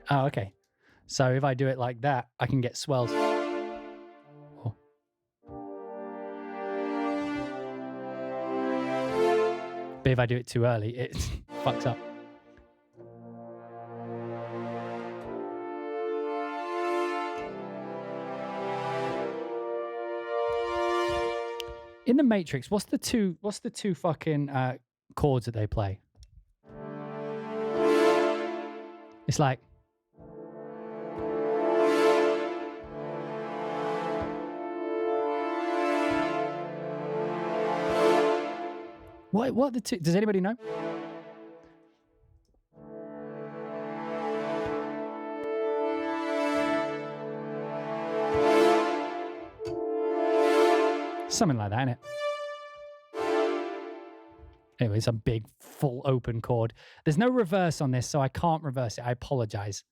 Oh, okay. So if I do it like that, I can get swells. Oh. But if I do it too early, it fucks up. In the Matrix, what's the two fucking chords that they play? It's like what the two? Does anybody know? Something like that, isn't it? Anyway, it's a big, full open chord. There's no reverse on this, so I can't reverse it. I apologize.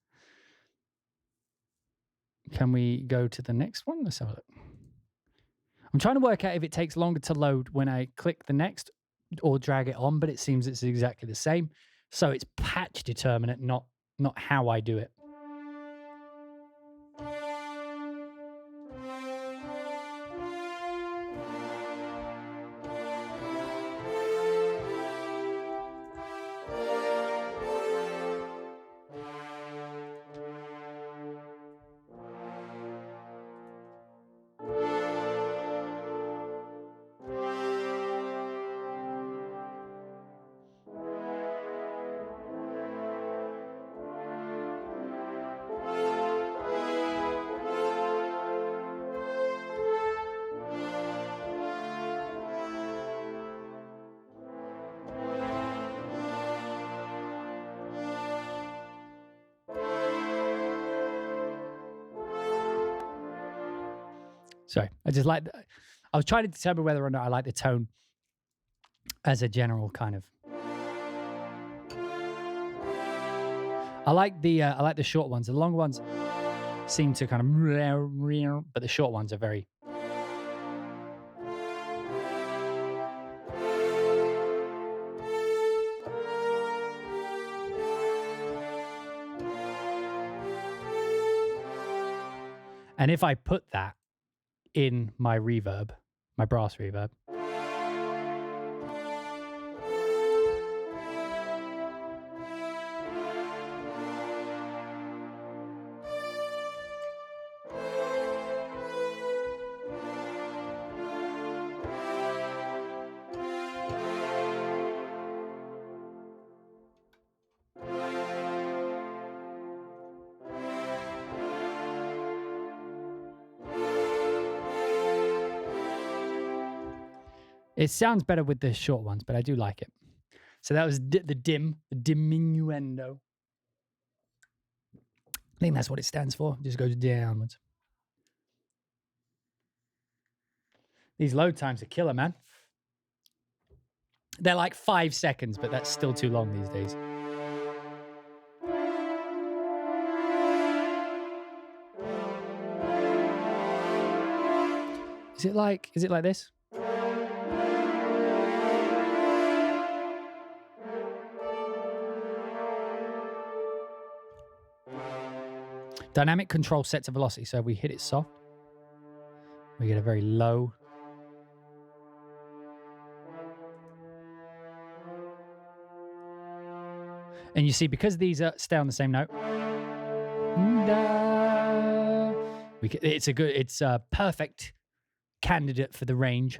Can we go to the next one? Let's have a look. I'm trying to work out if it takes longer to load when I click the next or drag it on, but it seems it's exactly the same. So it's patch determinant, not how I do it. Sorry, I was trying to determine whether or not I like the tone as a general kind of. I like the short ones. The long ones seem to kind of, but the short ones are very. And if I put that in my reverb, my brass reverb, It sounds better with the short ones, but I do like it. So that was the diminuendo. I think that's what it stands for. It just goes downwards. These load times are killer, man. They're like 5 seconds, but that's still too long these days. Is it like this? Dynamic control sets a velocity. So if we hit it soft, we get a very low. And you see, because these stay on the same note, it's a perfect candidate for the range.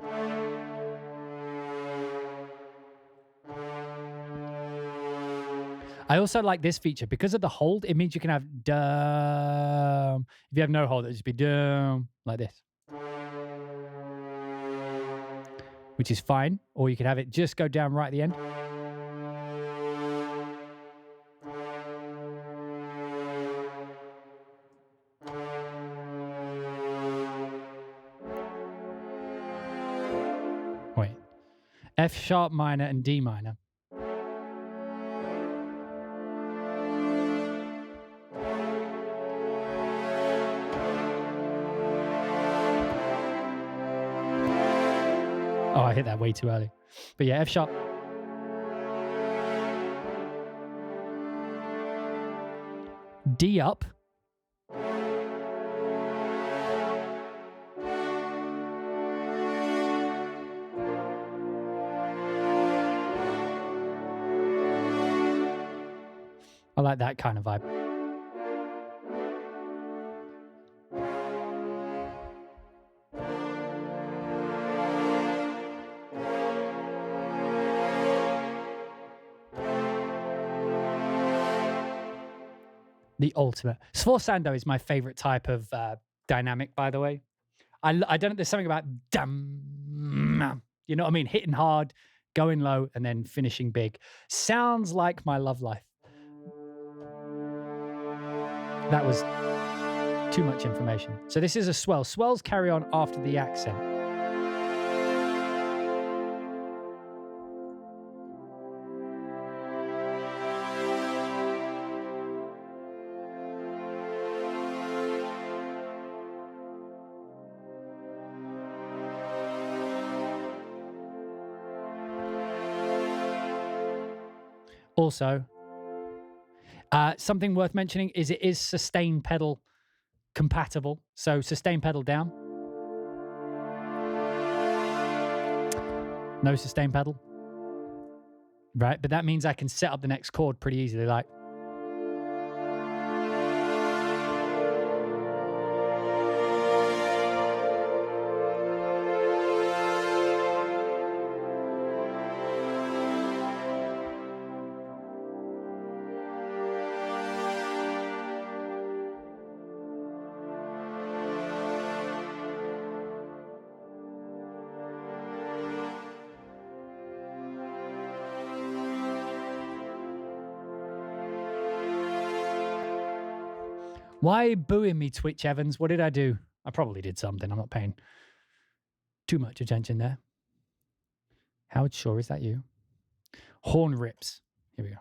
I also like this feature because of the hold. It means you can have dum. If you have no hold, it'll just be dum like this, which is fine. Or you could have it just go down right at the end. Wait, F sharp minor and D minor. Oh, I hit that way too early. But yeah, F sharp. D up. I like that kind of vibe. The ultimate. Sforzando is my favorite type of dynamic, by the way. I don't know, there's something about dum, you know what I mean? Hitting hard, going low, and then finishing big. Sounds like my love life. That was too much information. So this is a swell. Swells carry on after the accent. Also, something worth mentioning is it is sustain pedal compatible. So sustain pedal down. No sustain pedal. Right, but that means I can set up the next chord pretty easily, like. Why booing me, Twitch Evans? What did I do? I probably did something. I'm not paying too much attention there. Howard Shaw, is that you? Horn rips. Here we go.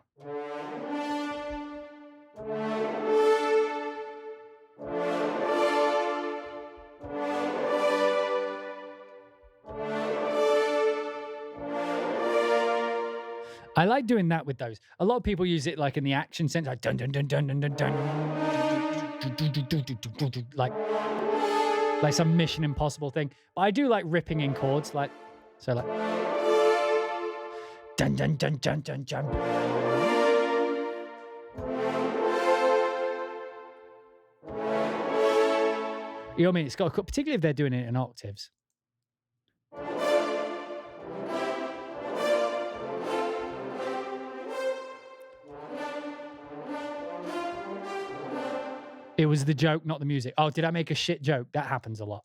I like doing that with those. A lot of people use it like in the action sense, like dun dun dun dun dun dun dun. Like some Mission Impossible thing. But I do like ripping in chords, like so, like dun dun dun dun dun dun. You know what I mean? It's got, particularly if they're doing it in octaves. It was the joke, not the music. Oh, did I make a shit joke? That happens a lot.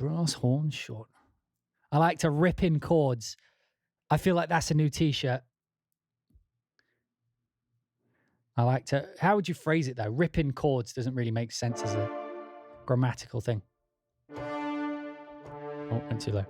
brass horn short. I like to rip in chords. I feel like that's a new t-shirt. I like to... How would you phrase it, though? Rip in chords doesn't really make sense as a grammatical thing. Oh, went too low.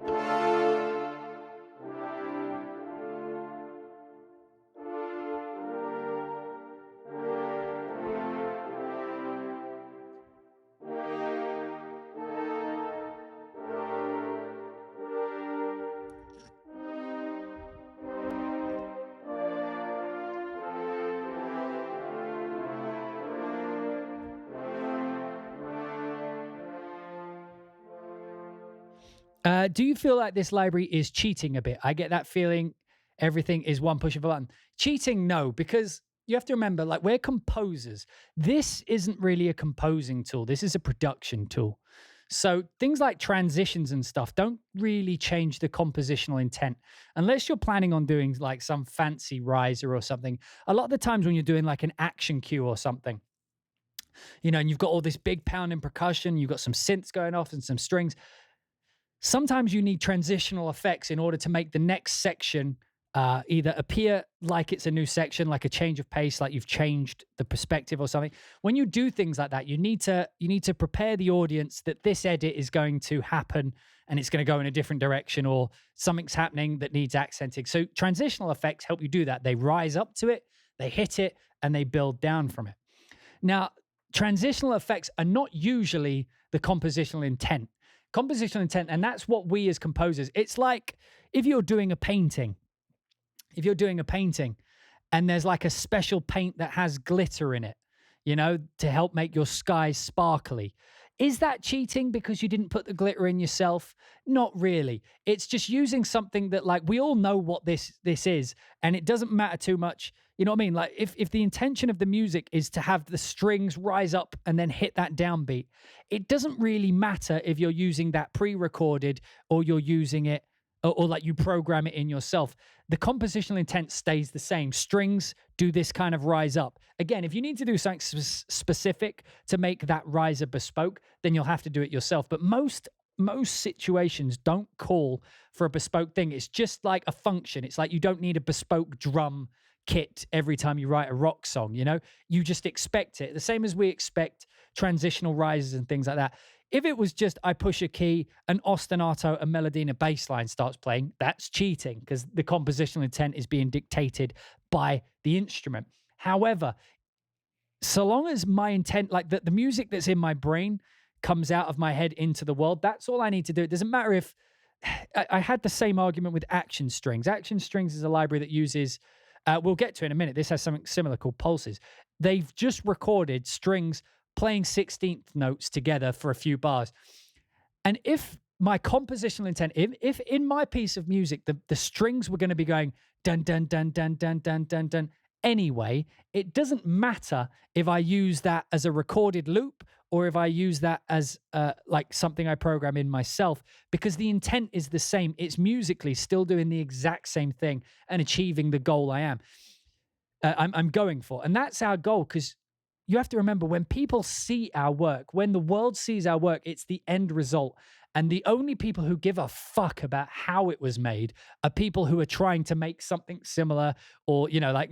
Do you feel like this library is cheating a bit? I get that feeling everything is one push of a button. Cheating, no, because you have to remember, like, we're composers. This isn't really a composing tool. This is a production tool. So things like transitions and stuff don't really change the compositional intent. Unless you're planning on doing like some fancy riser or something. A lot of the times when you're doing like an action cue or something, you know, and you've got all this big pounding percussion, you've got some synths going off and some strings. Sometimes you need transitional effects in order to make the next section either appear like it's a new section, like a change of pace, like you've changed the perspective or something. When you do things like that, you need to prepare the audience that this edit is going to happen and it's going to go in a different direction, or something's happening that needs accenting. So transitional effects help you do that. They rise up to it, they hit it, and they build down from it. Now, transitional effects are not usually the compositional intent. Compositional intent, and that's what we as composers, it's like if you're doing a painting, and there's like a special paint that has glitter in it, you know, to help make your skies sparkly. Is that cheating because you didn't put the glitter in yourself? Not really. It's just using something that, like, we all know what this is, and it doesn't matter too much. You know what I mean? Like, if the intention of the music is to have the strings rise up and then hit that downbeat, it doesn't really matter if you're using that pre-recorded or you're using it or like you program it in yourself. The compositional intent stays the same. Strings do this kind of rise up. Again, if you need to do something specific to make that riser bespoke, then you'll have to do it yourself. But most situations don't call for a bespoke thing. It's just like a function. It's like you don't need a bespoke drum kit every time you write a rock song, you know? You just expect it. The same as we expect transitional rises and things like that. If it was just I push a key, an ostinato, a melody, and a bass line starts playing, that's cheating because the compositional intent is being dictated by the instrument. However, so long as my intent, like the music that's in my brain comes out of my head into the world, that's all I need to do. It doesn't matter if... I had the same argument with Action Strings. Action Strings is a library that uses... we'll get to in a minute. This has something similar called Pulses. They've just recorded strings playing 16th notes together for a few bars. And if my compositional intent, if in my piece of music, the strings were going to be going dun, dun, dun, dun, dun, dun, dun, dun, anyway, it doesn't matter if I use that as a recorded loop or if I use that as like something I program in myself, because the intent is the same. It's musically still doing the exact same thing and achieving the goal I'm going for. And that's our goal, because you have to remember, when people see our work, when the world sees our work, it's the end result. And the only people who give a fuck about how it was made are people who are trying to make something similar, or, you know, like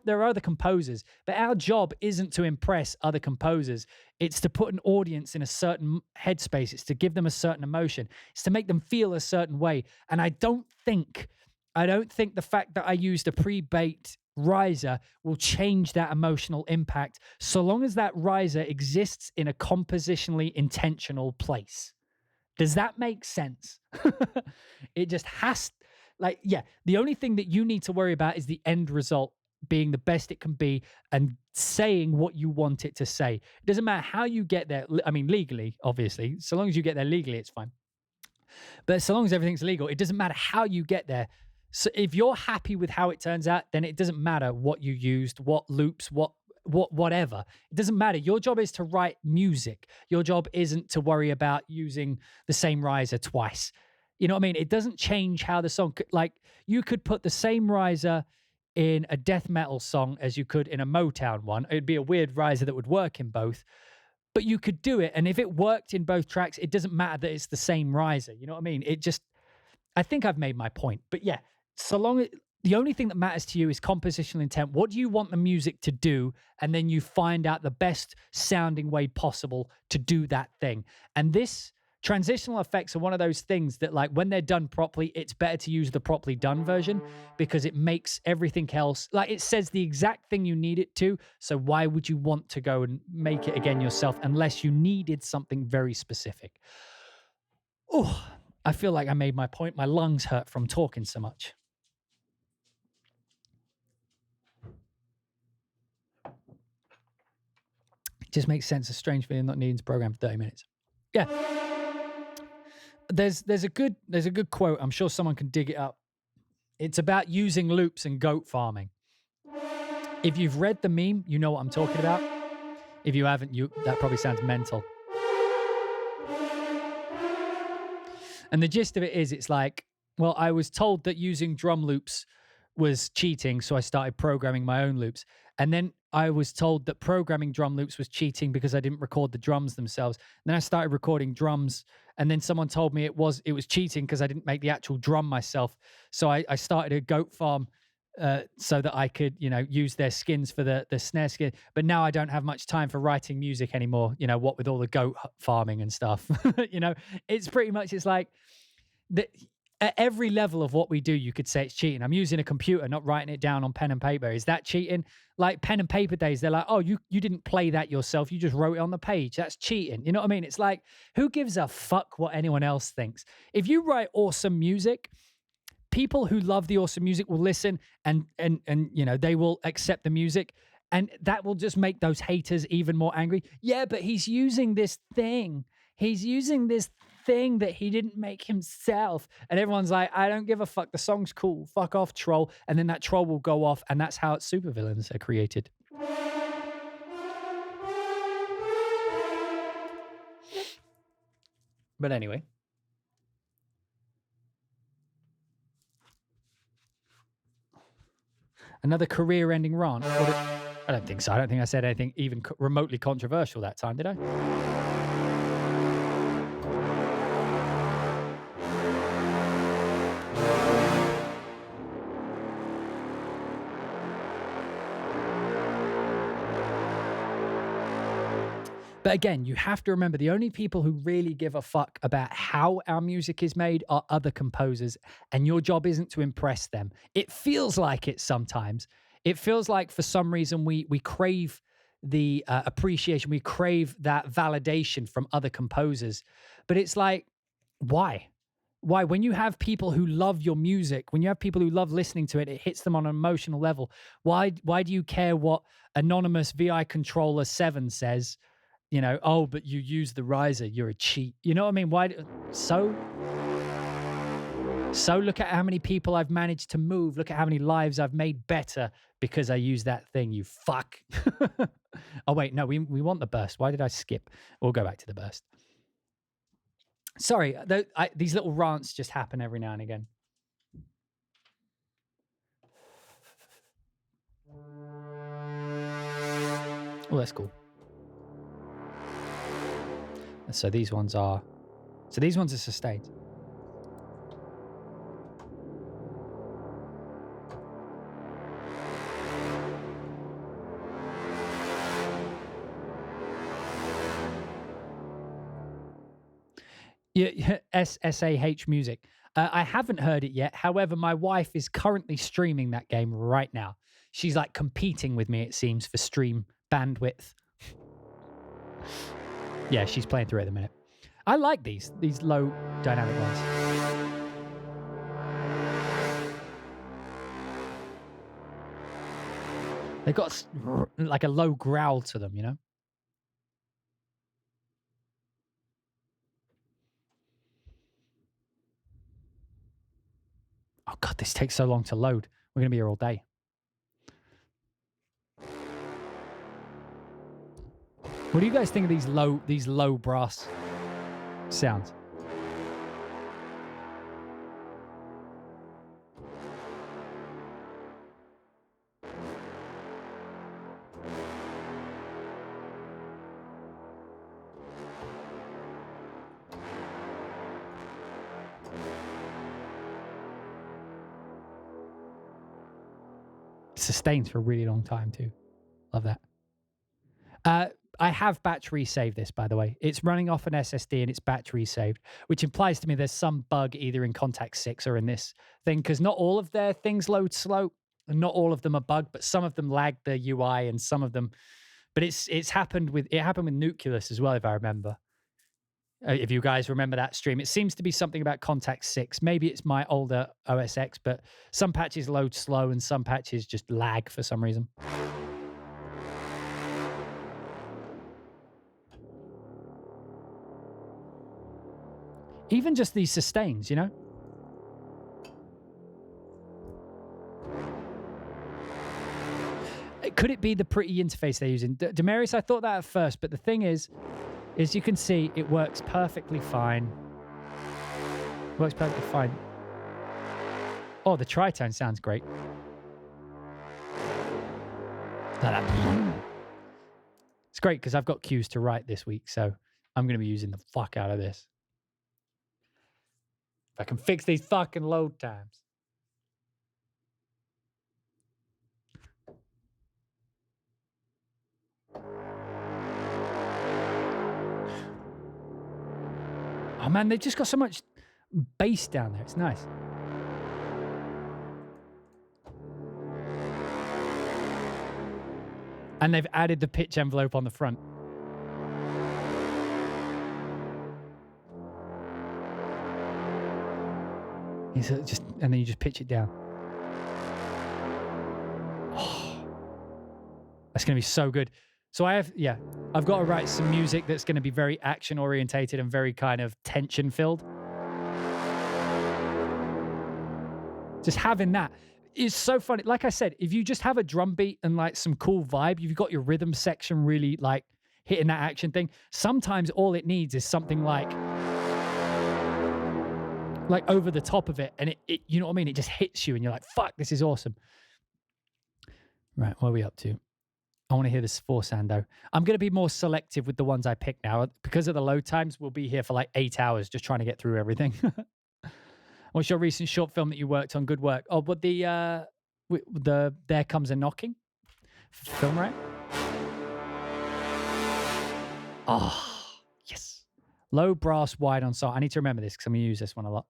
there are other composers, but our job isn't to impress other composers. It's to put an audience in a certain headspace. It's to give them a certain emotion. It's to make them feel a certain way. And I don't think the fact that I used a pre-baked riser will change that emotional impact, so long as that riser exists in a compositionally intentional place. Does that make sense? It just has, like, yeah, the only thing that you need to worry about is the end result being the best it can be and saying what you want it to say. It doesn't matter how you get there. I mean, legally, obviously, so long as you get there legally, it's fine. But so long as everything's legal, it doesn't matter how you get there. So if you're happy with how it turns out, then it doesn't matter what you used, what loops, whatever. It doesn't matter. Your job is to write music. Your job isn't to worry about using the same riser twice. You know what I mean? It doesn't change how the song, like, you could put the same riser in a death metal song as you could in a Motown one. It'd be a weird riser that would work in both. but you could do it. And if it worked in both tracks, it doesn't matter that it's the same riser. You know what I mean? I think I've made my point. But yeah, so long as the only thing that matters to you is compositional intent. What do you want the music to do? And then you find out the best sounding way possible to do that thing. And this transitional effects are one of those things that, like, when they're done properly, it's better to use the properly done version because it makes everything else, like, it says the exact thing you need it to. So why would you want to go and make it again yourself unless you needed something very specific? Oh, I feel like I made my point. My lungs hurt from talking so much. It just makes sense. A strange feeling not needing to program for 30 minutes. Yeah. There's a good quote. I'm sure someone can dig it up. It's about using loops and goat farming. If you've read the meme, you know what I'm talking about. If you haven't, that probably sounds mental. And the gist of it is, it's like, well, I was told that using drum loops was cheating, so I started programming my own loops. And then I was told that programming drum loops was cheating because I didn't record the drums themselves. And then I started recording drums, and then someone told me it was cheating because I didn't make the actual drum myself. So I started a goat farm so that I could, use their skins for the snare skin. But now I don't have much time for writing music anymore, what with all the goat farming and stuff. It's pretty much, it's like, at every level of what we do, you could say it's cheating. I'm using a computer, not writing it down on pen and paper. Is that cheating? Like pen and paper days, they're like, oh, you didn't play that yourself. You just wrote it on the page. That's cheating. You know what I mean? It's like, who gives a fuck what anyone else thinks? If you write awesome music, people who love the awesome music will listen and they will accept the music. And that will just make those haters even more angry. Yeah, but he's using this thing. He's using this thing that he didn't make himself. And everyone's like, I don't give a fuck. The song's cool. Fuck off, troll. And then that troll will go off. And that's how supervillains are created. But anyway. Another career-ending rant. I don't think so. I don't think I said anything even remotely controversial that time, did I? But again, you have to remember the only people who really give a fuck about how our music is made are other composers, and your job isn't to impress them. It feels like it sometimes. It feels like for some reason we crave the appreciation, we crave that validation from other composers. But it's like, why? Why? When you have people who love your music, when you have people who love listening to it, it hits them on an emotional level. Why do you care what anonymous VI Controller 7 says? Oh, but you use the riser, you're a cheat. You know what I mean? Why? So look at how many people I've managed to move. Look at how many lives I've made better because I use that thing, you fuck. Oh, wait, no, we want the burst. Why did I skip? We'll go back to the burst. Sorry, these little rants just happen every now and again. Oh, that's cool. So these ones are sustained. Yeah, SSAH music. I haven't heard it yet. However, my wife is currently streaming that game right now. She's like competing with me, it seems, for stream bandwidth. Yeah, she's playing through it at the minute. I like these low dynamic ones. They've got like a low growl to them, Oh God, this takes so long to load. We're going to be here all day. What do you guys think of these low brass sounds? sustains for a really long time too. Love that. I have battery saved this, by the way. It's running off an SSD and it's battery saved, which implies to me there's some bug either in Contact 6 or in this thing, because not all of their things load slow, and not all of them are bugged, but some of them lag the UI and some of them. But it happened with Nucleus as well, if I remember. If you guys remember that stream, it seems to be something about Contact 6. Maybe it's my older OS X, but some patches load slow and some patches just lag for some reason. Even just these sustains, you know? Could it be the pretty interface they're using? Demarius, I thought that at first, but the thing is you can see it works perfectly fine. Works perfectly fine. Oh, the tritone sounds great. It's great because I've got cues to write this week, so I'm going to be using the fuck out of this. If I can fix these fucking load times. Oh man, they've just got so much bass down there. It's nice. And they've added the pitch envelope on the front. And then you just pitch it down. Oh, that's going to be so good. So I've got to write some music that's going to be very action orientated and very kind of tension filled. Just having that is so funny. Like I said, if you just have a drum beat and like some cool vibe, you've got your rhythm section really like hitting that action thing. Sometimes all it needs is something like over the top of it, and it you know what I mean? It just hits you and you're like, fuck, this is awesome. Right, what are we up to? I want to hear this for Sando. I'm going to be more selective with the ones I pick now. Because of the load times, we'll be here for like 8 hours just trying to get through everything. What's your recent short film that you worked on? Good work. Oh, but the There Comes a Knocking film, right? Oh, yes. Low brass, wide on song. I need to remember this because I'm going to use this one a lot.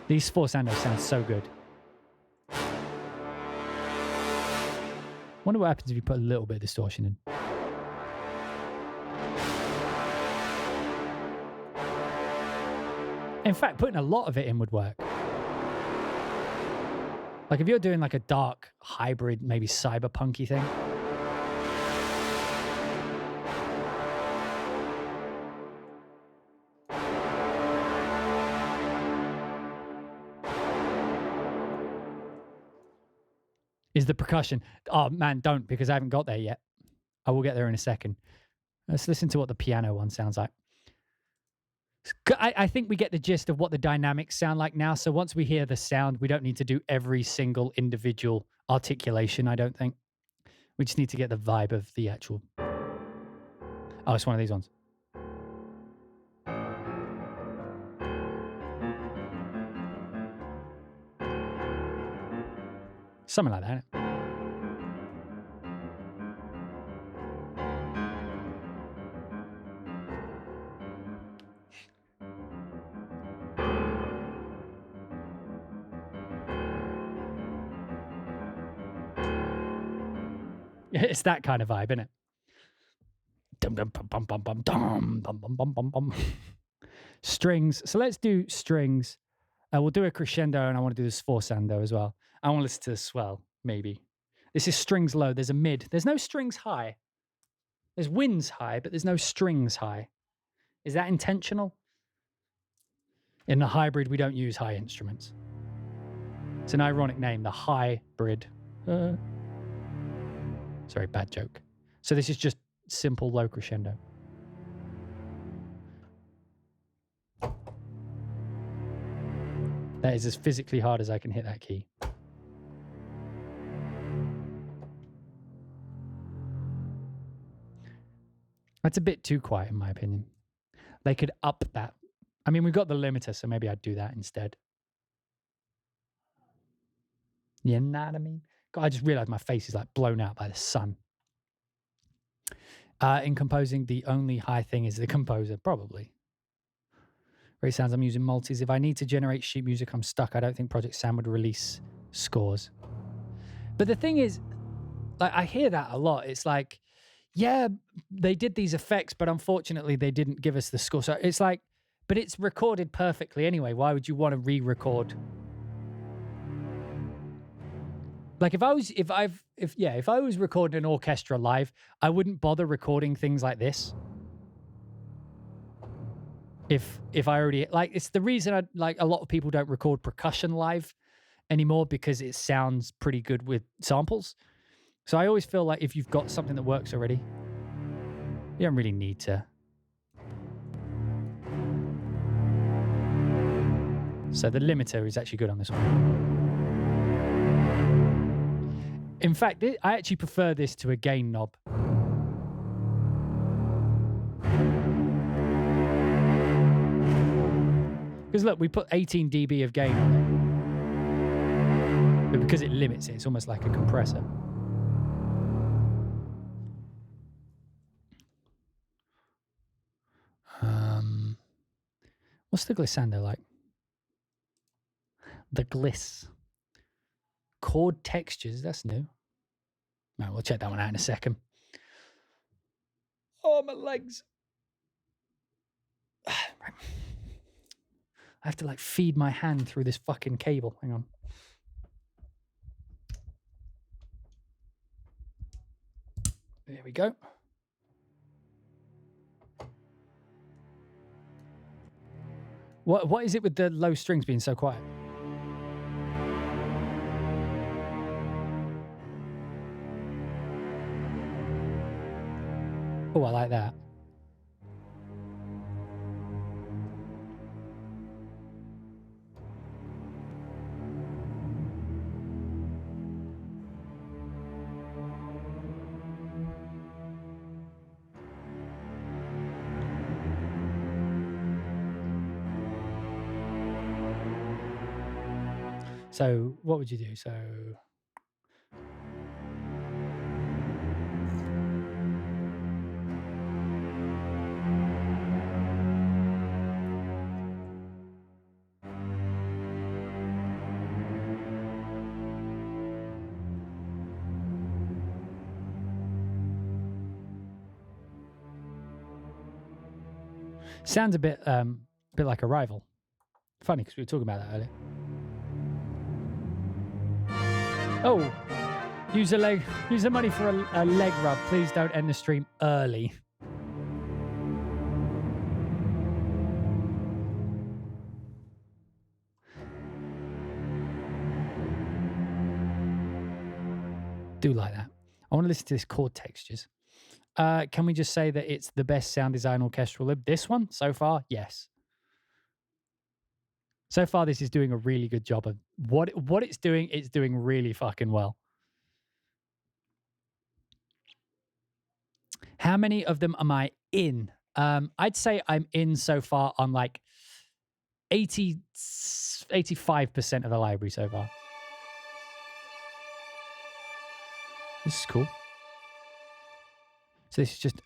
These four Sandos sound so good. Wonder what happens if you put a little bit of distortion in. In fact, putting a lot of it in would work. Like if you're doing like a dark hybrid, maybe cyberpunky thing. Is the percussion. Oh man, don't, because I haven't got there yet. I will get there in a second. Let's listen to what the piano one sounds like. I think we get the gist of what the dynamics sound like now. So once we hear the sound, we don't need to do every single individual articulation, I don't think. We just need to get the vibe of the actual. Oh, it's one of these ones. Something like that. It's that kind of vibe, isn't it? Dum dum bum bum bum bum dum bum bum bum bum bum. Strings. So let's do strings. We'll do a crescendo, and I want to do this sforzando as well. I want to listen to the swell, maybe. This is strings low. There's a mid. There's no strings high. There's winds high, but there's no strings high. Is that intentional? In the hybrid, we don't use high instruments. It's an ironic name, the hybrid. Sorry, bad joke. So this is just simple low crescendo. That is as physically hard as I can hit that key. That's a bit too quiet, in my opinion. They could up that. I mean, we've got the limiter, so maybe I'd do that instead. You know what I mean? God, I just realized my face is like blown out by the sun. In composing, the only high thing is the composer, probably. Great sounds, I'm using multis. If I need to generate sheet music, I'm stuck. I don't think ProjectSam would release scores. But the thing is, like, I hear that a lot. It's like, yeah, they did these effects, but unfortunately they didn't give us the score. So it's like, but it's recorded perfectly anyway. Why would you want to re-record? Like if I was recording an orchestra live, I wouldn't bother recording things like this. If I already, like, it's the reason I, like, a lot of people don't record percussion live anymore, because it sounds pretty good with samples. So I always feel like if you've got something that works already, you don't really need to. So the limiter is actually good on this one. In fact, I actually prefer this to a gain knob. Because look, we put 18 dB of gain on it. But because it limits it, it's almost like a compressor. What's the glissando like? The Gliss. Chord textures, that's new. Right, we'll check that one out in a second. Oh, my legs. I have to like feed my hand through this fucking cable. Hang on. There we go. What is it with the low strings being so quiet? Oh, I like that. So what would you do? So sounds a bit like Arrival. Funny, because we were talking about that earlier. Oh, use the money for a leg rub. Please don't end the stream early. Do like that. I want to listen to this chord textures. Can we just say that it's the best sound design orchestral lib? This one so far, yes. So far, this is doing a really good job of what it's doing. It's doing really fucking well. How many of them am I in? I'd say I'm in so far on like 85% of the library so far. This is cool. So this is just...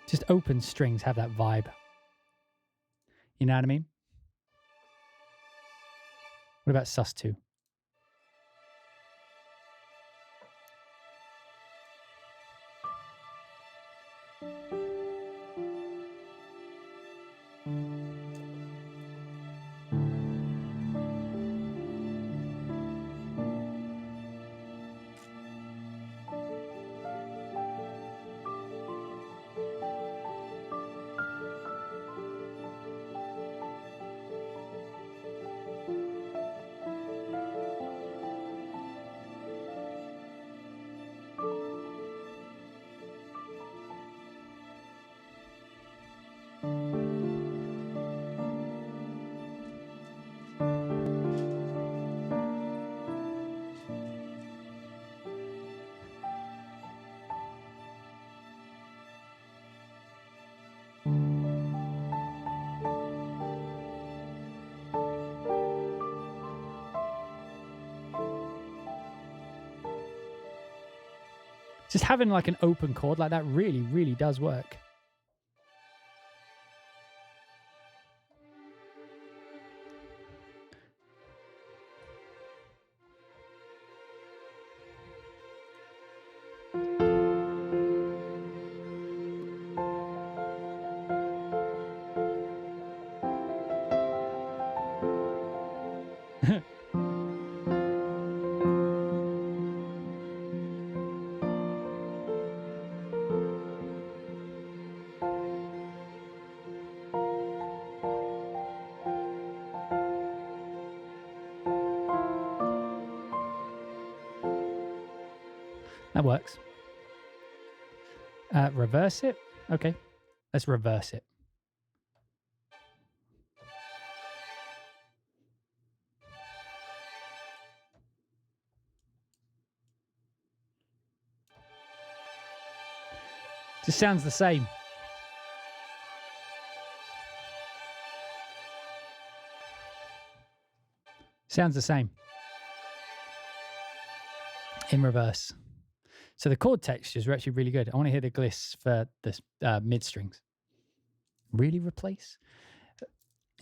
Just open strings have that vibe. You know what I mean? What about sus2? Just having like an open chord like that really, really does work. That works. Reverse it? Okay. Let's reverse it. Just sounds the same. Sounds the same. In reverse. So the chord textures are actually really good. I want to hear the gliss for the mid strings. Really replace?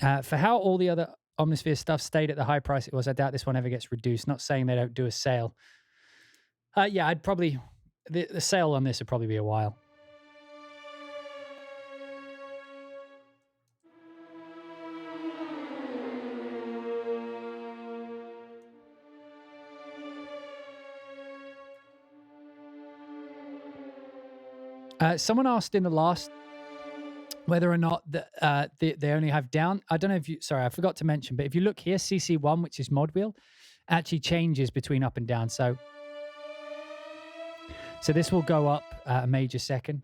For how all the other Omnisphere stuff stayed at the high price it was, I doubt this one ever gets reduced. Not saying they don't do a sale. Yeah, I'd probably... The sale on this would probably be a while. Someone asked in the last whether or not they only have down. I don't know if you... Sorry, I forgot to mention, but if you look here, CC1, which is mod wheel, actually changes between up and down. So this will go up a major second.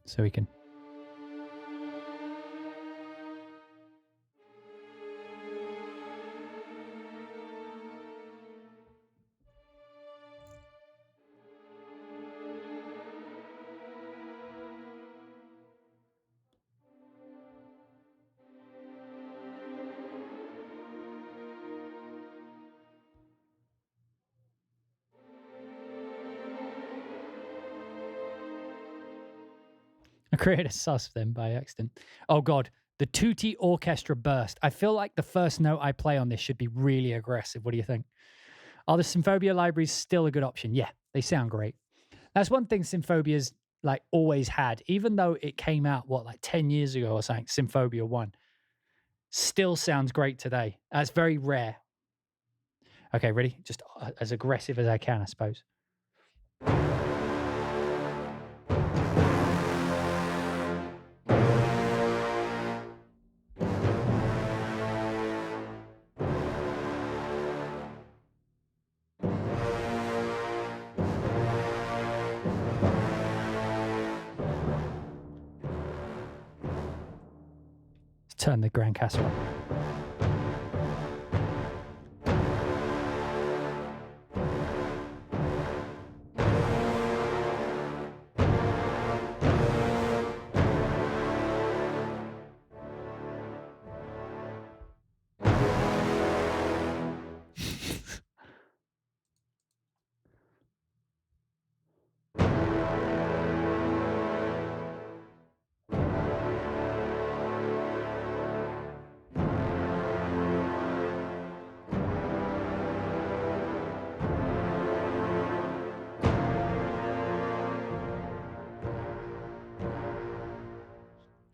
So we can... I created a sus then by accident. Oh God, the Tutti Orchestra Burst. I feel like the first note I play on this should be really aggressive. What do you think? Are the Symphobia libraries still a good option? Yeah, they sound great. That's one thing Symphobia's like always had, even though it came out, what, like 10 years ago or something, Symphobia 1. Still sounds great today. That's very rare. Okay, ready? Just as aggressive as I can, I suppose. Turn the Grand Castle up.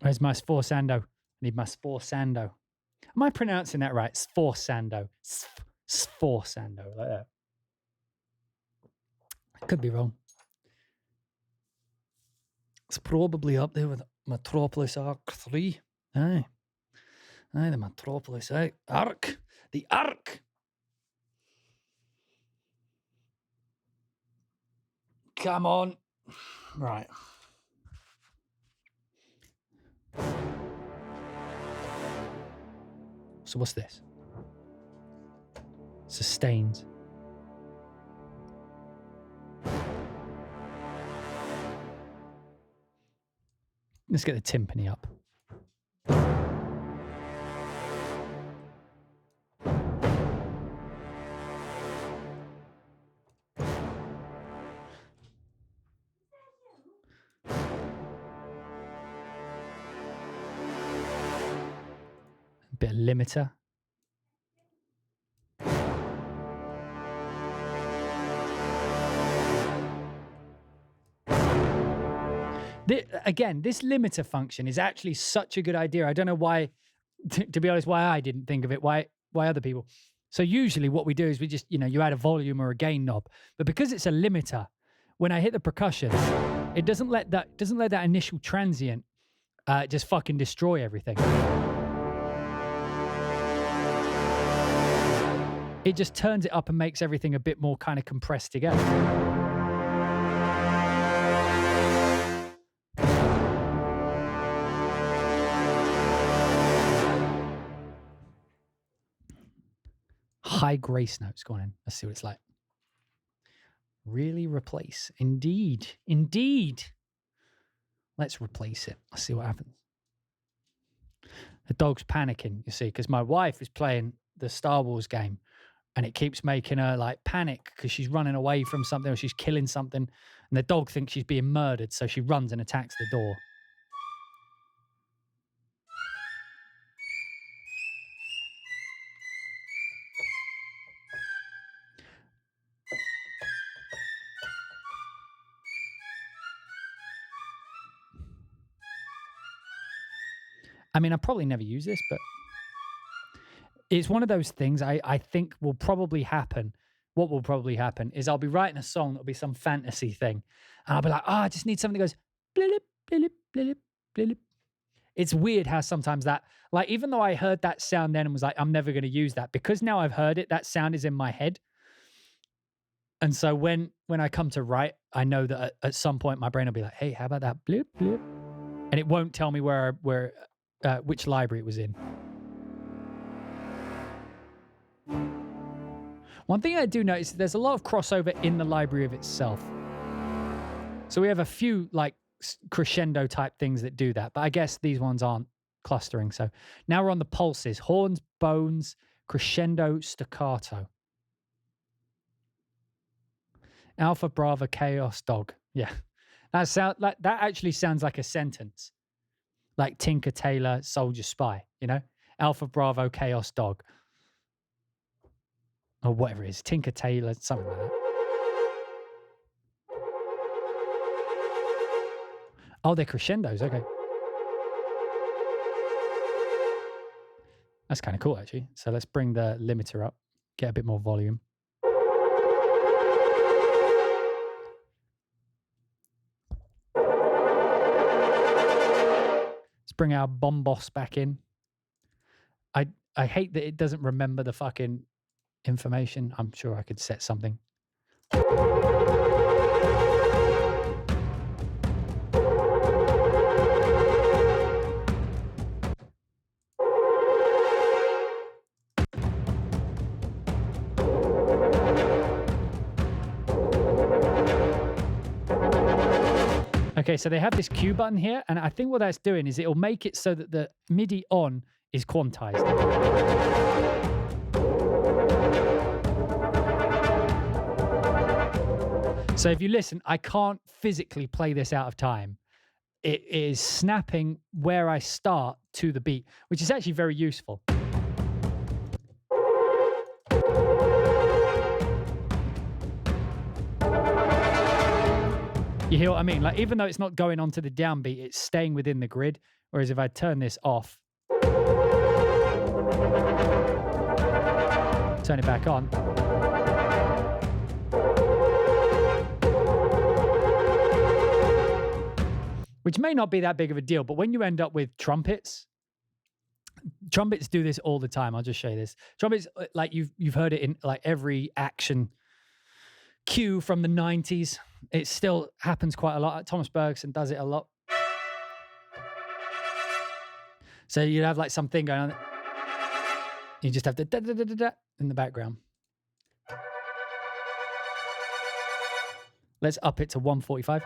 Where's my sforzando? I need my sforzando. Am I pronouncing that right? Sforzando. Sforzando, like that. I could be wrong. It's probably up there with Metropolis Arc 3. Aye. Aye, the Metropolis Arc. The Arc. Come on. Right. So what's this? Sustains. Let's get the timpani up. Bit of limiter. Again, this limiter function is actually such a good idea. I don't know why, to be honest, why I didn't think of it, why other people. So usually what we do is we just, you add a volume or a gain knob. But because it's a limiter, when I hit the percussion, it doesn't let that initial transient just fucking destroy everything. It just turns it up and makes everything a bit more kind of compressed together. High grace notes going in. Let's see what it's like. Really replace. Indeed. Let's replace it. Let's see what happens. The dog's panicking, you see, because my wife is playing the Star Wars game and it keeps making her like panic because she's running away from something or she's killing something and the dog thinks she's being murdered, so she runs and attacks the door. I mean, I probably never use this, but it's one of those things I think will probably happen. What will probably happen is I'll be writing a song that'll be some fantasy thing. And I'll be like, I just need something that goes, blip, blip, blip, blip. It's weird how sometimes that, like, even though I heard that sound then and was like, I'm never going to use that, because now I've heard it, that sound is in my head. And so when I come to write, I know that at some point my brain will be like, hey, how about that blip, blip? And it won't tell me which library it was in. One thing I do notice is there's a lot of crossover in the library of itself. So we have a few like crescendo type things that do that, but I guess these ones aren't clustering. So now we're on the pulses: horns, bones, crescendo, staccato. Alpha, Bravo, Chaos, Dog. Yeah, that actually sounds like a sentence. Like Tinker, Tailor, Soldier, Spy, Alpha, Bravo, Chaos, Dog. Or whatever it is. Tinker, Tailor, something like that. Oh, they're crescendos. Okay. That's kind of cool, actually. So let's bring the limiter up, get a bit more volume. Let's bring our bombos back in. I hate that it doesn't remember the fucking information. I'm sure I could set something. Okay, so they have this Q button here, and I think what that's doing is it'll make it so that the MIDI on is quantized. So if you listen, I can't physically play this out of time. It is snapping where I start to the beat, which is actually very useful. You hear what I mean? Like, even though it's not going onto the downbeat, it's staying within the grid. Whereas if I turn this off, turn it back on, which may not be that big of a deal, but when you end up with trumpets do this all the time. I'll just show you this. Trumpets, like you've heard it in like every action cue from the 90s. It still happens quite a lot. Thomas Bergson does it a lot. So you'd have like something going on. You just have the da da da da da in the background. Let's up it to 145.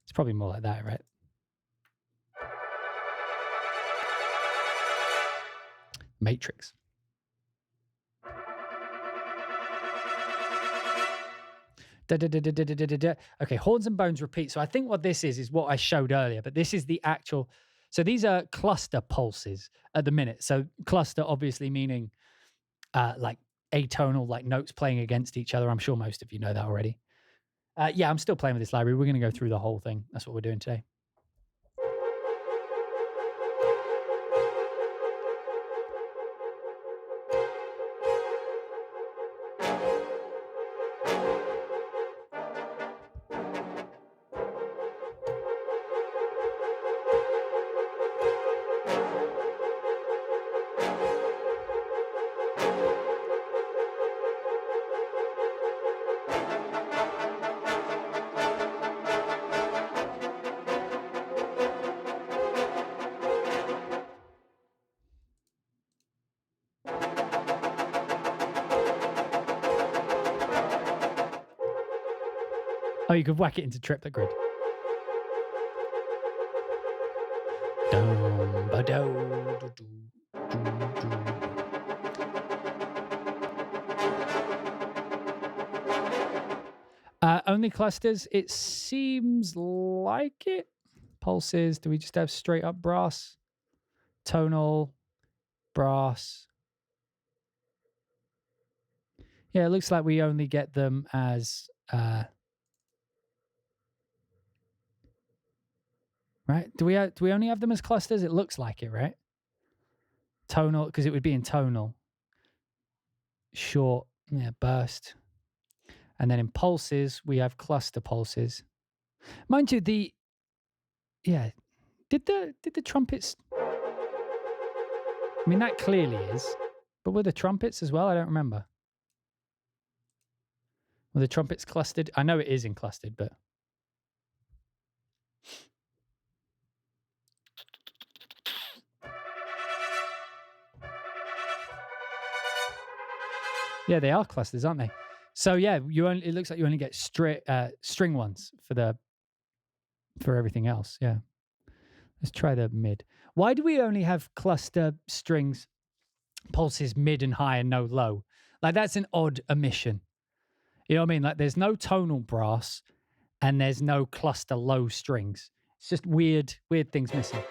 It's probably more like that, right? Matrix. Da, da, da, da, da, da, da. Okay, horns and bones repeat. So I think what this is what I showed earlier, but this is the actual So these are cluster pulses at the minute. So cluster obviously meaning like atonal, like notes playing against each other. I'm sure most of you know that already. Yeah, I'm still playing with this library. We're going to go through the whole thing. That's what we're doing today. Oh, you could whack it into triplet grid. Only clusters, it seems like it. Pulses, do we just have straight up brass? Tonal, brass. Yeah, it looks like we only get them as... right? Do we only have them as clusters? It looks like it, right? Tonal, because it would be in tonal. Short, yeah, burst. And then in pulses, we have cluster pulses. Mind you, did the trumpets... I mean, that clearly is. But were the trumpets as well? I don't remember. Were the trumpets clustered? I know it is in clustered, but... yeah, they are clusters, aren't they? So yeah, it looks like you only get string ones for everything else. Yeah. Let's try the mid. Why do we only have cluster strings, pulses mid and high and no low? Like that's an odd omission. You know what I mean? Like there's no tonal brass and there's no cluster low strings. It's just weird things missing.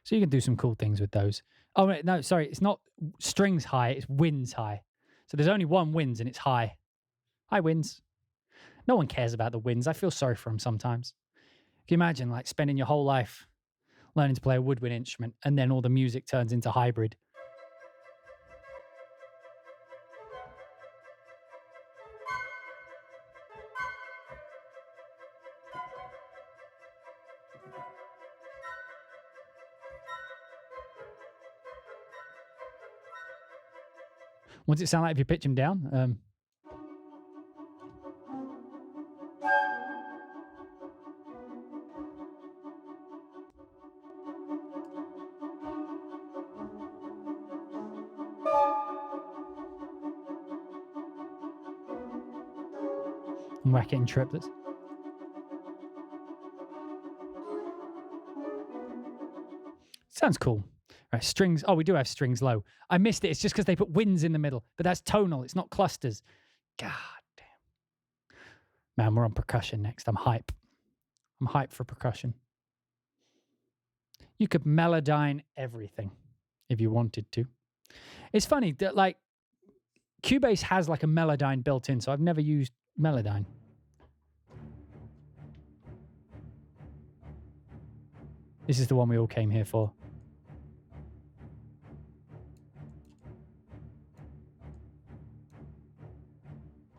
So you can do some cool things with those. Oh, no, sorry. It's not strings high. It's winds high. So there's only one winds and it's high. High winds. No one cares about the winds. I feel sorry for them sometimes. Can you imagine like spending your whole life learning to play a woodwind instrument and then all the music turns into hybrid? What does it sound like if you pitch them down? And whack it in triplets. Sounds cool. Right, strings. Oh, we do have strings low. I missed it. It's just because they put winds in the middle. But that's tonal. It's not clusters. God damn. Man, we're on percussion next. I'm hype. I'm hype for percussion. You could melodyne everything if you wanted to. It's funny that like Cubase has like a melodyne built in, so I've never used melodyne. This is the one we all came here for.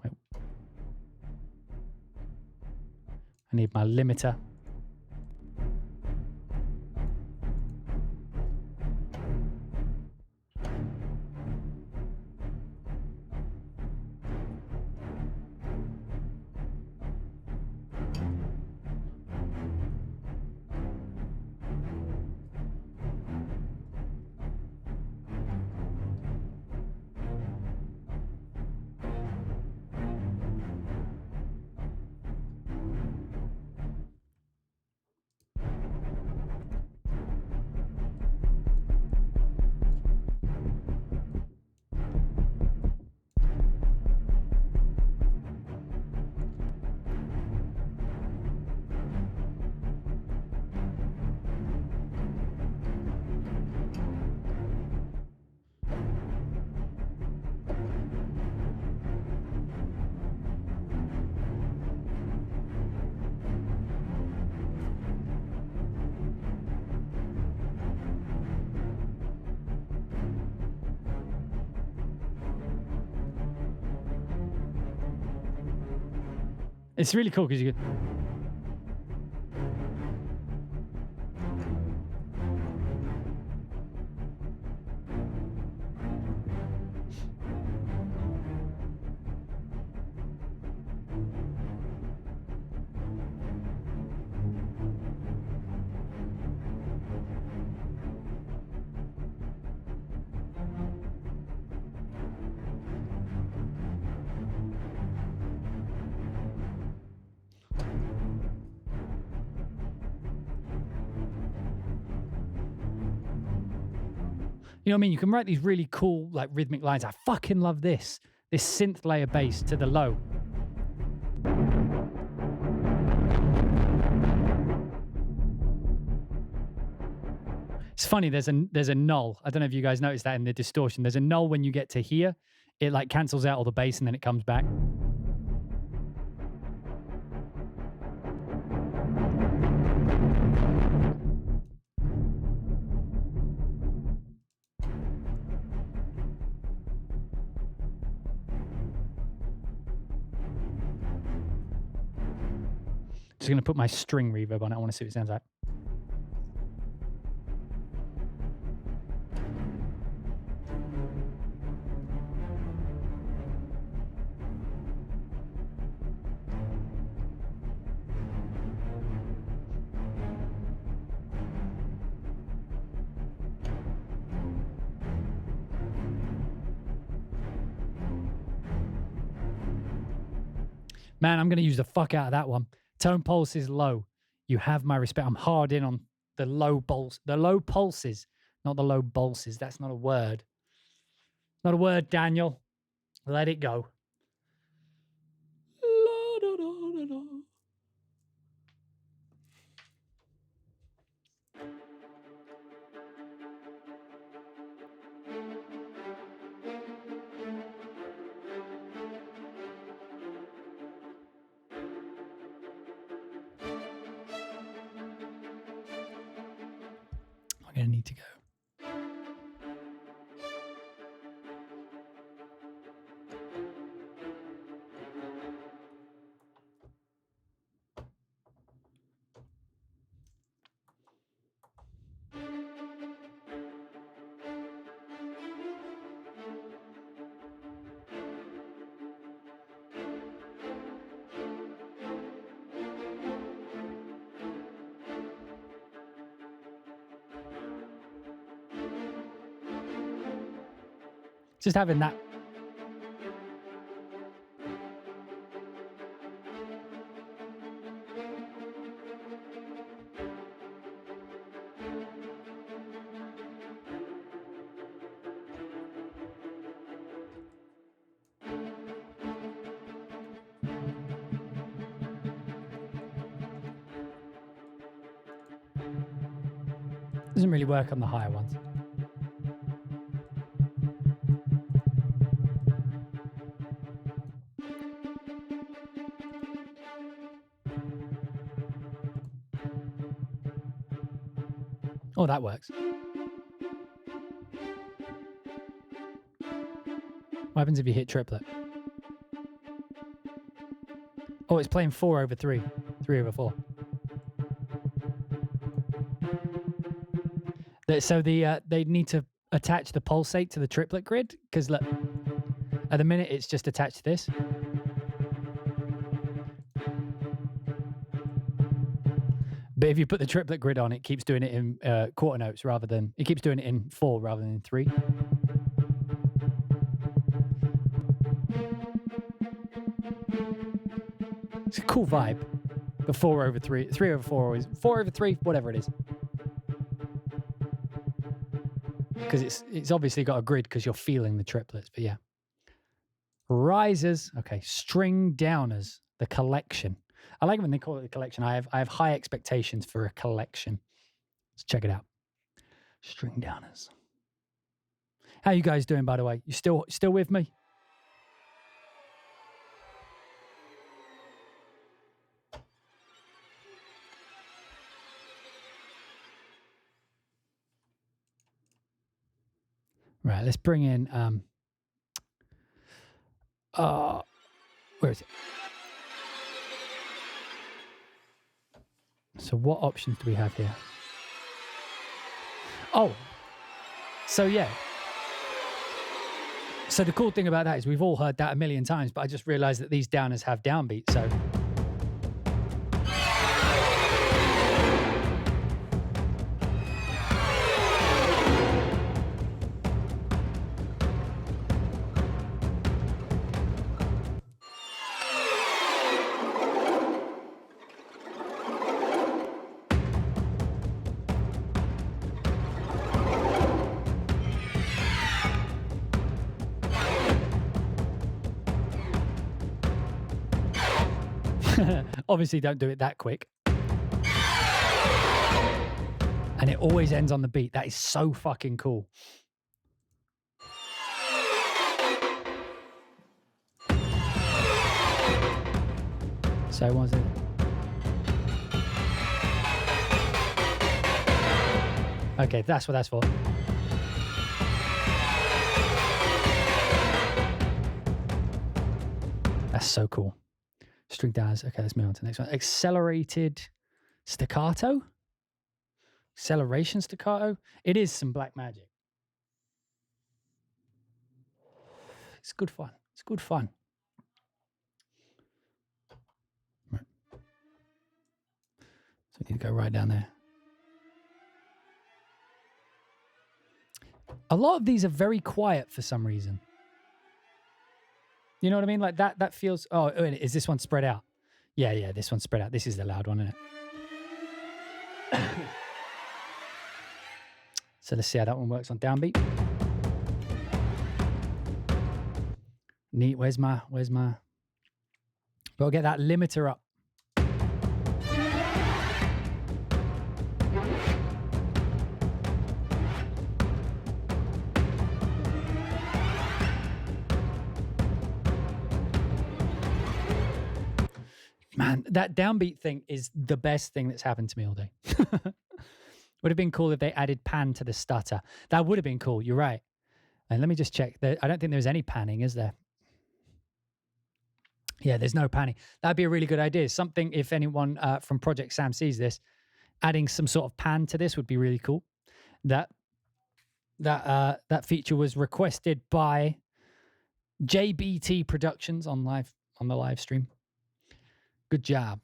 Wait. I need my limiter. It's really cool because you can... You know what I mean? You can write these really cool, like, rhythmic lines. I fucking love this. This synth layer bass to the low. It's funny, there's a null. I don't know if you guys noticed that in the distortion. There's a null when you get to here. It, like, cancels out all the bass and then it comes back. Just going to put my string reverb on it. I want to see what it sounds like. Man, I'm going to use the fuck out of that one. Tone pulses low. You have my respect. I'm hard in on the low pulses, not the low pulses. That's not a word. Not a word, Daniel. Let it go. I'm going to need to go. Just having that. Doesn't really work on the higher ones. Oh, that works. What happens if you hit triplet? Oh, it's playing 4/3, 3/4. So they need to attach the pulsate to the triplet grid, because look, at the minute it's just attached to this. But if you put the triplet grid on, it keeps doing it in quarter notes rather than, it keeps doing it in 4 rather than in 3. It's a cool vibe. The 4/3, 3/4, is 4/3, whatever it is. Because it's obviously got a grid because you're feeling the triplets, but yeah. Risers, okay, string downers, the collection. I like when they call it the collection. I have high expectations for a collection. Let's check it out. String downers. How you guys doing, by the way? You still with me? Right, let's bring in where is it? So what options do we have here? Oh, so yeah. So the cool thing about that is we've all heard that a million times, but I just realized that these downers have downbeat, so. Obviously, don't do it that quick. And it always ends on the beat. That is so fucking cool. So what was it? Okay, that's what that's for. That's so cool. String downers. Okay, let's move on to the next one. Accelerated staccato? Acceleration staccato? It is some black magic. It's good fun. It's good fun. Right. So we need to go right down there. A lot of these are very quiet for some reason. You know what I mean? Like that feels... Oh, is this one spread out? Yeah, this one's spread out. This is the loud one, isn't it? So let's see how that one works on downbeat. Neat. Where's my... Gotta get that limiter up. Man, that downbeat thing is the best thing that's happened to me all day. Would have been cool if they added pan to the stutter. That would have been cool. You're right. And let me just check. I don't think there's any panning, is there? Yeah, there's no panning. That'd be a really good idea. Something, if anyone from ProjectSam sees this, adding some sort of pan to this would be really cool. That feature was requested by JBT Productions on the live stream. Good job.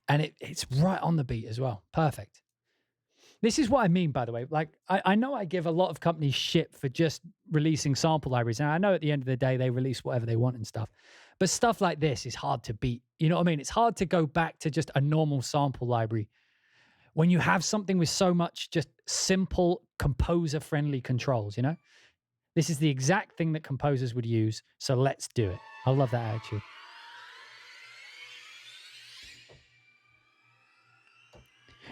And it's right on the beat as well. Perfect. This is what I mean, by the way. Like, I know I give a lot of companies shit for just releasing sample libraries. And I know at the end of the day, they release whatever they want and stuff. But stuff like this is hard to beat. You know what I mean? It's hard to go back to just a normal sample library when you have something with so much just simple composer-friendly controls, you know? This is the exact thing that composers would use. So let's do it. I love that attitude.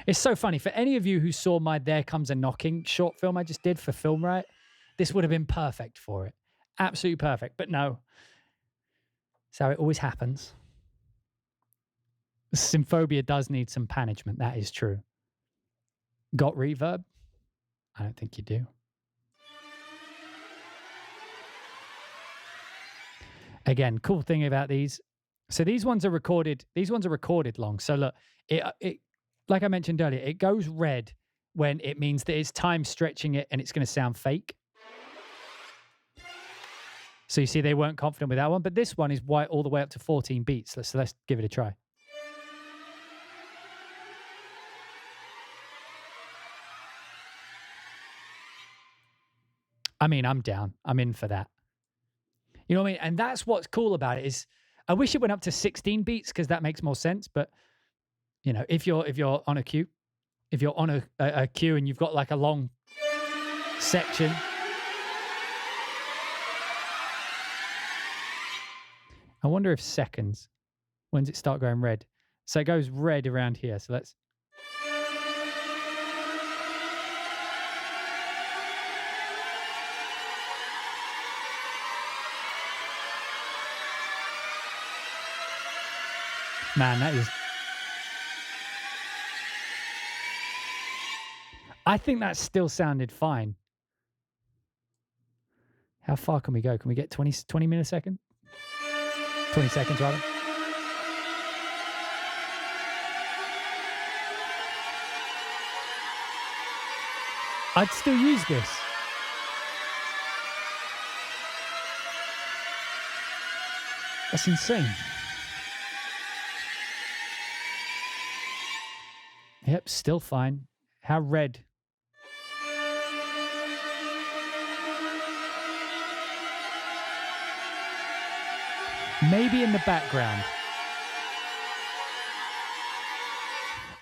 It's so funny. For any of you who saw my There Comes a Knocking short film I just did for Film Riot, this would have been perfect for it. Absolutely perfect. But no. That's how it always happens. Symphobia does need some management. That is true. Got reverb? I don't think you do. Again, cool thing about these. So these ones are recorded. These ones are recorded long. So look, it like I mentioned earlier, it goes red when it means that it's time stretching it and it's going to sound fake. So you see they weren't confident with that one, but this one is white all the way up to 14 beats. Let's give it a try. I mean, I'm down. I'm in for that. You know what I mean? And that's what's cool about it is I wish it went up to 16 beats because that makes more sense. But you know, if you're on a cue, if you're on a cue and you've got like a long section, I wonder if seconds, when does it start going red? So it goes red around here. So let's. Man, that is. I think that still sounded fine. How far can we go? Can we get 20 milliseconds? 20 seconds, rather. I'd still use this. That's insane. Yep, still fine. How red? Maybe in the background.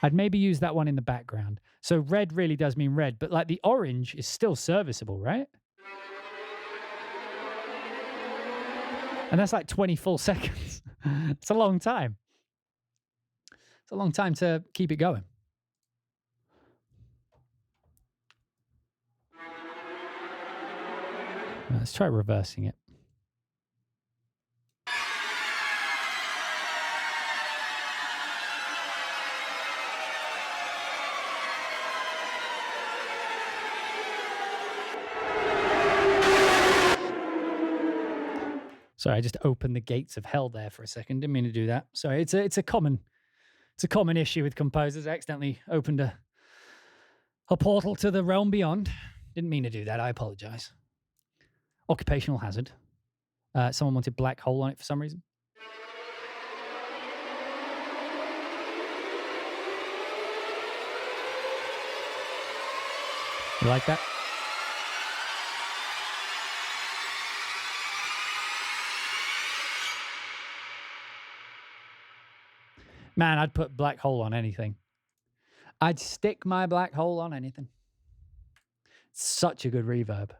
I'd maybe use that one in the background. So red really does mean red, but like the orange is still serviceable, right? And that's like 20 full seconds. It's a long time. It's a long time to keep it going. Let's try reversing it. Sorry, I just opened the gates of hell there for a second. Didn't mean to do that. Sorry, it's a common issue with composers. I accidentally opened a portal to the realm beyond. Didn't mean to do that. I apologize. Occupational hazard. Someone wanted black hole on it for some reason. You like that? Man, I'd put black hole on anything. I'd stick my black hole on anything. Such a good reverb.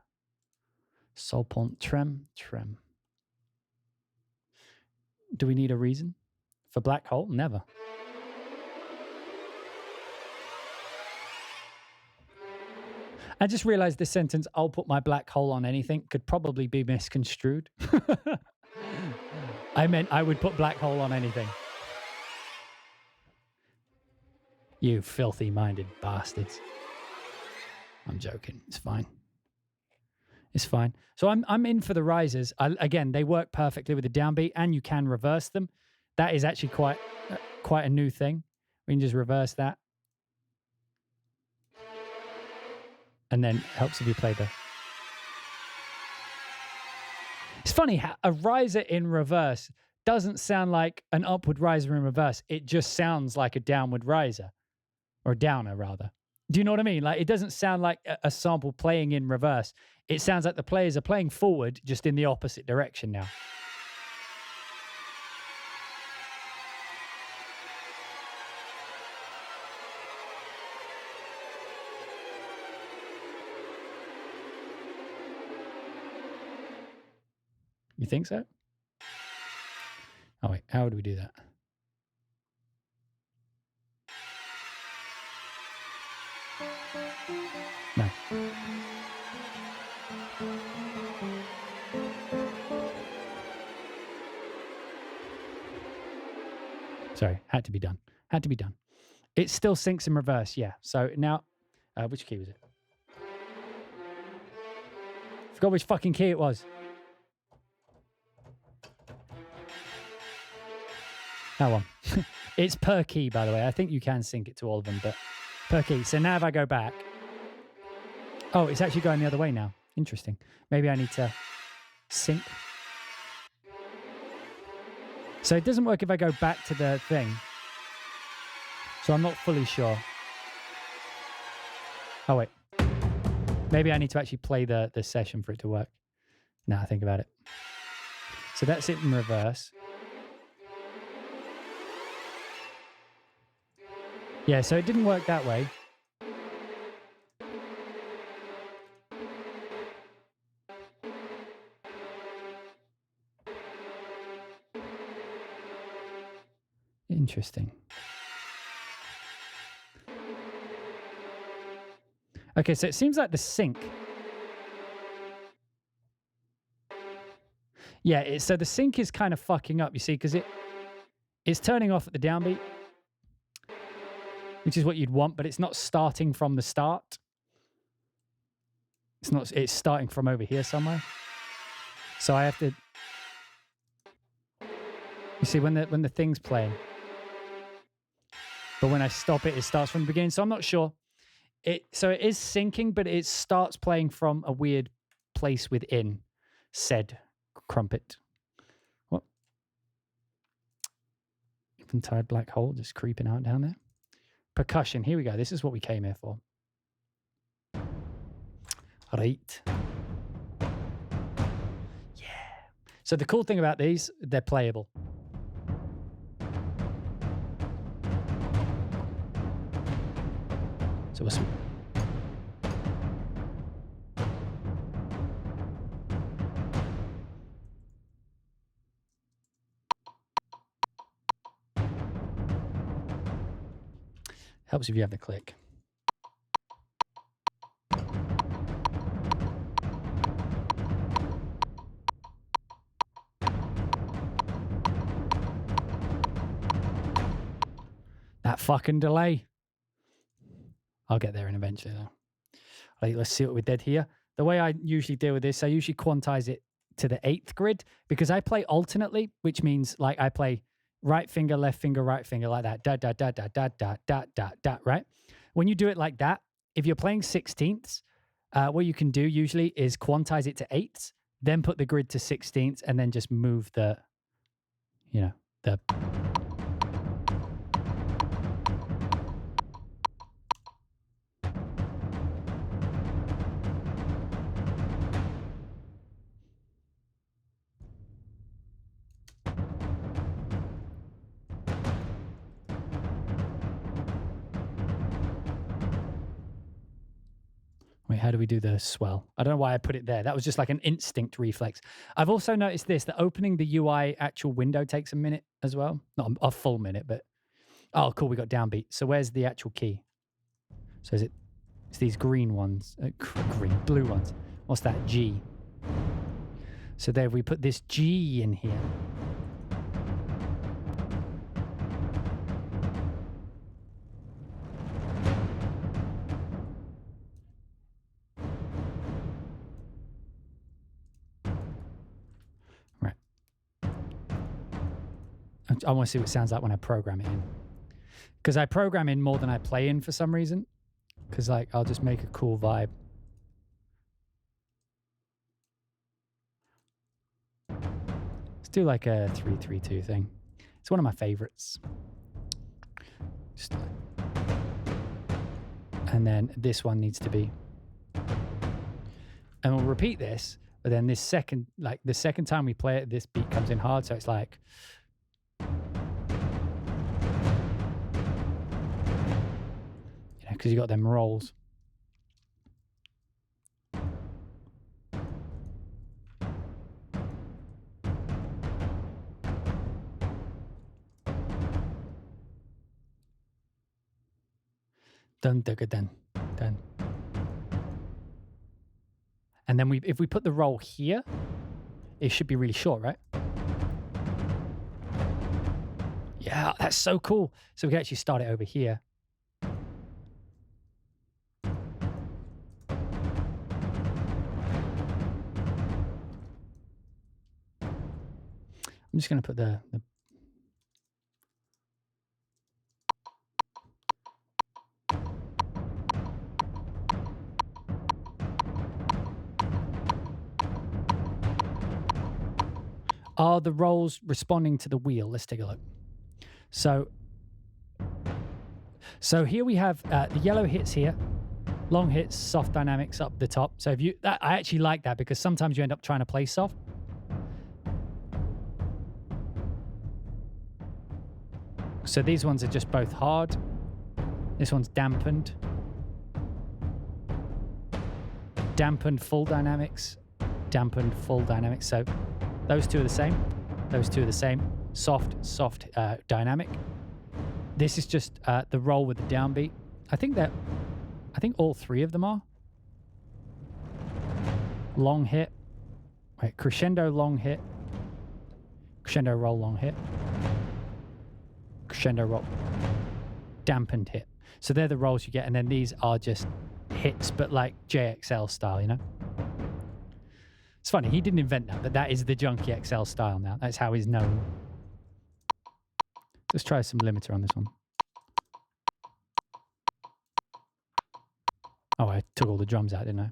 Sol point trem. Do we need a reason for black hole? Never. I just realized this sentence, I'll put my black hole on anything, could probably be misconstrued. I meant I would put black hole on anything. You filthy-minded bastards. I'm joking. It's fine. It's fine. So I'm in for the risers. Again, they work perfectly with the downbeat, and you can reverse them. That is actually quite a new thing. We can just reverse that. And then it helps if you play the... It's funny how a riser in reverse doesn't sound like an upward riser in reverse. It just sounds like a downward riser. Or a downer, rather. Do you know what I mean? Like, it doesn't sound like a sample playing in reverse. It sounds like the players are playing forward, just in the opposite direction now. You think so? Oh, wait. How would we do that? No. Sorry, had to be done. Had to be done. It still syncs in reverse, yeah. So now, which key was it? Forgot which fucking key it was. That one. It's per key, by the way. I think you can sync it to all of them, but per key. So now if I go back... Oh, it's actually going the other way now. Interesting. Maybe I need to sync. So it doesn't work if I go back to the thing. So I'm not fully sure. Oh, wait. Maybe I need to actually play the session for it to work. Now I think about it. So that's it in reverse. Yeah, so it didn't work that way. Interesting. Okay, so it seems like the sync. Yeah, so the sync is kind of fucking up, you see, because it's turning off at the downbeat, which is what you'd want, but it's not starting from the start. It's not. It's starting from over here somewhere. So I have to. You see, when the thing's playing, but when I stop it, it starts from the beginning. So I'm not sure. So it is syncing, but it starts playing from a weird place within said crumpet. What? Untitled black hole just creeping out down there. Percussion. Here we go. This is what we came here for. Right. Yeah. So the cool thing about these, they're playable. So we'll see. Helps if you have the click. That fucking delay. I'll get there in eventually though. Right, let's see what we did here. The way I usually deal with this, I usually quantize it to the 8th grid because I play alternately, which means like I play right finger, right finger like that. Da, da, da, da, da, da, da, da, da, right? When you do it like that, if you're playing 16ths, what you can do usually is quantize it to 8ths, then put the grid to 16ths, and then just move the, you know, the... Wait, how do we do the swell? I don't know why I put it there. That was just like an instinct reflex. I've also noticed this, that opening the UI actual window takes a minute as well. Not a full minute, but... Oh, cool, we got downbeat. So where's the actual key? So it's these green ones. Blue ones. What's that? G. So there, we put this G in here. I want to see what it sounds like when I program it in. Because I program in more than I play in for some reason. Because like I'll just make a cool vibe. Let's do like a 3-3-2 thing. It's one of my favorites. Just like... And then this one needs to be. And we'll repeat this, but then this second, like the second time we play it, this beat comes in hard. So it's like. Because you got them rolls. Dun dun dun dun. And then if we put the roll here, it should be really short, right? Yeah, that's so cool. So we can actually start it over here. I'm just going to put the Are the rolls responding to the wheel? Let's take a look. So here we have the yellow hits here, long hits, soft dynamics up the top. So I actually like that because sometimes you end up trying to play soft. So these ones are just both hard. This one's dampened. Dampened full dynamics. Dampened full dynamics. So those two are the same. Those two are the same. Soft dynamic. This is just the roll with the downbeat. I think all three of them are. Long hit. Wait, crescendo long hit. Crescendo roll long hit. Crescendo roll. Dampened hit. So they're the rolls you get, and then these are just hits, but like JXL style, you know? It's funny, he didn't invent that, but that is the Junkie XL style now. That's how he's known. Let's try some limiter on this one. Oh, I took all the drums out, didn't I?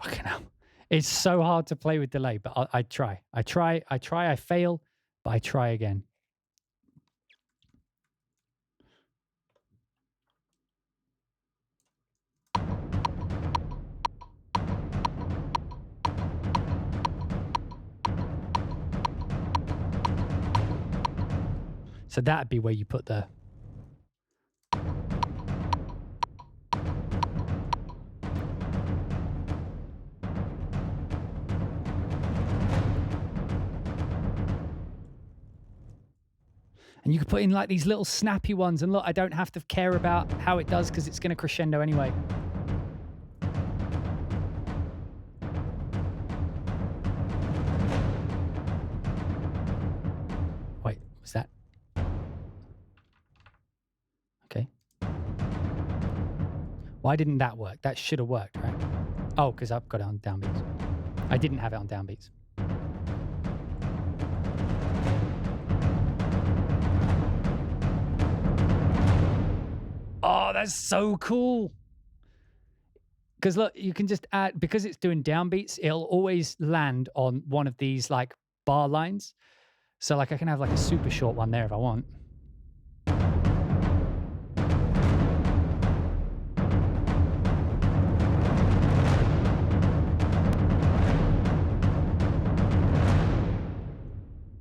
Fucking hell. It's so hard to play with delay, but I try. I fail, but I try again. So that'd be where you put the... And you could put in like these little snappy ones. And look, I don't have to care about how it does because it's going to crescendo anyway. Wait, was that? Okay. Why didn't that work? That should have worked, right? Oh, because I've got it on downbeats. I didn't have it on downbeats. Oh, that's so cool. Because look, you can just add, because it's doing downbeats, it'll always land on one of these like bar lines. So like I can have like a super short one there if I want.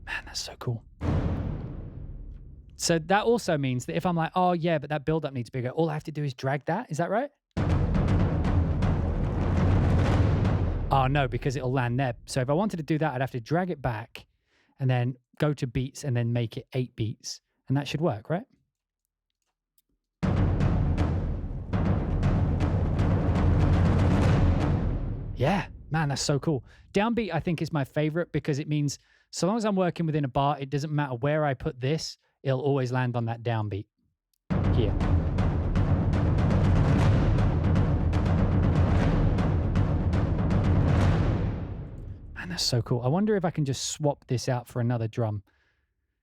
Man, that's so cool. So that also means that if I'm like, oh yeah, but that build-up needs bigger, all I have to do is drag that. Is that right? Oh no, because it'll land there. So if I wanted to do that, I'd have to drag it back and then go to beats and then make it 8 beats. And that should work, right? Yeah, man, that's so cool. Downbeat, I think, is my favorite because it means so long as I'm working within a bar, it doesn't matter where I put this, it'll always land on that downbeat here. Man, that's so cool. I wonder if I can just swap this out for another drum,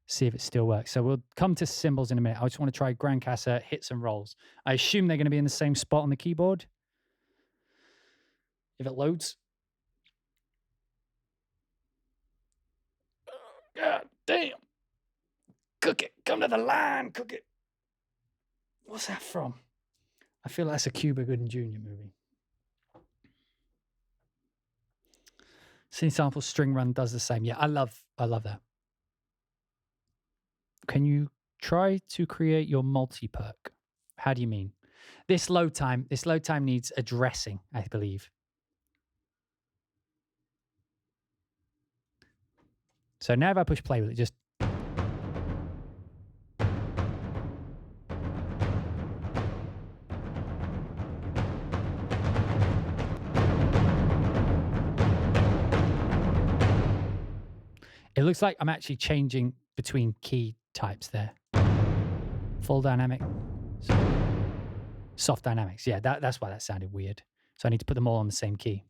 see if it still works. So we'll come to cymbals in a minute. I just want to try Grandcassa hits and rolls. I assume they're going to be in the same spot on the keyboard. If it loads. God damn. Cook it. Come to the line. Cook it. What's that from? I feel that's a Cuba Gooding Jr. movie. Scene Sample String Run does the same. Yeah, I love that. Can you try to create your multi-perk? How do you mean? This load time needs addressing, I believe. So now if I push play with it, just... It looks like I'm actually changing between key types there. Full dynamic. Soft dynamics. Yeah, that's why that sounded weird. So I need to put them all on the same key.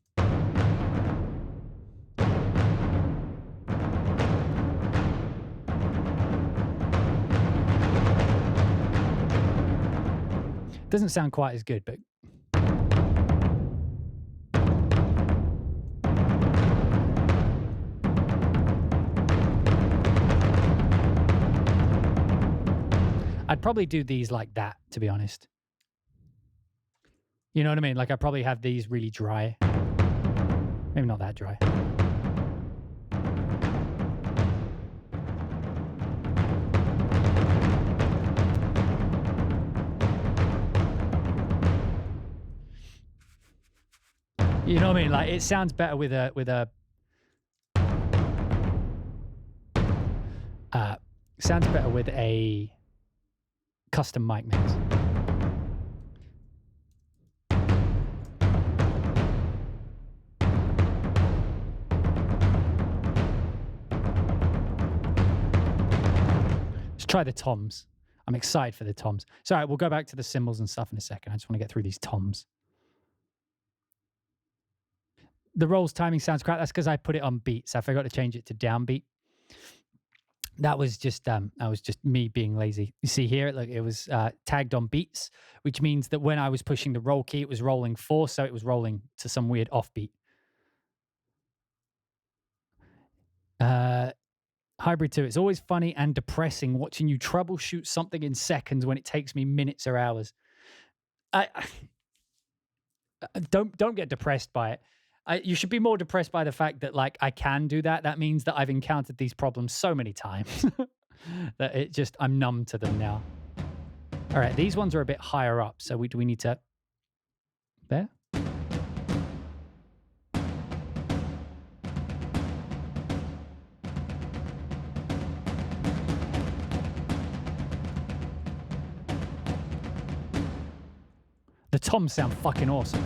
Doesn't sound quite as good, but... I'd probably do these like that, to be honest. You know what I mean? Like I'd probably have these really dry. Maybe not that dry. You know what I mean? Like it sounds better with a sounds better with a custom mic mix. try the toms. I'm excited for the toms. So, all right, we'll go back to the cymbals and stuff in a second. I just want to get through these toms. The rolls timing sounds crap. That's because I put it on beat, so I forgot to change it to downbeat. That was just me being lazy. You see here, look, it was tagged on beats, which means that when I was pushing the roll key, it was rolling 4, so it was rolling to some weird offbeat. Hybrid 2, it's always funny and depressing watching you troubleshoot something in seconds when it takes me minutes or hours. Don't get depressed by it. You should be more depressed by the fact that, like, I can do that. That means that I've encountered these problems so many times that I'm numb to them now. All right, these ones are a bit higher up, so do we need to... There? The toms sound fucking awesome.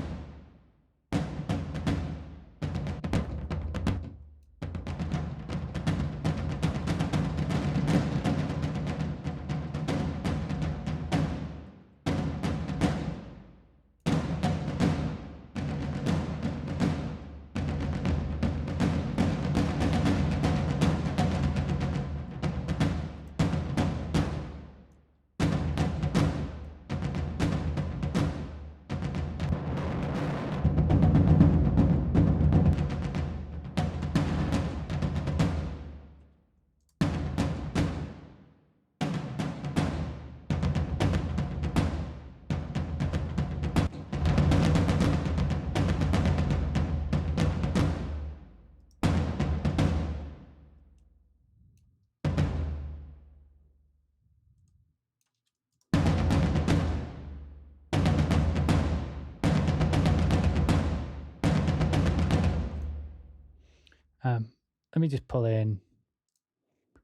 Let me just pull in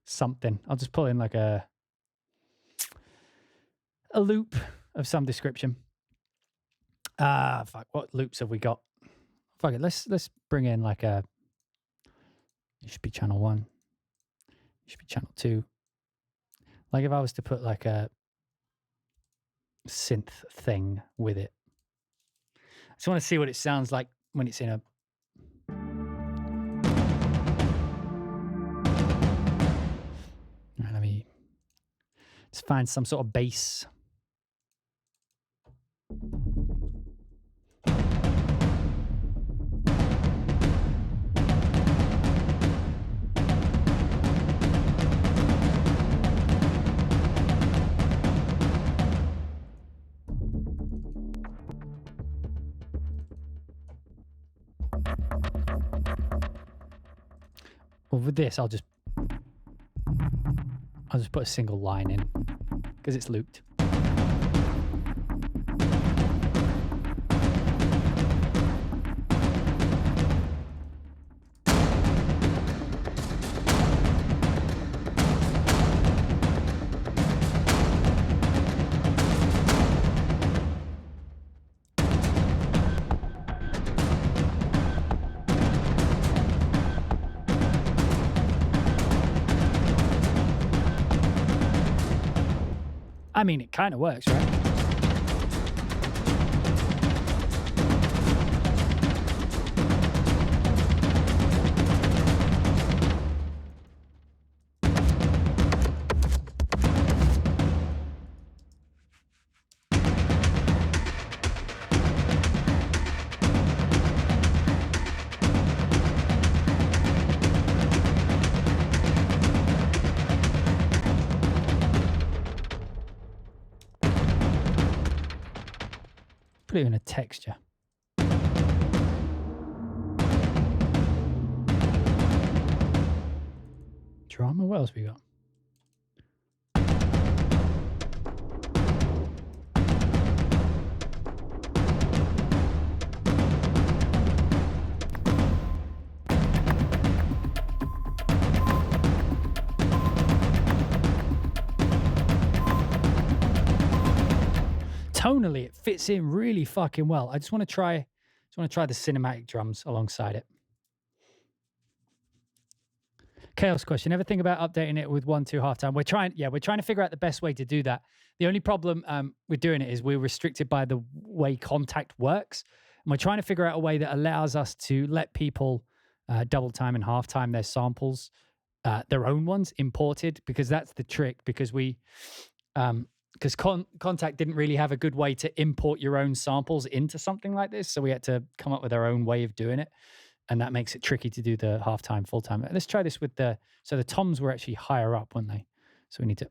something. I'll just pull in like a loop of some description. Fuck, what loops have we got? Fuck it, let's bring in like a... It should be channel 1. It should be channel 2. Like if I was to put like a synth thing with it. I just want to see what it sounds like when it's in a... Let me just find some sort of bass. Well, with this, I'll just put a single line in because it's looped. I mean, it kind of works, right? Put it in a texture. Drama, what else we got? Tonally, it fits in really fucking well. I just want to try the cinematic drums alongside it. Chaos question. Ever think about updating it with 1/2 halftime? We're trying to figure out the best way to do that. The only problem with doing it is we're restricted by the way Kontakt works. And we're trying to figure out a way that allows us to let people double time and halftime their samples, their own ones imported, because that's the trick. Because Kontakt didn't really have a good way to import your own samples into something like this. So we had to come up with our own way of doing it. And that makes it tricky to do the halftime, full time. Let's try this with the toms were actually higher up, weren't they? So we need to.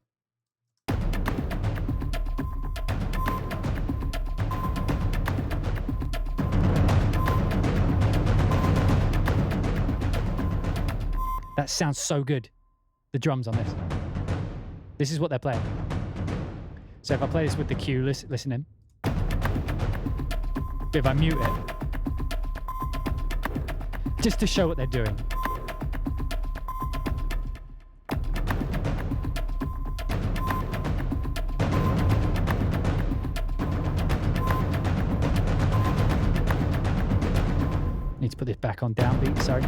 That sounds so good. The drums on this. This is what they're playing. So if I play this with the cue, listen in. If I mute it, just to show what they're doing. Need to put this back on downbeat, sorry.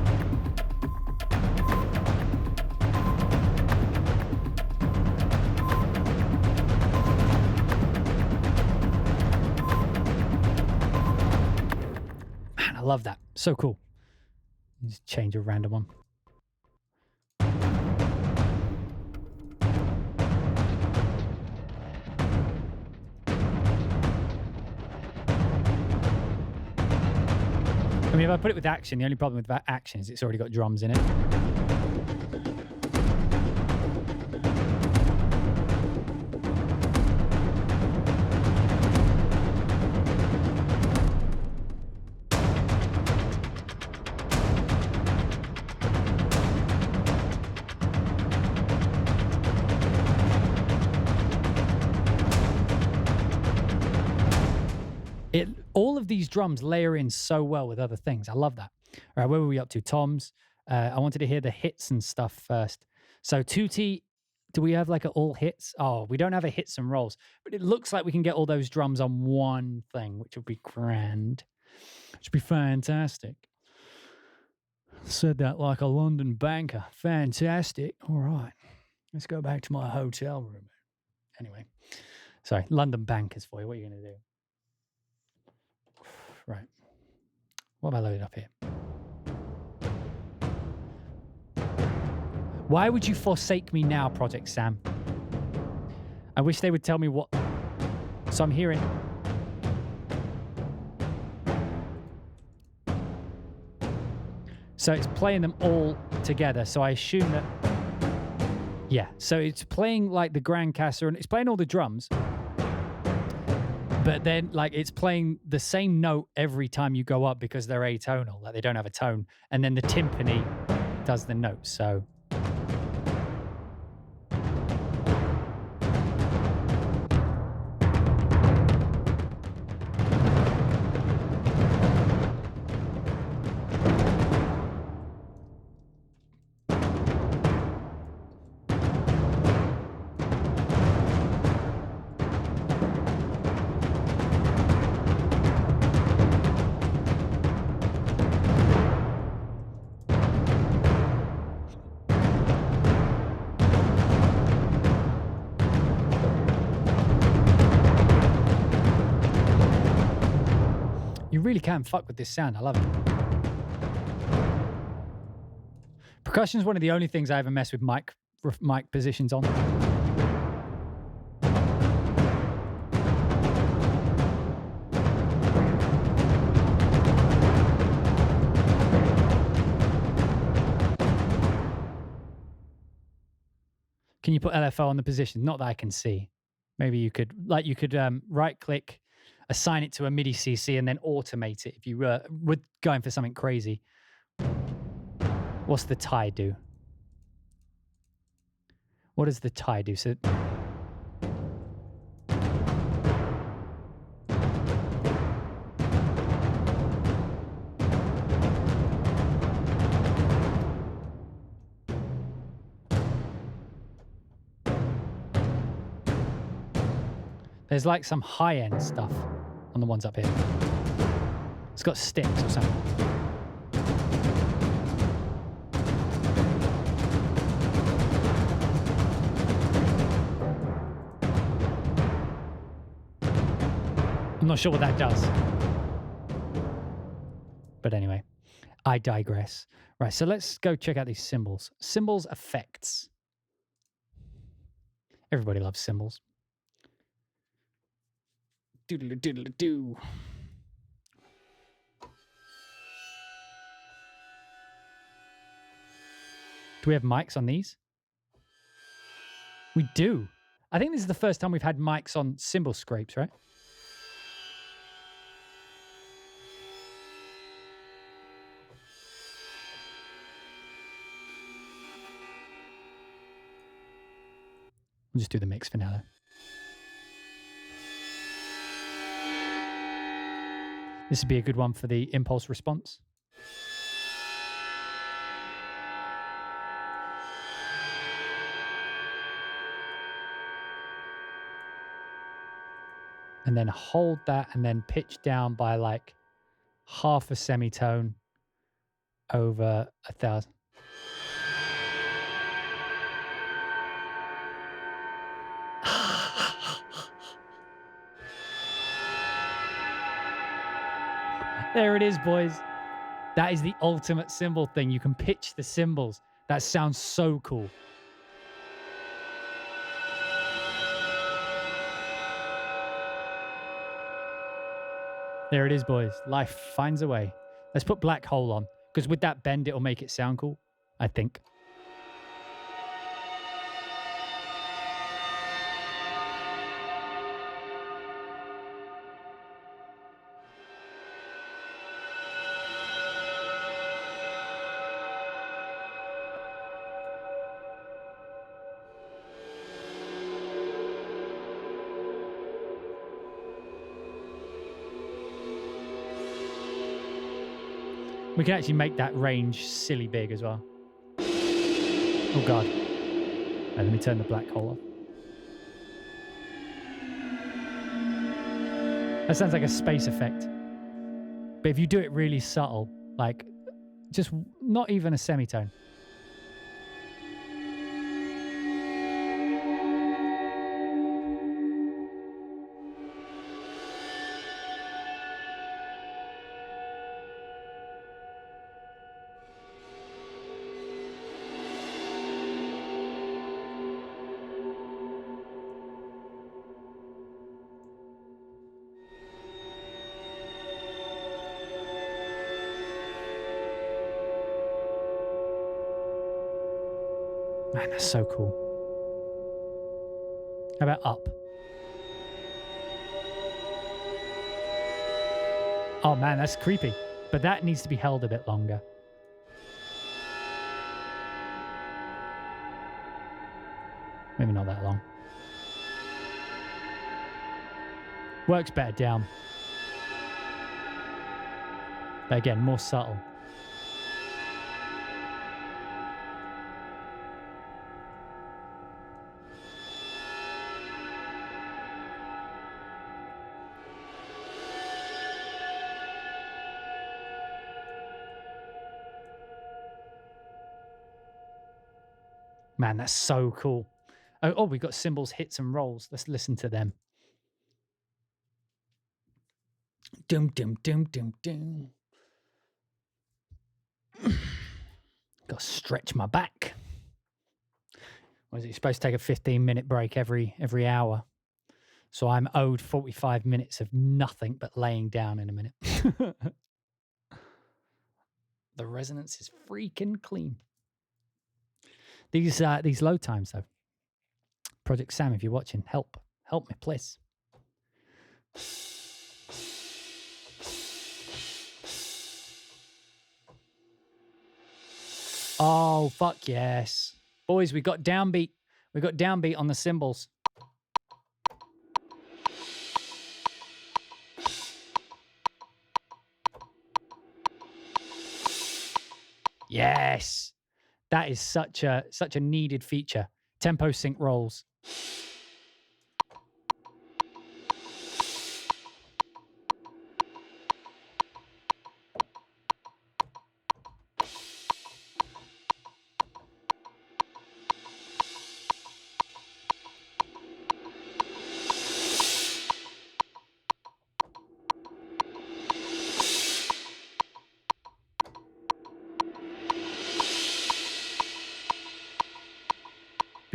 Man, I love that. So cool. Just change a random one. I mean, if I put it with action, the only problem with that action is it's already got drums in it. All of these drums layer in so well with other things. I love that. All right, where were we up to? Toms. I wanted to hear the hits and stuff first. So Tutti, do we have like all hits? Oh, we don't have a hits and rolls, but it looks like we can get all those drums on one thing, which would be grand. Which would be fantastic. Said that like a London banker. Fantastic. All right. Let's go back to my hotel room. Anyway. Sorry, London bankers for you. What are you going to do? Right. What have I loaded up here? Why would you forsake me now, ProjectSam? I wish they would tell me what. So I'm hearing. So it's playing them all together. So I assume that. Yeah. So it's playing like the Grand Casa and it's playing all the drums. But then, like, it's playing the same note every time you go up because they're atonal, like they don't have a tone. And then the timpani does the note, so... You really can fuck with this sound. I love it. Percussion is one of the only things I ever mess with mic positions on. Can you put LFO on the position? Not that I can see. Maybe you could, right click, assign it to a MIDI CC and then automate it if you were going for something crazy. What's the tie do? What does the tie do? So there's like some high-end stuff on the ones up here. It's got sticks or something. not sure what that does. But anyway, I digress. Right, so let's go check out these cymbals. Cymbals effects. Everybody loves cymbals. Doodle-doo-doodle-doo. Do we have mics on these? We do. I think this is the first time we've had mics on cymbal scrapes, right? We'll just do the mix for now, though. This would be a good one for the impulse response. And then hold that and then pitch down by like half a semitone over 1,000. There it is, boys. That is the ultimate cymbal thing. You can pitch the cymbals. That sounds so cool. There it is, boys. Life finds a way. Let's put Black Hole on, because with that bend, it'll make it sound cool, I think. We can actually make that range silly big as well. Oh, God. Right, let me turn the Black Hole off. That sounds like a space effect. But if you do it really subtle, like just not even a semitone. Man, that's so cool. How about up? Oh man, that's creepy. But that needs to be held a bit longer. Maybe not that long. Works better down. But again, more subtle. Man, that's so cool. Oh, we've got cymbals, hits, and rolls. Let's listen to them. Dum, dum, dum, dum, dum. Got to stretch my back. Was it supposed to take a 15-minute break every hour? So I'm owed 45 minutes of nothing but laying down in a minute. The resonance is freaking clean. These low times, though. ProjectSam, if you're watching, help me, please. Oh, fuck yes. Boys, we got downbeat. We got downbeat on the cymbals. Yes. That is such a needed feature. Tempo sync rolls.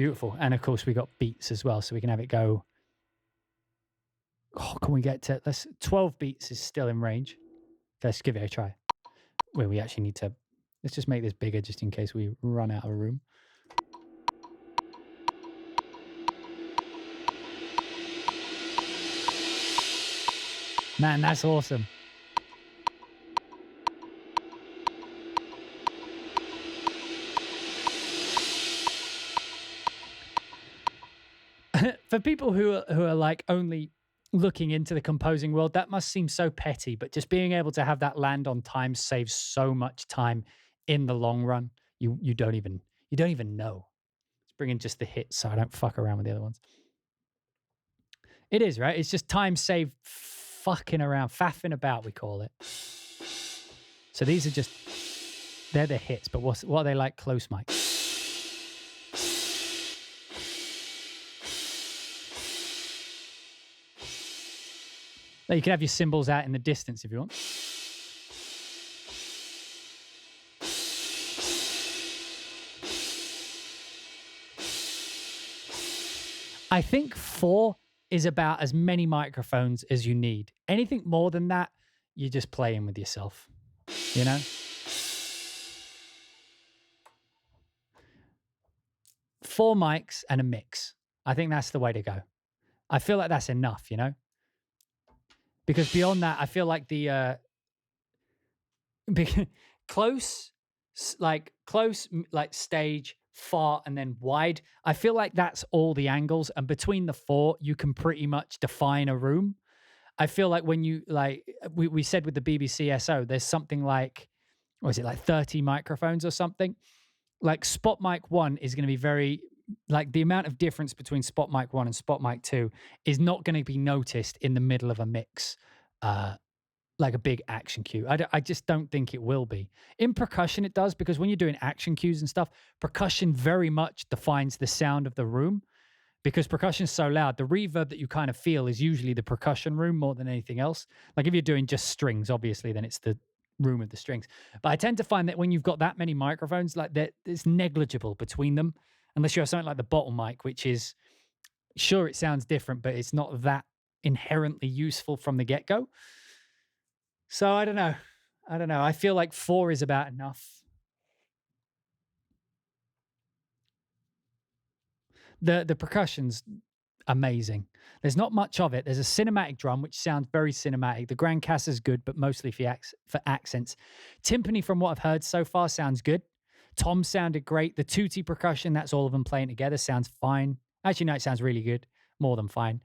beautiful. And of course, we got beats as well, so we can have it go. Oh, can we get to 12 beats is still in range. Let's give it a try. Well, we actually need to, let's just make this bigger just in case we run out of room. Man, that's awesome. For people who are like only looking into the composing world, that must seem so petty, but just being able to have that land on time saves so much time in the long run. You don't even know. Let's bring in just the hits so I don't fuck around with the other ones. It is, right? It's just time saved fucking around, faffing about, we call it. So these are just, they're the hits, but what are they like close mic? You can have your cymbals out in the distance if you want. I think 4 is about as many microphones as you need. Anything more than that, you're just playing with yourself, you know? 4 mics and a mix. I think that's the way to go. I feel like that's enough, you know? Because beyond that, I feel like the close, like stage, far, and then wide. I feel like that's all the angles, and between the 4, you can pretty much define a room. I feel like when you like we said with the BBC SO, there's something like, what is it, like 30 microphones or something? Like spot mic 1 is going to be very, like the amount of difference between spot mic 1 and spot mic 2 is not going to be noticed in the middle of a mix, like a big action cue. I just don't think it will be. In percussion, it does, because when you're doing action cues and stuff, percussion very much defines the sound of the room, because percussion's so loud. The reverb that you kind of feel is usually the percussion room more than anything else. Like if you're doing just strings, obviously, then it's the room of the strings. But I tend to find that when you've got that many microphones, like it's negligible between them, unless you have something like the bottle mic, which is, sure, it sounds different, but it's not that inherently useful from the get-go. So I don't know. I feel like 4 is about enough. The percussion's amazing. There's not much of it. There's a cinematic drum, which sounds very cinematic. The Grand Cassa's good, but mostly for accents. Timpani, from what I've heard so far, sounds good. Tom sounded great. The tutti percussion, that's all of them playing together, sounds fine. Actually, no, it sounds really good. More than fine.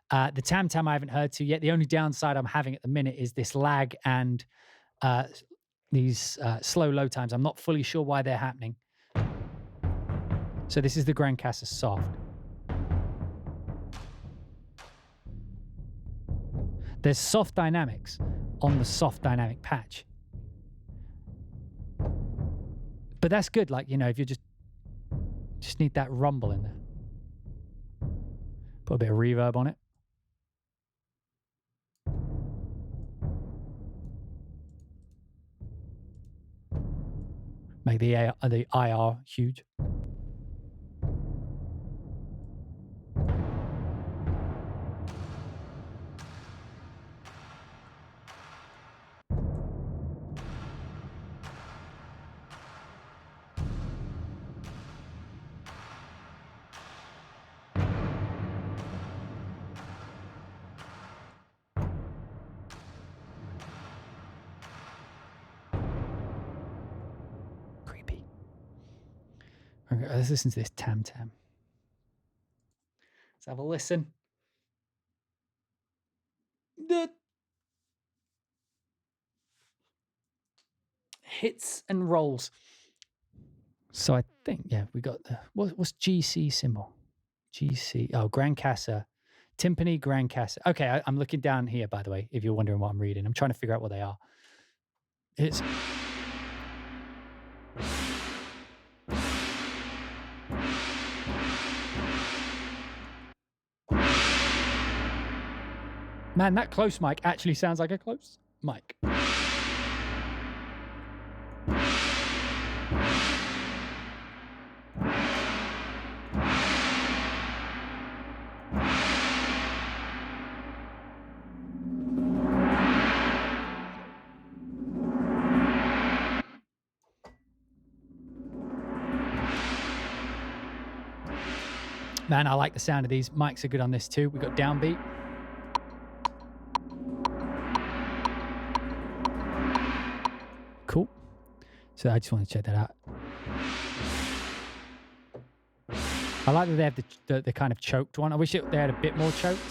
The tam-tam I haven't heard to yet. The only downside I'm having at the minute is this lag and these slow low times. I'm not fully sure why they're happening. So this is the Grand Cassa soft. There's soft dynamics on the soft dynamic patch. But that's good, like, you know, if you just need that rumble in there. Put a bit of reverb on it. Make the IR huge. Okay, let's listen to this tam-tam. Let's have a listen. Hits and rolls. So I think, yeah, we got the, what's GC symbol? GC, oh, Grand Cassa. Timpani, Grand Cassa. Okay, I'm looking down here, by the way, if you're wondering what I'm reading. I'm trying to figure out what they are. It's... Man, that close mic actually sounds like a close mic. Man, I like the sound of these. Mics are good on this too. We've got Downbeat. Cool. So I just want to check that out. I like that they have the kind of choked one. I wish they had a bit more choked.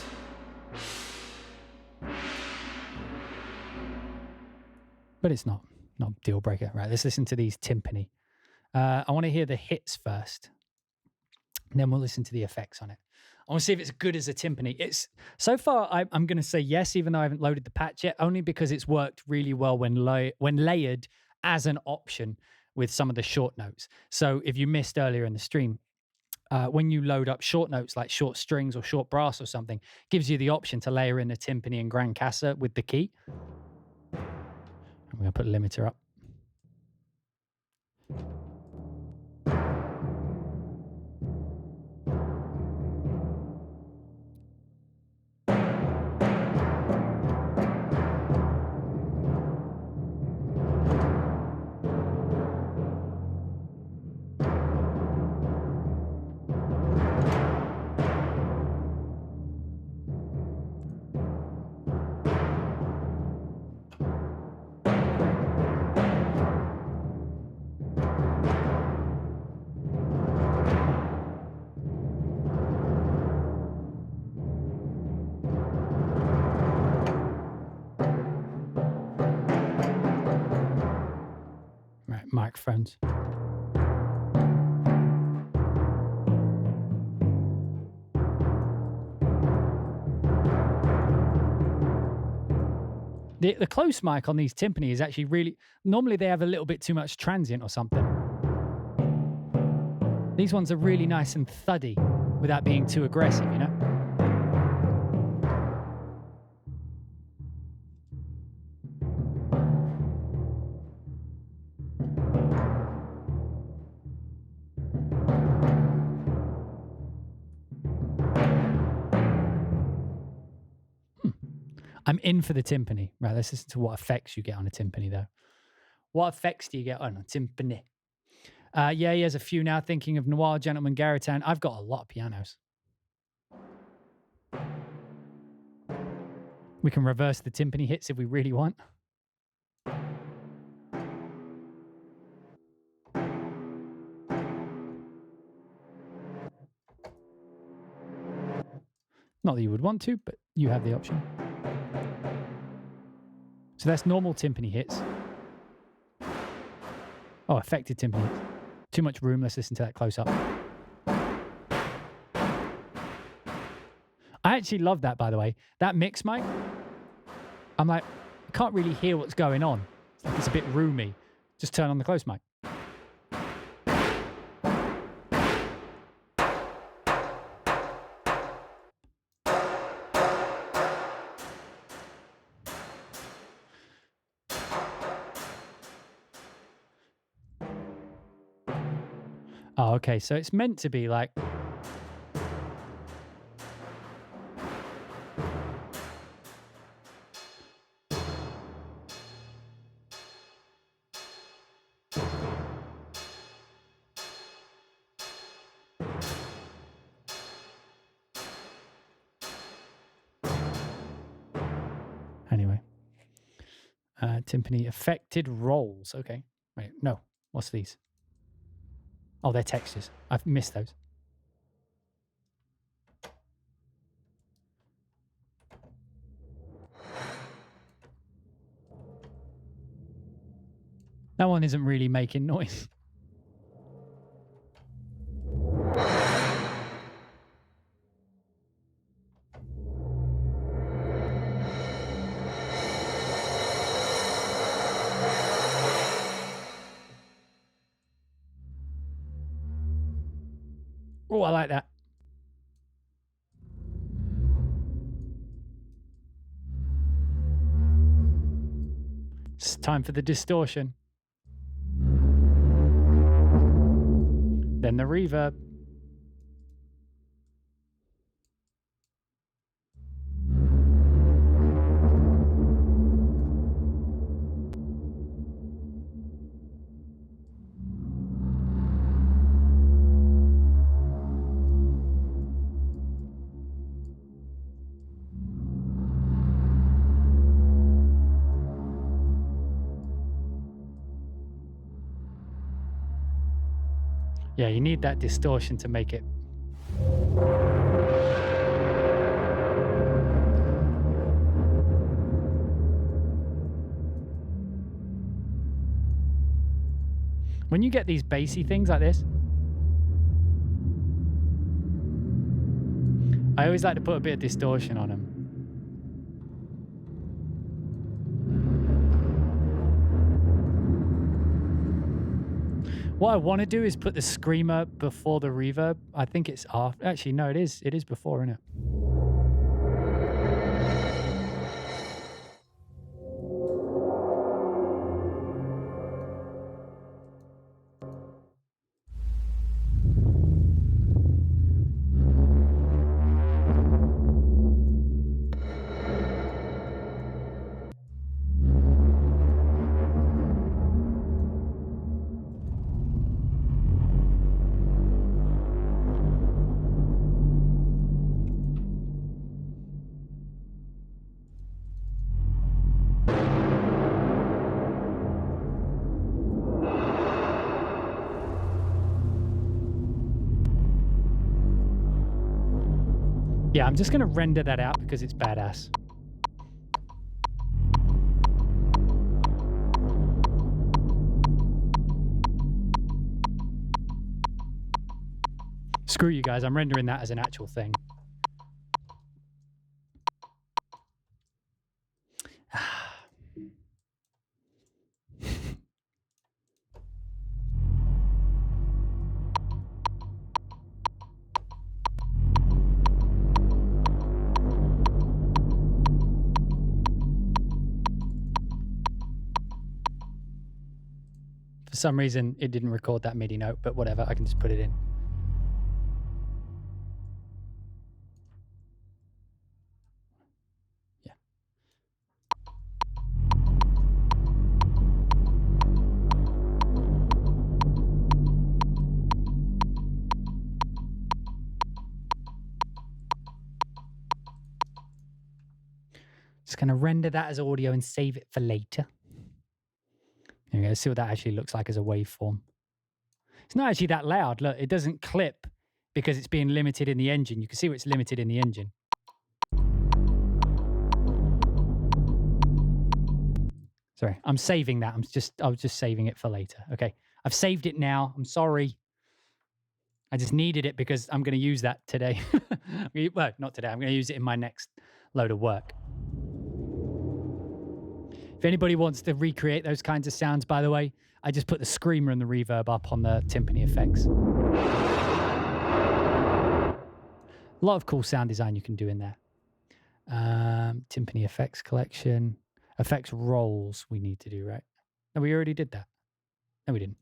But it's not a deal breaker. Right, let's listen to these timpani. I want to hear the hits first. And then we'll listen to the effects on it. I want to see if it's good as a timpani. It's so far, I'm going to say yes, even though I haven't loaded the patch yet, only because it's worked really well when layered as an option with some of the short notes. So if you missed earlier in the stream, when you load up short notes like short strings or short brass or something, gives you the option to layer in the timpani and grand cassa with the key. I'm going to put a limiter up. Right, microphones. The close mic on these timpani is actually really... Normally they have a little bit too much transient or something. These ones are really nice and thuddy without being too aggressive, you know? I'm in for the timpani. Right, let's listen to what effects you get on a timpani, though. What effects do you get on a timpani? Yeah, he has a few now. Thinking of Noir, Gentleman, Garritan. I've got a lot of pianos. We can reverse the timpani hits if we really want. Not that you would want to, but you have the option. So that's normal timpani hits. Oh, affected timpani hits. Too much room. Let's listen to that close up. I actually love that, by the way. That mix mic, I'm like, I can't really hear what's going on. It's like it's a bit roomy. Just turn on the close mic. Oh, okay. So it's meant to be like... Anyway. Timpani affected rolls. Okay. Wait, no. What's these? Oh, they're textures. I've missed those. That one isn't really making noise. Oh, I like that. It's time for the distortion. Then the reverb. Yeah, you need that distortion to make it. When you get these bassy things like this, I always like to put a bit of distortion on them. What I want to do is put the screamer before the reverb. I think it's after. Actually, no, it is. It is before, isn't it? Yeah, I'm just going to render that out because it's badass. Screw you guys, I'm rendering that as an actual thing. For some reason, it didn't record that MIDI note, but whatever, I can just put it in. Yeah. Just going to render that as audio and save it for later. There we go. See what that actually looks like as a waveform. It's not actually that loud. Look, it doesn't clip because it's being limited in the engine. You can see where it's limited in the engine. Sorry, I'm saving that. I was just saving it for later. Okay, I've saved it now. I'm sorry. I just needed it because I'm going to use that today. Well, not today. I'm going to use it in my next load of work. If anybody wants to recreate those kinds of sounds, by the way, I just put the screamer and the reverb up on the timpani effects. A lot of cool sound design you can do in there. Timpani effects collection. Effects rolls we need to do, right? No, we already did that. No, we didn't.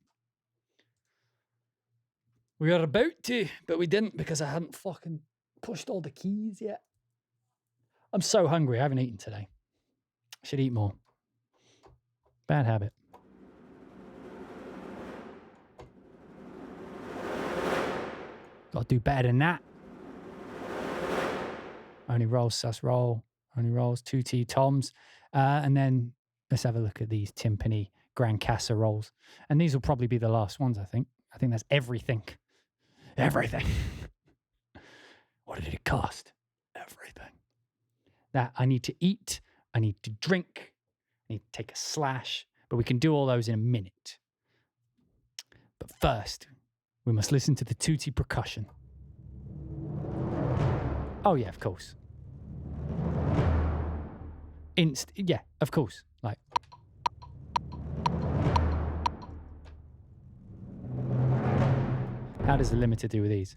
We were about to, but we didn't because I hadn't fucking pushed all the keys yet. I'm so hungry. I haven't eaten today. I should eat more. Bad habit. Got to do better than that. Only rolls, sus roll. Only rolls, 2T toms. And then let's have a look at these timpani grand cassa rolls. And these will probably be the last ones, I think. I think that's everything. Everything. What did it cost? Everything. That I need to eat. I need to drink. I need to take a slash. But we can do all those in a minute. But first, we must listen to the tutti percussion. Oh, yeah, of course. Yeah, of course. Like. How does the limiter do with these?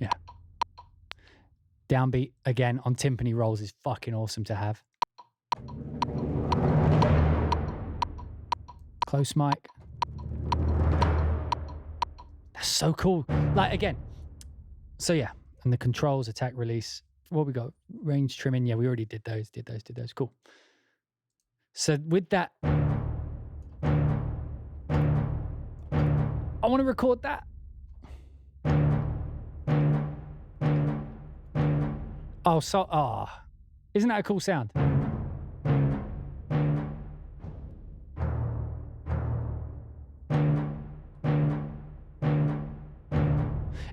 Yeah. Downbeat, again, on timpani rolls is fucking awesome to have. Close mic. That's so cool. Like, again. So, yeah. And the controls, attack, release. What we got? Range trimming. Yeah, we already did those. Did those. Cool. So, with that, I want to record that. Isn't that a cool sound?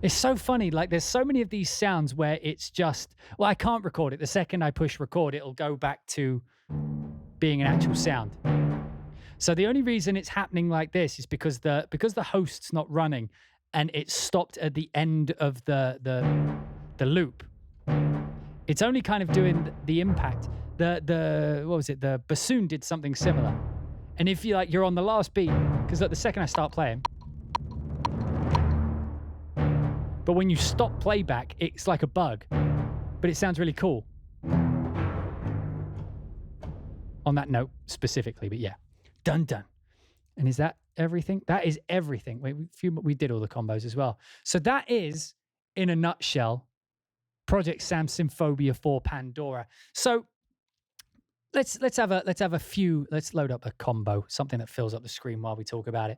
It's so funny. Like there's so many of these sounds where it's just, well, I can't record it. The second I push record, it'll go back to being an actual sound. So the only reason it's happening like this is because the host's not running and it's stopped at the end of the loop. It's only kind of doing the impact. The what was it? The bassoon did something similar. And if you're on the last beat, because the second I start playing, but when you stop playback, it's like a bug, but it sounds really cool. On that note specifically, but yeah, dun dun. And is that everything? That is everything. We did all the combos as well. So that is, in a nutshell, ProjectSam Symphobia 4 Pandora. So let's load up a combo, something that fills up the screen while we talk about it.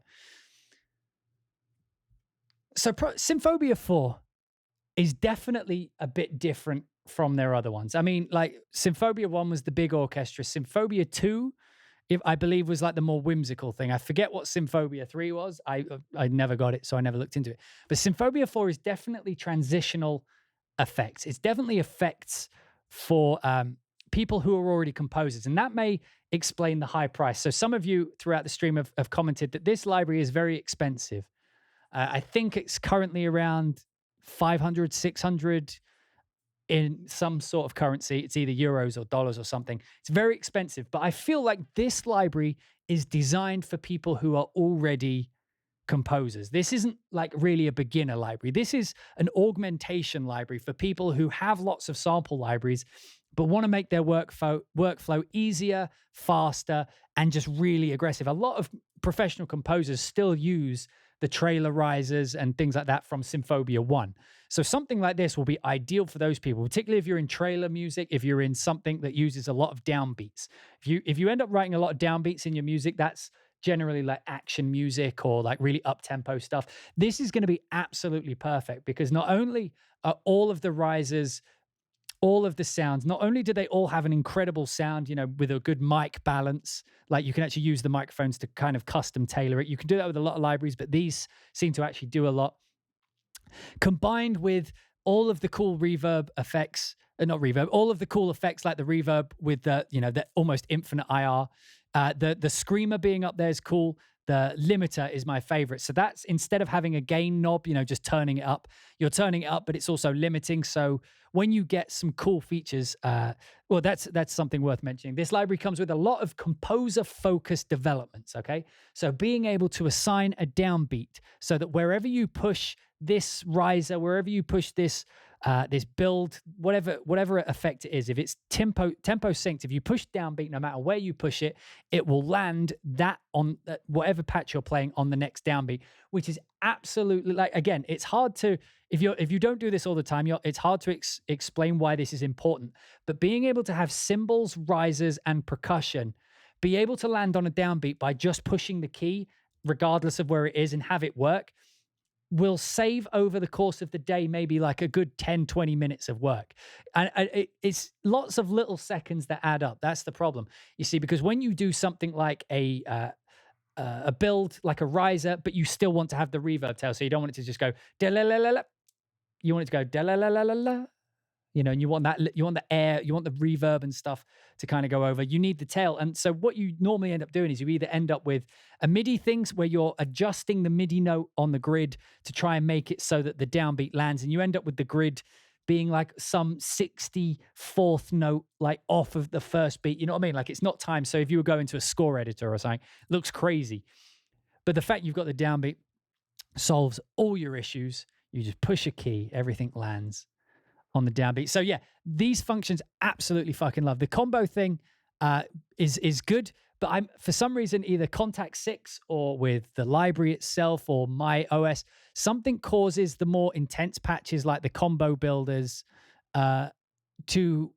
So Symphobia 4 is definitely a bit different from their other ones. I mean, like Symphobia 1 was the big orchestra. Symphobia 2, I believe, was like the more whimsical thing. I forget what Symphobia 3 was. I never got it, so I never looked into it. But Symphobia 4 is definitely transitional effects. It's definitely effects for people who are already composers, and that may explain the high price. So some of you throughout the stream have commented that this library is very expensive. I think it's currently around 500, 600 in some sort of currency. It's either euros or dollars or something. It's very expensive, but I feel like this library is designed for people who are already composers. This isn't like really a beginner library. This is an augmentation library for people who have lots of sample libraries, but want to make their workflow easier, faster, and just really aggressive. A lot of professional composers still use the trailer risers and things like that from Symphobia 1. So something like this will be ideal for those people, particularly if you're in trailer music, if you're in something that uses a lot of downbeats. If you end up writing a lot of downbeats in your music, that's generally like action music or like really up-tempo stuff. This is going to be absolutely perfect because not only are all of the risers, all of the sounds, not only do they all have an incredible sound, with a good mic balance, like you can actually use the microphones to kind of custom tailor it. You can do that with a lot of libraries, but these seem to actually do a lot. Combined with all of the cool reverb effects, not reverb, all of the cool effects like the reverb with the almost infinite IR. The screamer being up there is cool. The limiter is my favorite. So that's, instead of having a gain knob, just turning it up, you're turning it up, but it's also limiting. So when you get some cool features, well, that's something worth mentioning. This library comes with a lot of composer-focused developments, okay? So being able to assign a downbeat so that wherever you push this riser, wherever you push this this build, whatever effect it is, if it's tempo synced, if you push downbeat, no matter where you push it, it will land that on whatever patch you're playing on the next downbeat, which is absolutely, like, again, it's hard to, if you don't do this all the time, it's hard to explain why this is important. But being able to have cymbals, risers, and percussion be able to land on a downbeat by just pushing the key, regardless of where it is, and have it work, will save over the course of the day maybe like a good 10, 20 minutes of work. And it's lots of little seconds that add up. That's the problem, you see, because when you do something like a build, like a riser, but you still want to have the reverb tail, so you don't want it to just go da-la-la-la-la. You want it to go da-la-la-la-la-la. And you want the air, you want the reverb and stuff to kind of go over. You need the tail. And so what you normally end up doing is you either end up with a MIDI things where you're adjusting the MIDI note on the grid to try and make it so that the downbeat lands. And you end up with the grid being like some 64th note, like off of the first beat. You know what I mean? Like it's not timed. So if you were going to a score editor or something, it looks crazy. But the fact you've got the downbeat solves all your issues. You just push a key, everything lands on the downbeat. So yeah, these functions absolutely fucking love. The combo thing is good, but I'm, for some reason, either Contact 6 or with the library itself or my OS, something causes the more intense patches like the combo builders to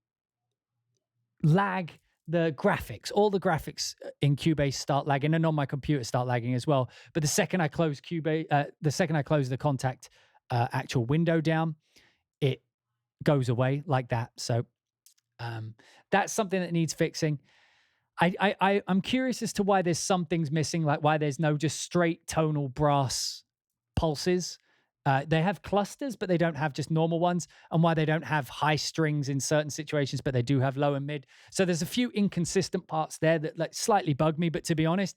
lag the graphics. All the graphics in Cubase start lagging, and on my computer start lagging as well. But the second I close Cubase, the second I close the Contact actual window down, it goes away like that. So that's something that needs fixing. I'm curious as to why there's some things missing, like why there's no just straight tonal brass pulses. They have clusters, but they don't have just normal ones, and why they don't have high strings in certain situations, but they do have low and mid. So there's a few inconsistent parts there that like slightly bug me. But to be honest,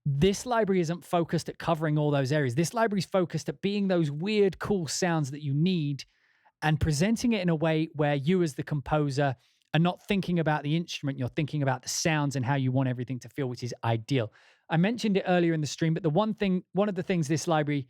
this library isn't focused at covering all those areas. This library is focused at being those weird, cool sounds that you need and presenting it in a way where you as the composer are not thinking about the instrument, you're thinking about the sounds and how you want everything to feel, which is ideal. I mentioned it earlier in the stream, but one of the things this library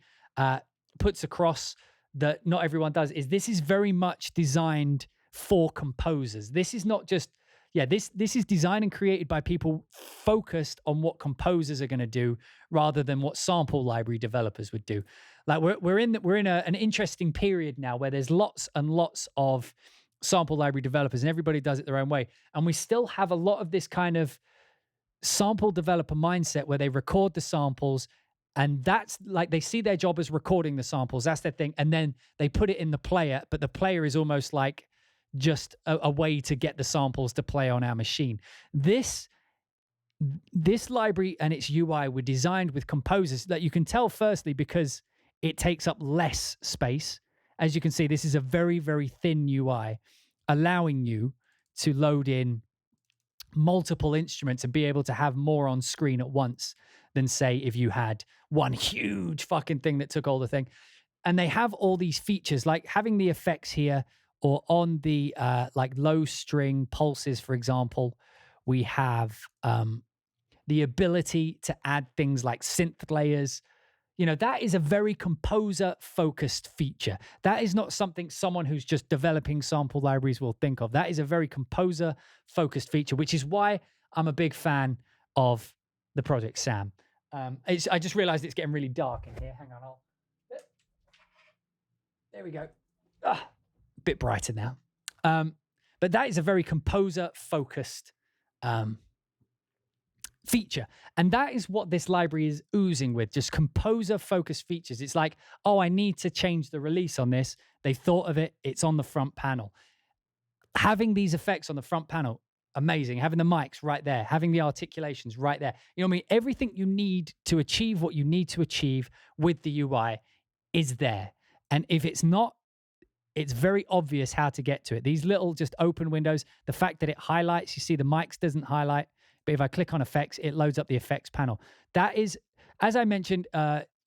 puts across that not everyone does is this is very much designed for composers. This is not just, this is designed and created by people focused on what composers are going to do rather than what sample library developers would do. Like we're in an interesting period now where there's lots and lots of sample library developers and everybody does it their own way. And we still have a lot of this kind of sample developer mindset where they record the samples and that's like they see their job as recording the samples. That's their thing. And then they put it in the player, but the player is almost like just a way to get the samples to play on our machine. This library and its UI were designed with composers that you can tell firstly because it takes up less space. As you can see, this is a very, very thin UI, allowing you to load in multiple instruments and be able to have more on screen at once than, say, if you had one huge fucking thing that took all the thing. And they have all these features, like having the effects here or on the like low string pulses, for example. We have the ability to add things like synth layers. You know, that is a very composer-focused feature. That is not something someone who's just developing sample libraries will think of. That is a very composer-focused feature, which is why I'm a big fan of the ProjectSam. I just realized it's getting really dark in here. Hang on. There we go. Bit brighter now. But that is a very composer-focused feature. And that is what this library is oozing with, just composer-focused features. It's like, oh, I need to change the release on this. They thought of it. It's on the front panel. Having these effects on the front panel, amazing. Having the mics right there. Having the articulations right there. You know what I mean? Everything you need to achieve what you need to achieve with the UI is there. And if it's not, it's very obvious how to get to it. These little just open windows, the fact that it highlights, you see the mics doesn't highlight, but if I click on effects, it loads up the effects panel. That is, as I mentioned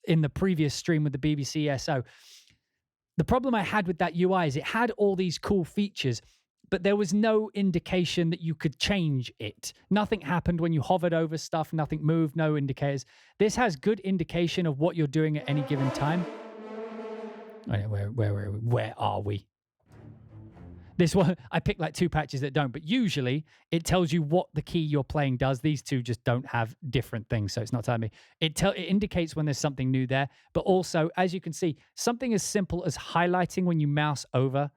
in the previous stream with the BBC ESO, the problem I had with that UI is it had all these cool features, but there was no indication that you could change it. Nothing happened when you hovered over stuff, nothing moved, no indicators. This has good indication of what you're doing at any given time. Where are we? This one, I picked like two patches that don't, but usually it tells you what the key you're playing does. These two just don't have different things, so it's not telling me. It indicates when there's something new there, but also, as you can see, something as simple as highlighting when you mouse over,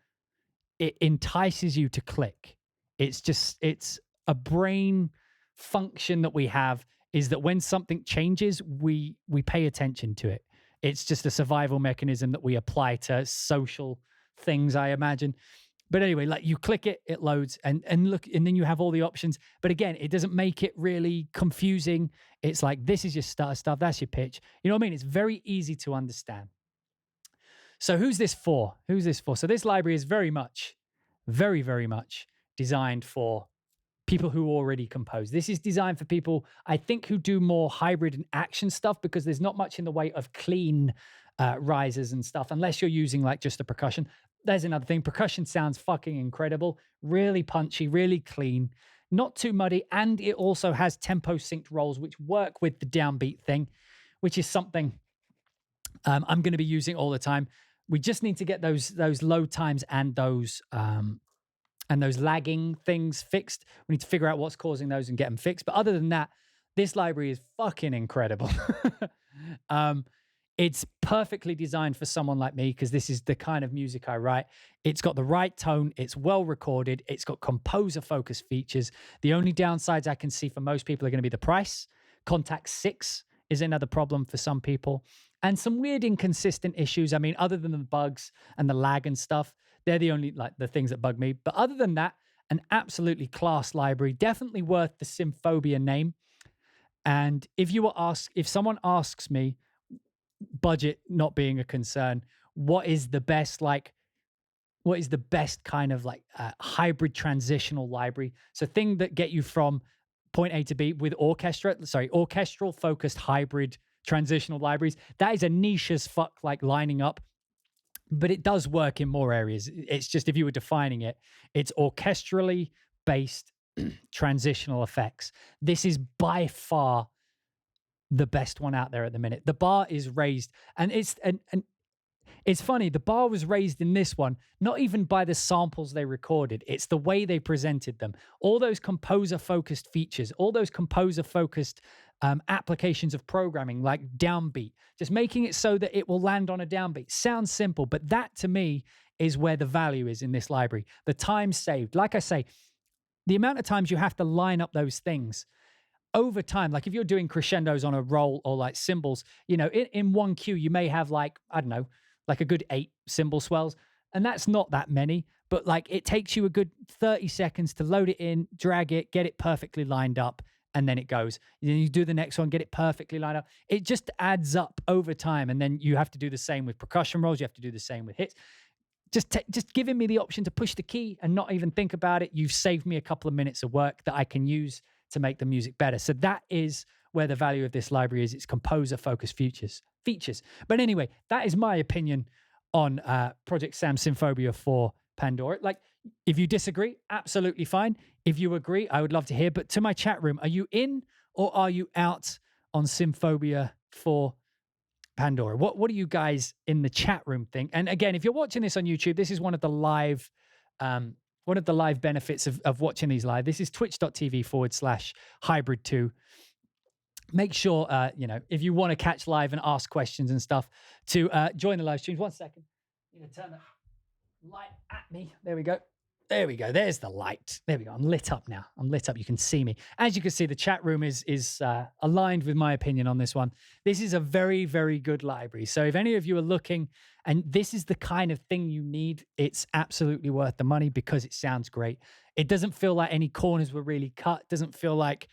it entices you to click. It's a brain function that we have, is that when something changes, we pay attention to it. It's just a survival mechanism that we apply to social things, I imagine. But anyway, like you click it, it loads, and look, and then you have all the options. But again, it doesn't make it really confusing. It's like, this is your starter stuff, that's your pitch. You know what I mean? It's very easy to understand. So who's this for? Who's this for? So this library is very much, very, very much designed for people who already compose. This is designed for people, I think, who do more hybrid and action stuff, because there's not much in the way of clean risers and stuff, unless you're using like just the percussion. There's another thing. Percussion sounds fucking incredible. Really punchy, really clean, not too muddy. And it also has tempo synced rolls, which work with the downbeat thing, which is something I'm going to be using all the time. We just need to get those load times and those lagging things fixed. We need to figure out what's causing those and get them fixed. But other than that, this library is fucking incredible. It's perfectly designed for someone like me, because this is the kind of music I write. It's got the right tone. It's well recorded. It's got composer-focused features. The only downsides I can see for most people are going to be the price. Contact 6 is another problem for some people. And some weird inconsistent issues. I mean, other than the bugs and the lag and stuff, they're the only, like, the things that bug me. But other than that, an absolutely class library. Definitely worth the Symphobia name. And if someone asks me, budget not being a concern, what is the best kind of like hybrid transitional library? So thing that get you from point A to B with orchestral focused hybrid transitional libraries. That is a niche as fuck, like lining up, but it does work in more areas. It's just, if you were defining it, it's orchestrally based transitional effects. This is by far the best one out there at the minute. The bar is raised, and it's funny, the bar was raised in this one, not even by the samples they recorded. It's the way they presented them. All those composer-focused features, all those composer-focused applications of programming like downbeat, just making it so that it will land on a downbeat. Sounds simple, but that to me is where the value is in this library. The time saved. Like I say, the amount of times you have to line up those things over time, like if you're doing crescendos on a roll or like cymbals, you know, in one cue, you may have like, I don't know, like a good 8 cymbal swells. And that's not that many, but like it takes you a good 30 seconds to load it in, drag it, get it perfectly lined up, and then it goes. Then you do the next one, get it perfectly lined up. It just adds up over time. And then you have to do the same with percussion rolls. You have to do the same with hits. Just giving me the option to push the key and not even think about it, you've saved me a couple of minutes of work that I can use to make the music better. So that is where the value of this library is. It's composer-focused features. But anyway, that is my opinion on ProjectSam Symphobia for Pandora. Like, if you disagree, absolutely fine. If you agree, I would love to hear. But to my chat room, are you in or are you out on Symphobia for Pandora? What do you guys in the chat room think? And again, if you're watching this on YouTube, this is one of the live benefits of watching these live. This is twitch.tv/hybrid2. Make sure, if you want to catch live and ask questions and stuff, to join the live streams. 1 second. I'm going to turn the light at me. There we go. There we go. There's the light. There we go. I'm lit up now. I'm lit up. You can see me. As you can see, the chat room is aligned with my opinion on this one. This is a very, very good library. So if any of you are looking and this is the kind of thing you need, it's absolutely worth the money because it sounds great. It doesn't feel like any corners were really cut. It doesn't feel like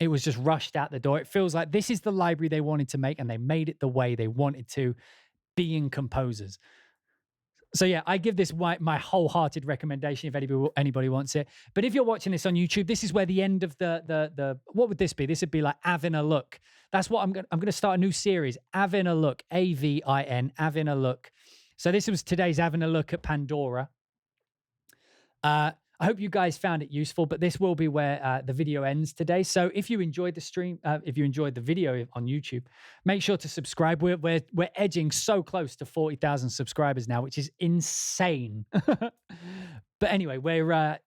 it was just rushed out the door. It feels like this is the library they wanted to make and they made it the way they wanted to, being composers. So yeah, I give this my wholehearted recommendation if anybody wants it. But if you're watching this on YouTube, this is where the end of the what would this be? This would be like Avin a Look. That's what I'm gonna start a new series. Avin a Look, AVIN, Avin a Look. So this was today's Avin a Look at Pandora. I hope you guys found it useful, but this will be where the video ends today. So if you enjoyed the stream, if you enjoyed the video on YouTube, make sure to subscribe. We're edging so close to 40,000 subscribers now, which is insane. But anyway, we're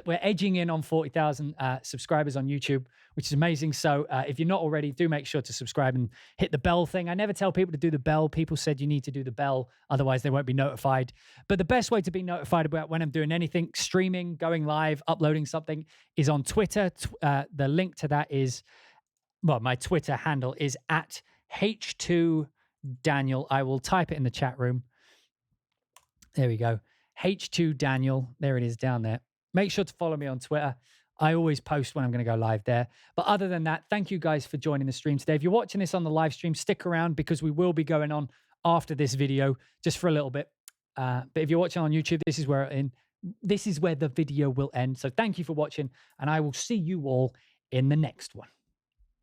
edging in on 40,000 subscribers on YouTube, which is amazing. So if you're not already, do make sure to subscribe and hit the bell thing. I never tell people to do the bell. People said you need to do the bell, otherwise they won't be notified. But the best way to be notified about when I'm doing anything, streaming, going live, uploading something, is on Twitter. The link to that is, well, my Twitter handle is at H2Daniel. I will type it in the chat room. There we go. H2Daniel. There it is down there. Make sure to follow me on Twitter. I always post when I'm going to go live there. But other than that, thank you guys for joining the stream today. If you're watching this on the live stream, stick around because we will be going on after this video just for a little bit. But if you're watching on YouTube, this is where the video will end. So thank you for watching, and I will see you all in the next one.